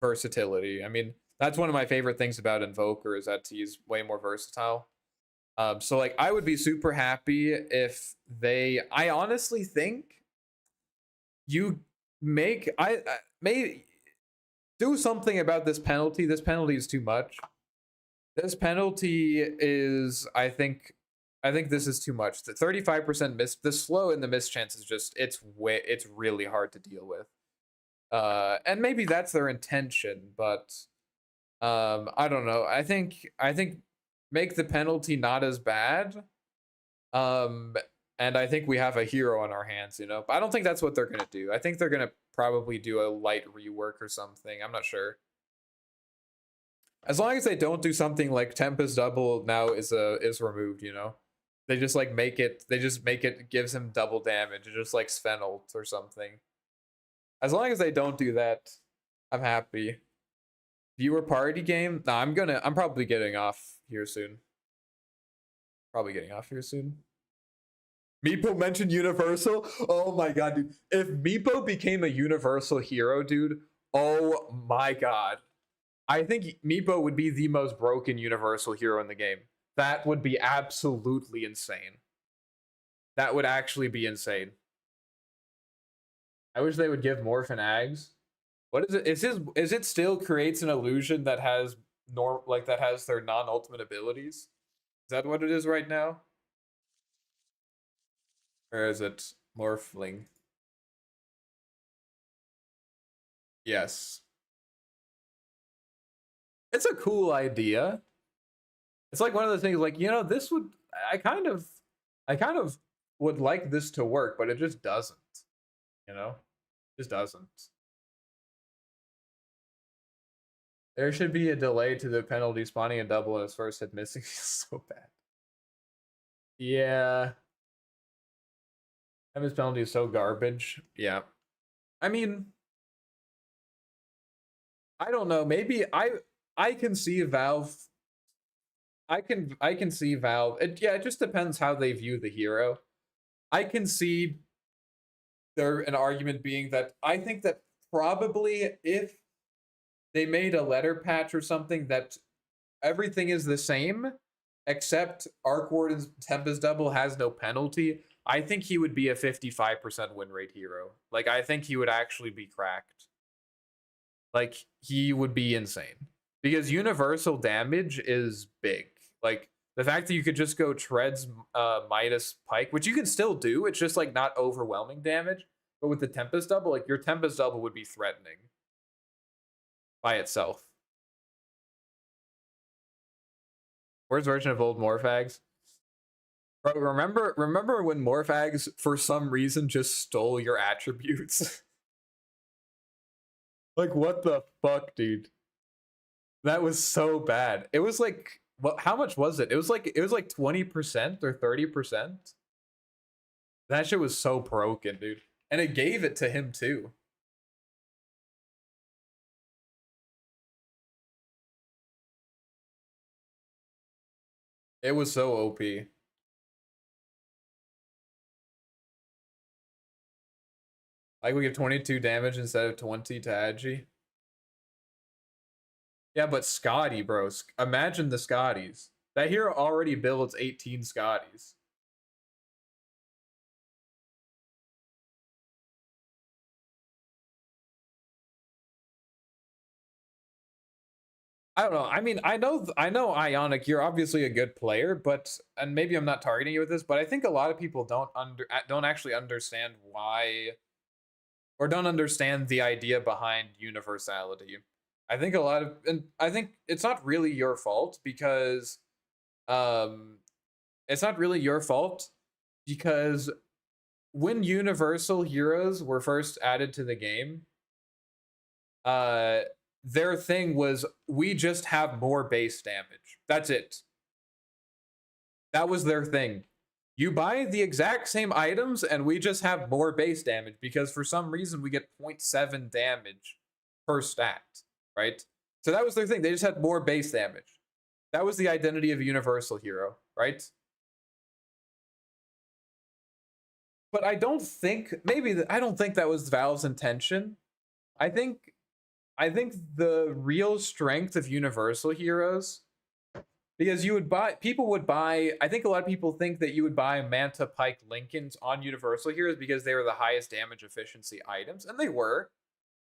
versatility. I mean, that's one of my favorite things about Invoker, is that he's way more versatile. So like, I would be super happy if I honestly think you may do something about this penalty. This penalty is too much. This penalty is, I think this is too much. The 35% miss, the slow and the miss chance is just, it's really hard to deal with. And maybe that's their intention, but I don't know. I think make the penalty not as bad. And I think we have a hero on our hands, you know. But I don't think that's what they're gonna do. I think they're gonna probably do a light rework or something. I'm not sure. As long as they don't do something like Tempest Double now is removed, you know. They just like make it gives him double damage, just like Svenult or something. As long as they don't do that, I'm happy. Viewer party game? Nah, I'm probably getting off here soon. Meepo mentioned Universal. Oh my god, dude. If Meepo became a Universal hero, dude, oh my god. I think Meepo would be the most broken Universal hero in the game. That would be absolutely insane. That would actually be insane. I wish they would give Morphin Ags. What is it? Is it still creates an illusion that has that has their non-ultimate abilities? Is that what it is right now? Or is it Morphling? Yes. It's a cool idea. It's like one of those things like, you know, this would I kind of would like this to work, but it just doesn't. You know? It just doesn't. There should be a delay to the penalty spawning a double in his first hit missing. So bad. Yeah. His penalty is so garbage. Yeah. I mean, I don't know. Maybe I can see Valve. I can see Valve. It just depends how they view the hero. I can see there an argument being that I think that probably if they made a letter patch or something that everything is the same except Arc Warden's Tempest Double has no penalty, I think he would be a 55% win rate hero. Like, I think he would actually be cracked. Like, he would be insane. Because universal damage is big. Like, the fact that you could just go Treads Midas Pike, which you can still do, it's just, like, not overwhelming damage. But with the Tempest Double, like, your Tempest Double would be threatening by itself. Where's version of old Morphags? Bro, remember when Morphags, for some reason, just stole your attributes? Like, what the fuck, dude? That was so bad. It was like, what? How much was it? It was like 20% or 30%. That shit was so broken, dude. And it gave it to him too. It was so OP. Like, we give 22 damage instead of 20 to Agi. Yeah, but Scotty, bro. Imagine the Scotties. That hero already builds 18 Scotties. I don't know. I mean, I know Ionic, you're obviously a good player, but and maybe I'm not targeting you with this, but I think a lot of people don't actually understand why, or don't understand the idea behind universality. I think I think it's not really your fault because it's not really your fault because when universal heroes were first added to the game, their thing was, we just have more base damage. That's it. That was their thing. You buy the exact same items and we just have more base damage because for some reason we get 0.7 damage per stat, right? So that was their thing. They just had more base damage. That was the identity of a universal hero, right? But I don't think, I don't think that was Valve's intention. I think the real strength of universal heroes, because people would buy, I think a lot of people think that you would buy Manta Pike Lincolns on universal heroes because they were the highest damage efficiency items, and they were.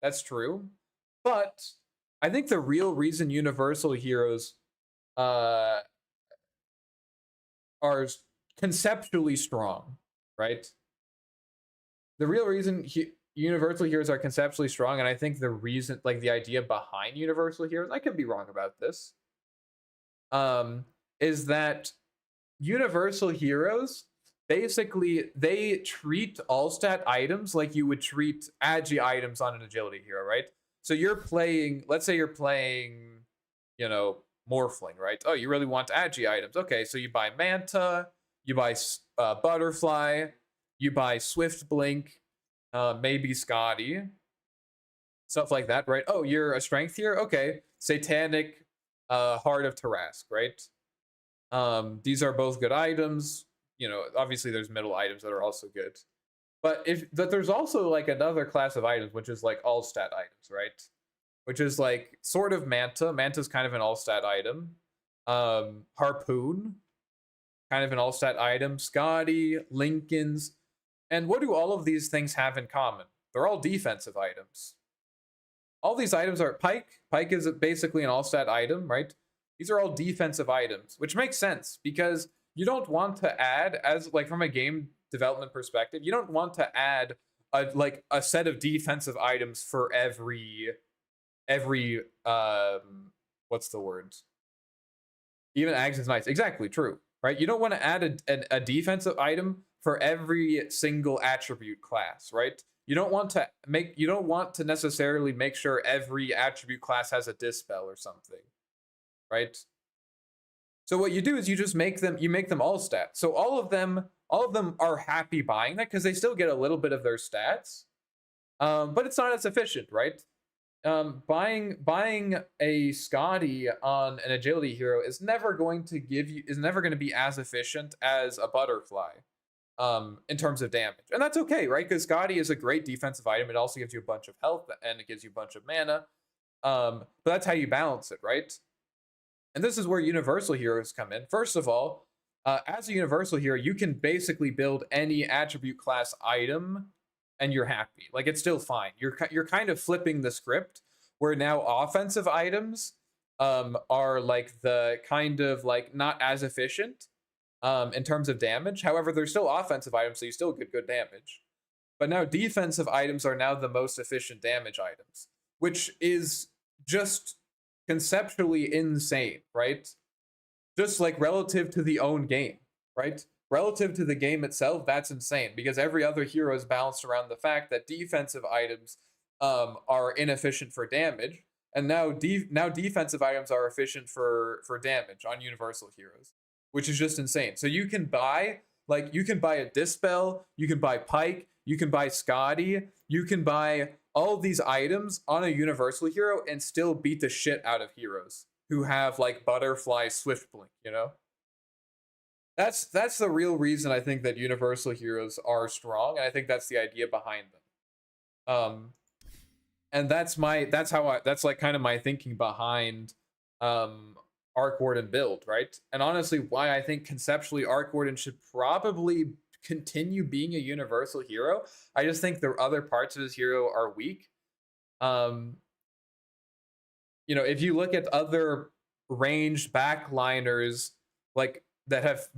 That's true. But I think the real reason universal heroes are conceptually strong, right? The real reason universal heroes are conceptually strong, and I think the reason, like the idea behind universal heroes, I could be wrong about this, is that universal heroes, basically, they treat all stat items like you would treat agi items on an agility hero, right? So you're playing, let's say you're playing, you know, Morphling, right? Oh, you really want agi items. Okay, so you buy Manta, you buy Butterfly, you buy Swift Blink, maybe Scotty, stuff like that, right? Oh, you're a strength here? Okay, Satanic, Heart of Tarask, right? These are both good items. you know, obviously there's middle items that are also good. But there's also like another class of items, which is like all stat items, right? Which is like sort of Manta. Manta's kind of an all stat item. Harpoon, kind of an all stat item. Scotty, Lincoln's. And what do all of these things have in common? They're all defensive items. All these items are Pike. Pike is basically an all stat item, right? These are all defensive items, which makes sense because you don't want to add, as like from a game development perspective, you don't want to add a set of defensive items for every what's the word? Even Ags is nice. Exactly, true. Right? You don't want to add a defensive item for every single attribute class, right? You don't want to necessarily make sure every attribute class has a dispel or something. Right? So what you do is you make them all stats. So all of them are happy buying that because they still get a little bit of their stats. But it's not as efficient, right? Buying a Scotty on an agility hero is never going to be as efficient as a butterfly in terms of damage. And that's okay, right? Because Scotty is a great defensive item. It also gives you a bunch of health and it gives you a bunch of mana. But that's how you balance it, right? And this is where universal heroes come in. First of all, as a universal hero, you can basically build any attribute class item and you're happy. Like, it's still fine. You're kind of flipping the script where now offensive items are like the kind of like not as efficient in terms of damage. However, they're still offensive items, so you still get good damage. But now defensive items are now the most efficient damage items, which is just conceptually insane, right? Just like relative to the own game, right? Relative to the game itself, that's insane because every other hero is balanced around the fact that defensive items are inefficient for damage, and now defensive items are efficient for damage on universal heroes, which is just insane. So you can buy a Dispel, you can buy Pike, you can buy Scotty, you can buy all these items on a universal hero and still beat the shit out of heroes who have like Butterfly Swift Blink, you know? That's the real reason I think that universal heroes are strong, and I think that's the idea behind them. And that's like kind of my thinking behind Arc Warden build, right? And honestly, why I think conceptually Arc Warden should probably continue being a universal hero. I just think the other parts of his hero are weak. You know, if you look at other ranged backliners like that have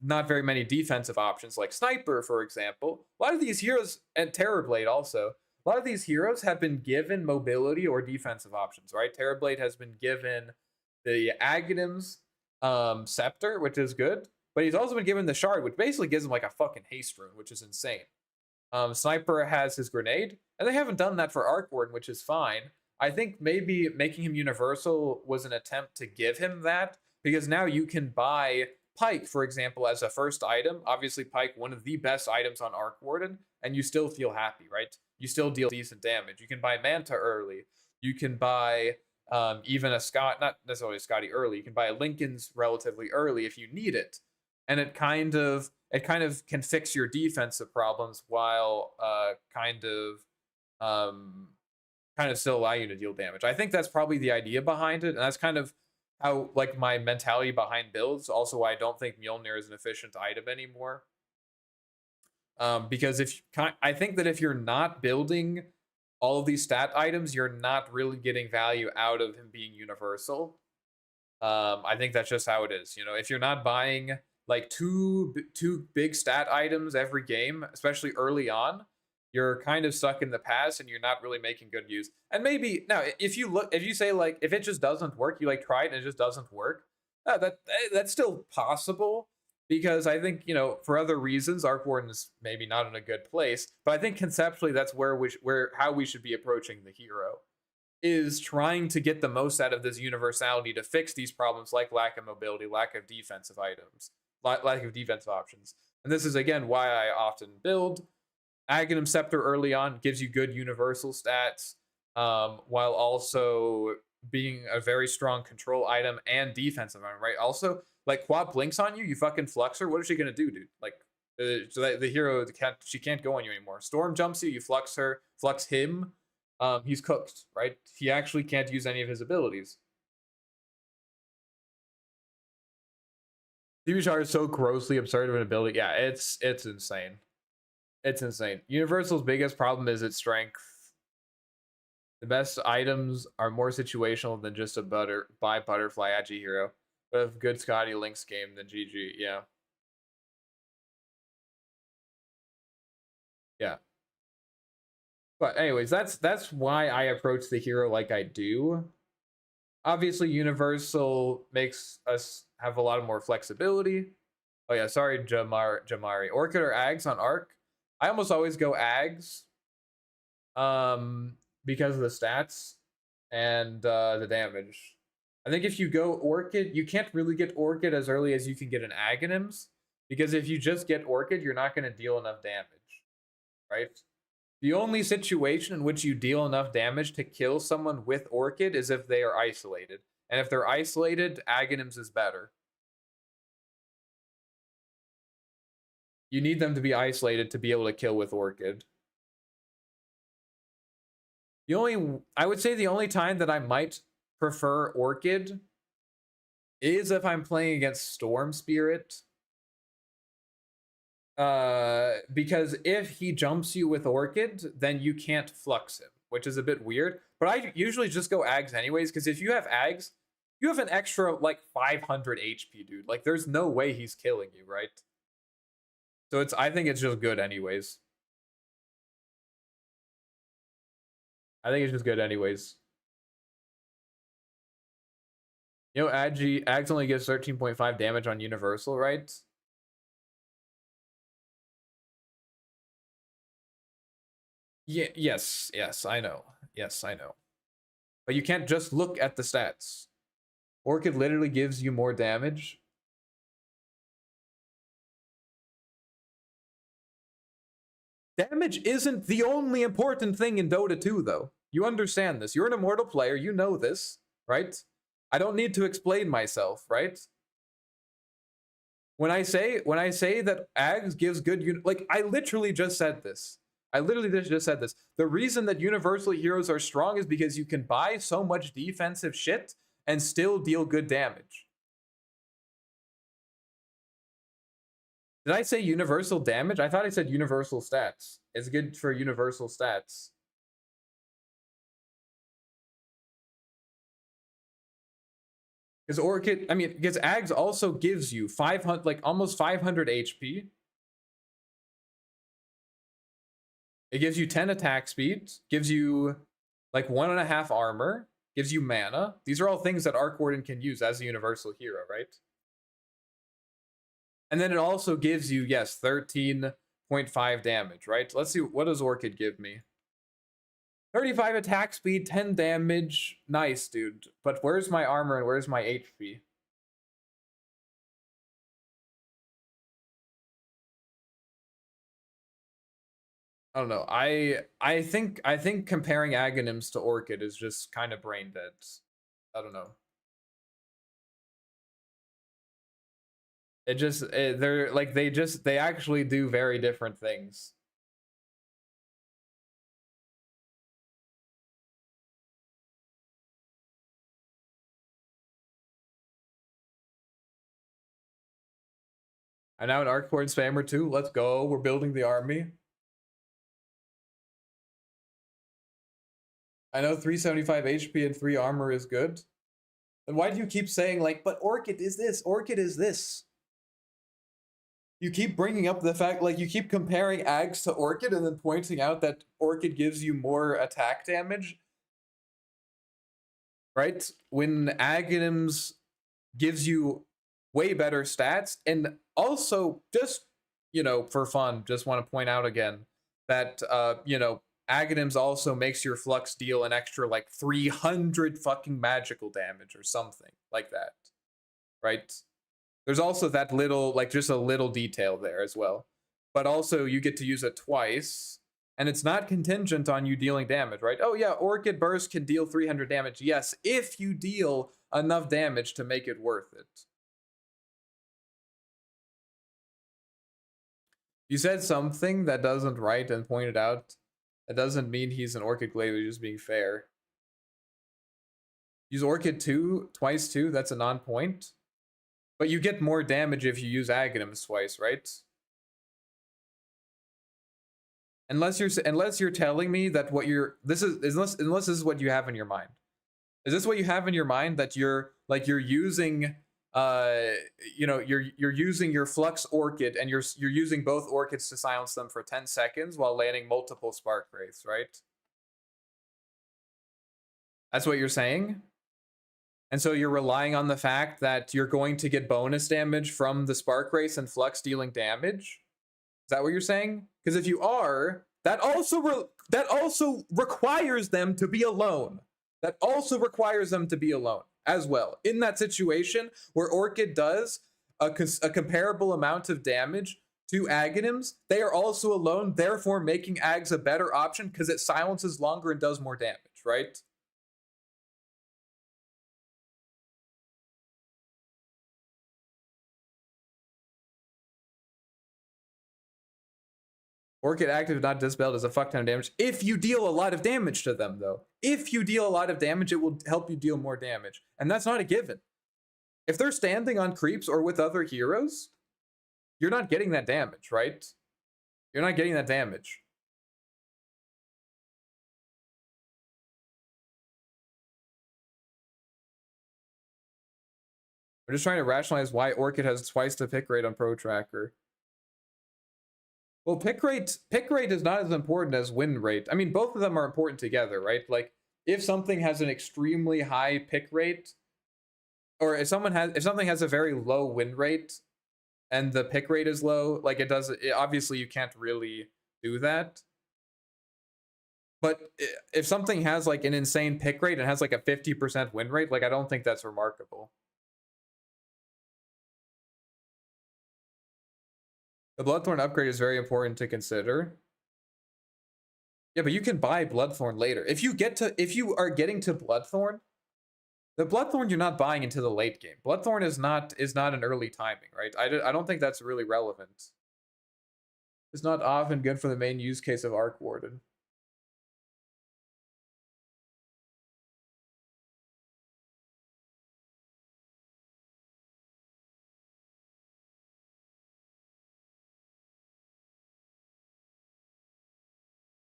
not very many defensive options, like Sniper, for example, a lot of these heroes, and Terrorblade also, a lot of these heroes have been given mobility or defensive options, right? Terrorblade has been given the Aghanim's Scepter, which is good, but he's also been given the Shard, which basically gives him like a fucking haste rune, which is insane. Sniper has his Grenade, and they haven't done that for Arc Warden, which is fine. I think maybe making him universal was an attempt to give him that, because now you can buy Pike, for example, as a first item. Obviously, Pike, one of the best items on Arc Warden, and you still feel happy, right? You still deal decent damage. You can buy Manta early. You can buy even a not necessarily Scotty early. You can buy a Lincoln's relatively early if you need it, and it kind of can fix your defensive problems while kind of still allow you to deal damage. I think that's probably the idea behind it, and that's kind of how like my mentality behind builds. Also, why I don't think Mjolnir is an efficient item anymore. Because I think that if you're not building all of these stat items, you're not really getting value out of him being universal. I think that's just how it is. You know, if you're not buying like two big stat items every game, especially early on, you're kind of stuck in the past and you're not really making good use. And maybe now, if you say like, if it just doesn't work, you like try it and it just doesn't work, that's still possible, because I think, you know, for other reasons, Arc Warden is maybe not in a good place, but I think conceptually that's how we should be approaching the hero, is trying to get the most out of this universality to fix these problems like lack of mobility, lack of defensive items, lack of defensive options. And this is again why I often build Aghanim Scepter early on. Gives you good universal stats, while also being a very strong control item and defensive item, right? Also, like Quad blinks on you, you fucking flux her. What is she gonna do, dude? Like, so that the hero she can't go on you anymore. Storm jumps you, you flux her, flux him. He's cooked, right? He actually can't use any of his abilities. TV Char is so grossly absurd of an ability. Yeah, it's insane. It's insane. Universal's biggest problem is its strength. The best items are more situational than just a butterfly agi hero. But if good Scotty Lynx game, then GG. Yeah. Yeah. But anyways, that's why I approach the hero like I do. Obviously, Universal makes us have a lot more flexibility. Oh yeah, sorry, Jamari. Orchid or Ags on Arc? I almost always go Ags. Because of the stats and the damage. I think if you go Orchid, you can't really get Orchid as early as you can get an Aghanims, because if you just get Orchid, you're not going to deal enough damage, right? The only situation in which you deal enough damage to kill someone with Orchid is if they are isolated. And if they're isolated, Aghanims is better. You need them to be isolated to be able to kill with Orchid. I would say the only time that I might prefer Orchid is if I'm playing against Storm Spirit. Because if he jumps you with Orchid, then you can't flux him, which is a bit weird. But I usually just go Ags anyways, because if you have Ags, you have an extra, like, 500 HP, dude. Like, there's no way he's killing you, right? So I think it's just good anyways. I think it's just good anyways. You know, Ags only gives 13.5 damage on Universal, right? Yeah, yes, I know. Yes, I know. But you can't just look at the stats. Orchid literally gives you more damage. Damage isn't the only important thing in Dota 2, though. You understand this. You're an Immortal player. You know this, right? I don't need to explain myself, right? When I say that Ags gives good, like, I literally just said this. The reason that Universal heroes are strong is because you can buy so much defensive shit and still deal good damage. Did I say universal damage? I thought I said universal stats. It's good for universal stats. Because Orchid, I mean, because Ags also gives you 500, like almost 500 HP. It gives you 10 attack speed, gives you like 1.5 armor, gives you mana. These are all things that Warden can use as a universal hero, right? And then it also gives you, yes, 13.5 damage, right? Let's see, what does Orchid give me? 35 attack speed, 10 damage. Nice, dude. But where's my armor and where's my HP? I don't know. I think comparing Aghanims to Orchid is just kind of brain dead. I don't know. It just they're like they actually do very different things. I'm now an Arccord spammer too. Let's go. We're building the army. I know 375 HP and 3 armor is good. Then why do you keep saying like, but Orchid is this, Orchid is this? You keep bringing up the fact, like, you keep comparing Ags to Orchid and then pointing out that Orchid gives you more attack damage. Right? When Aghanims gives you way better stats, and also, just, you know, for fun, just want to point out again that, you know, Aghanims also makes your Flux deal an extra, like, 300 fucking magical damage or something like that. Right? There's also that little, like, just a little detail there as well. But also, you get to use it twice, And it's not contingent on you dealing damage, right? Oh yeah, Orchid Burst can deal 300 damage. Yes, if you deal enough damage to make it worth it. You said something that doesn't right and pointed out. That doesn't mean he's an Orchid Glaive, he's just being fair. Use Orchid 2, twice 2, that's a non-point. But you get more damage if you use Aghanims twice, right? Unless you're telling me that what you're unless this is what you have in your mind. Is this what you have in your mind, that you're using you're using your Flux Orchid and you're using both Orchids to silence them for 10 seconds while landing multiple Spark Wraiths, right? That's what you're saying? And so you're relying on the fact that you're going to get bonus damage from the Spark Wraiths and Flux dealing damage? Is that what you're saying? Because if you are, that also requires them to be alone. That also requires them to be alone as well. In that situation where Orchid does a comparable amount of damage to Aghanims, they are also alone, therefore making Ags a better option because it silences longer and does more damage, right? Orchid active, not dispelled, does a fuck ton of damage. If you deal a lot of damage to them, though. If you deal a lot of damage, it will help you deal more damage. And that's not a given. If they're standing on creeps or with other heroes, you're not getting that damage, right? You're not getting that damage. We're just trying to rationalize why Orchid has twice the pick rate on Pro Tracker. Well, pick rate is not as important as win rate. I mean, both of them are important together, right? Like, if something has an extremely high pick rate, or if something has a very low win rate, and the pick rate is low, like obviously you can't really do that. But if something has like an insane pick rate and has like a 50% win rate, like I don't think that's remarkable. The Bloodthorn upgrade is very important to consider. Yeah, but you can buy Bloodthorn later. If you are getting to Bloodthorn, the Bloodthorn you're not buying into the late game. Bloodthorn is not an early timing, right? I don't think that's really relevant. It's not often good for the main use case of Arc Warden.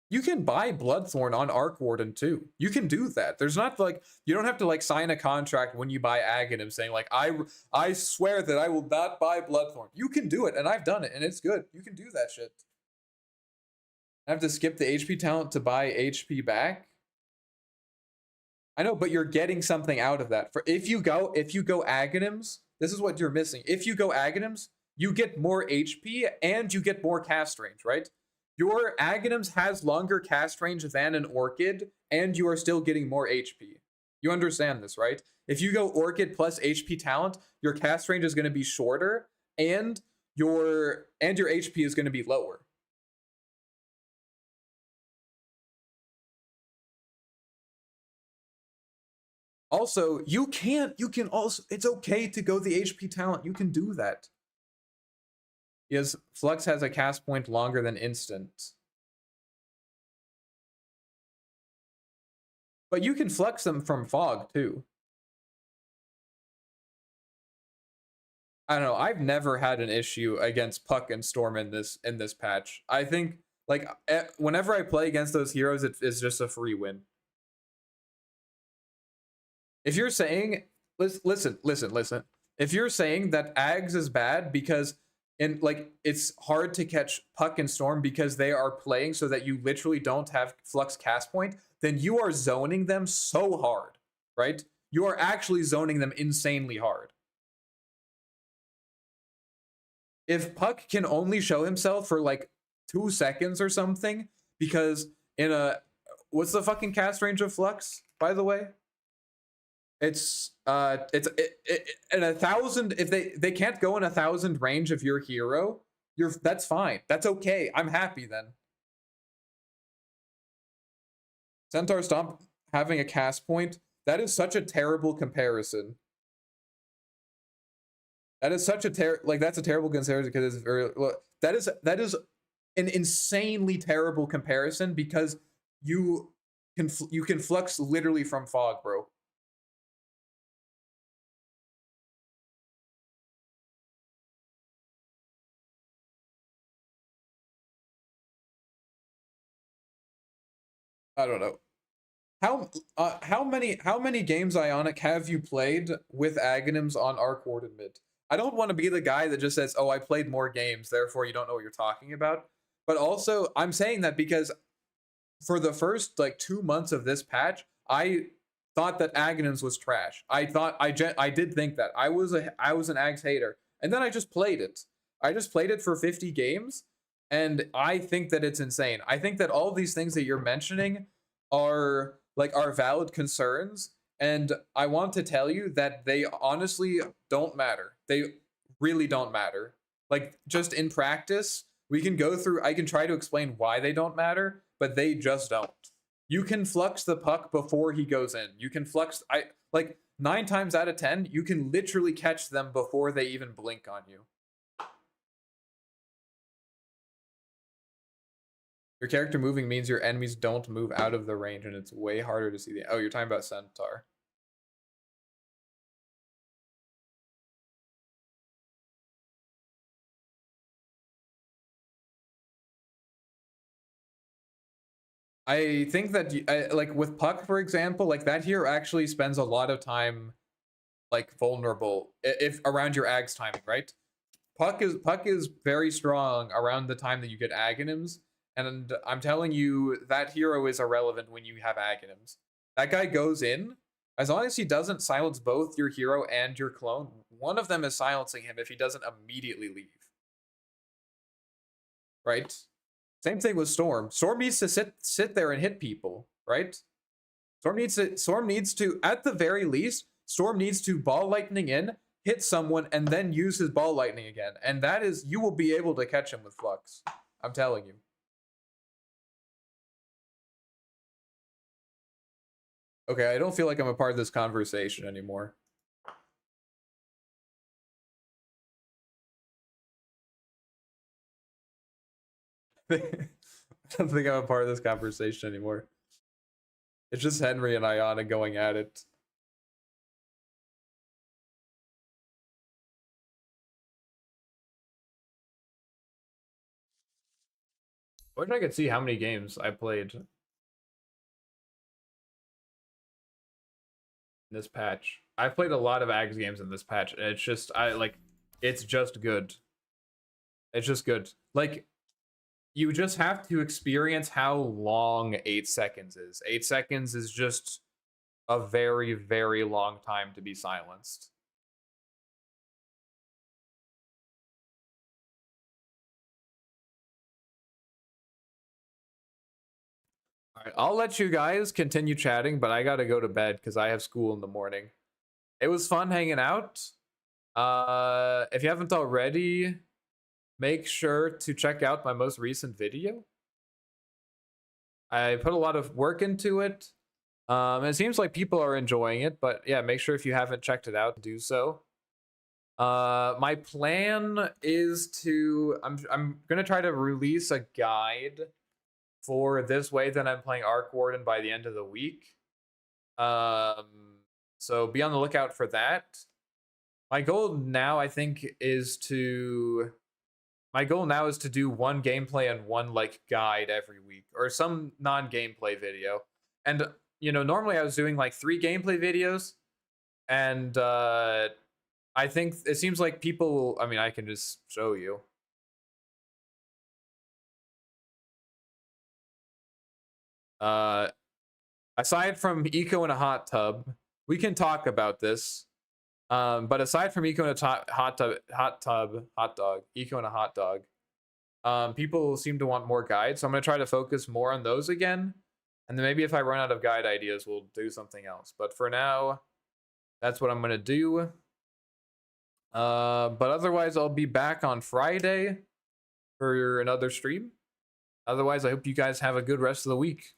You can buy Bloodthorn on Arc Warden too. You can do that. There's not like, you don't have to like sign a contract when you buy Aghanim saying like, I swear that I will not buy Bloodthorn. You can do it, and I've done it, and it's good. You can do that shit. I have to skip the HP talent to buy HP back. I know, but you're getting something out of that. For if you go Aghanims, this is what you're missing. If you go Aghanims, you get more HP and you get more cast range, right? Your Aghanims has longer cast range than an Orchid, and you are still getting more HP. You understand this, right? If you go Orchid plus HP talent, your cast range is going to be shorter, and your HP is going to be lower. Also, it's okay to go the HP talent. You can do that. Yes, Flux has a cast point longer than Instant. But you can flex them from Fog, too. I don't know, I've never had an issue against Puck and Storm in this patch. I think, like, whenever I play against those heroes, it's just a free win. If you're saying, listen. If you're saying that Ags is bad because it's hard to catch Puck and Storm because they are playing so that you literally don't have Flux cast point, then you are zoning them so hard, right? You are actually zoning them insanely hard. If Puck can only show himself for like 2 seconds or something, because what's the fucking cast range of Flux, by the way? It's in 1,000. If they can't go in 1,000 range of your hero, that's fine. That's okay. I'm happy then. Centaur, stop having a cast point. That is such a terrible comparison. That is such a that's a terrible comparison because it's very that is an insanely terrible comparison because you can flux literally from fog, bro. I don't know. How many games Ionic have you played with Aghanims on Arc Warden mid? I don't want to be the guy that just says, "Oh, I played more games, therefore you don't know what you're talking about." But also, I'm saying that because for the first like 2 months of this patch, I thought that Aghanims was trash. I did think that. I was an Aghs hater, and then I just played it. I just played it for 50 games, and I think that it's insane. I think that all these things that you're mentioning are valid concerns, and I want to tell you that they honestly don't matter. They really don't matter. Like, just in practice, we can go through, I can try to explain why they don't matter, but they just don't. You can flux the puck before he goes in. You can flux, 9 times out of 10, you can literally catch them before they even blink on you. Your character moving means your enemies don't move out of the range, and it's way harder to see the... Oh, you're talking about Centaur. I think that, like, with Puck, for example, like, that hero actually spends a lot of time, like, vulnerable, if around your Aghs timing, right? Puck is very strong around the time that you get Aghanims, and I'm telling you, that hero is irrelevant when you have Aghanims. That guy goes in, as long as he doesn't silence both your hero and your clone, one of them is silencing him if he doesn't immediately leave. Right? Same thing with Storm. Storm needs to sit there and hit people, right? Storm needs to, at the very least, Storm needs to ball lightning in, hit someone, and then use his ball lightning again. And that is, you will be able to catch him with Flux. I'm telling you. Okay, I don't feel like I'm a part of this conversation anymore. I don't think I'm a part of this conversation anymore. It's just Henry and Iona going at it. I wish I could see how many games I played in this patch. I played a lot of Aghs games in this patch, and it's just, it's just good. It's just good. Like, you just have to experience how long 8 seconds is. 8 seconds is just a very, very long time to be silenced. All right, I'll let you guys continue chatting, but I gotta go to bed because I have school in the morning. It was fun hanging out. If you haven't already, make sure to check out my most recent video. I put a lot of work into it. It seems like people are enjoying it, but yeah, make sure if you haven't checked it out, do so. My plan is to, I'm gonna try to release a guide for this way that I'm playing Arc Warden by the end of the week. So be on the lookout for that. My goal now, I think, is to... My goal now is to do one gameplay and one, like, guide every week. Or some non-gameplay video. And, you know, normally I was doing, like, 3 gameplay videos. And, I think it seems like people... I mean, I can just show you. Aside from Eco in a hot tub, we can talk about this. But aside from Eco in a hot dog, Eco in a hot dog, people seem to want more guides, so I'm gonna try to focus more on those again. And then maybe if I run out of guide ideas, we'll do something else. But for now, that's what I'm gonna do. But otherwise, I'll be back on Friday for another stream. Otherwise, I hope you guys have a good rest of the week.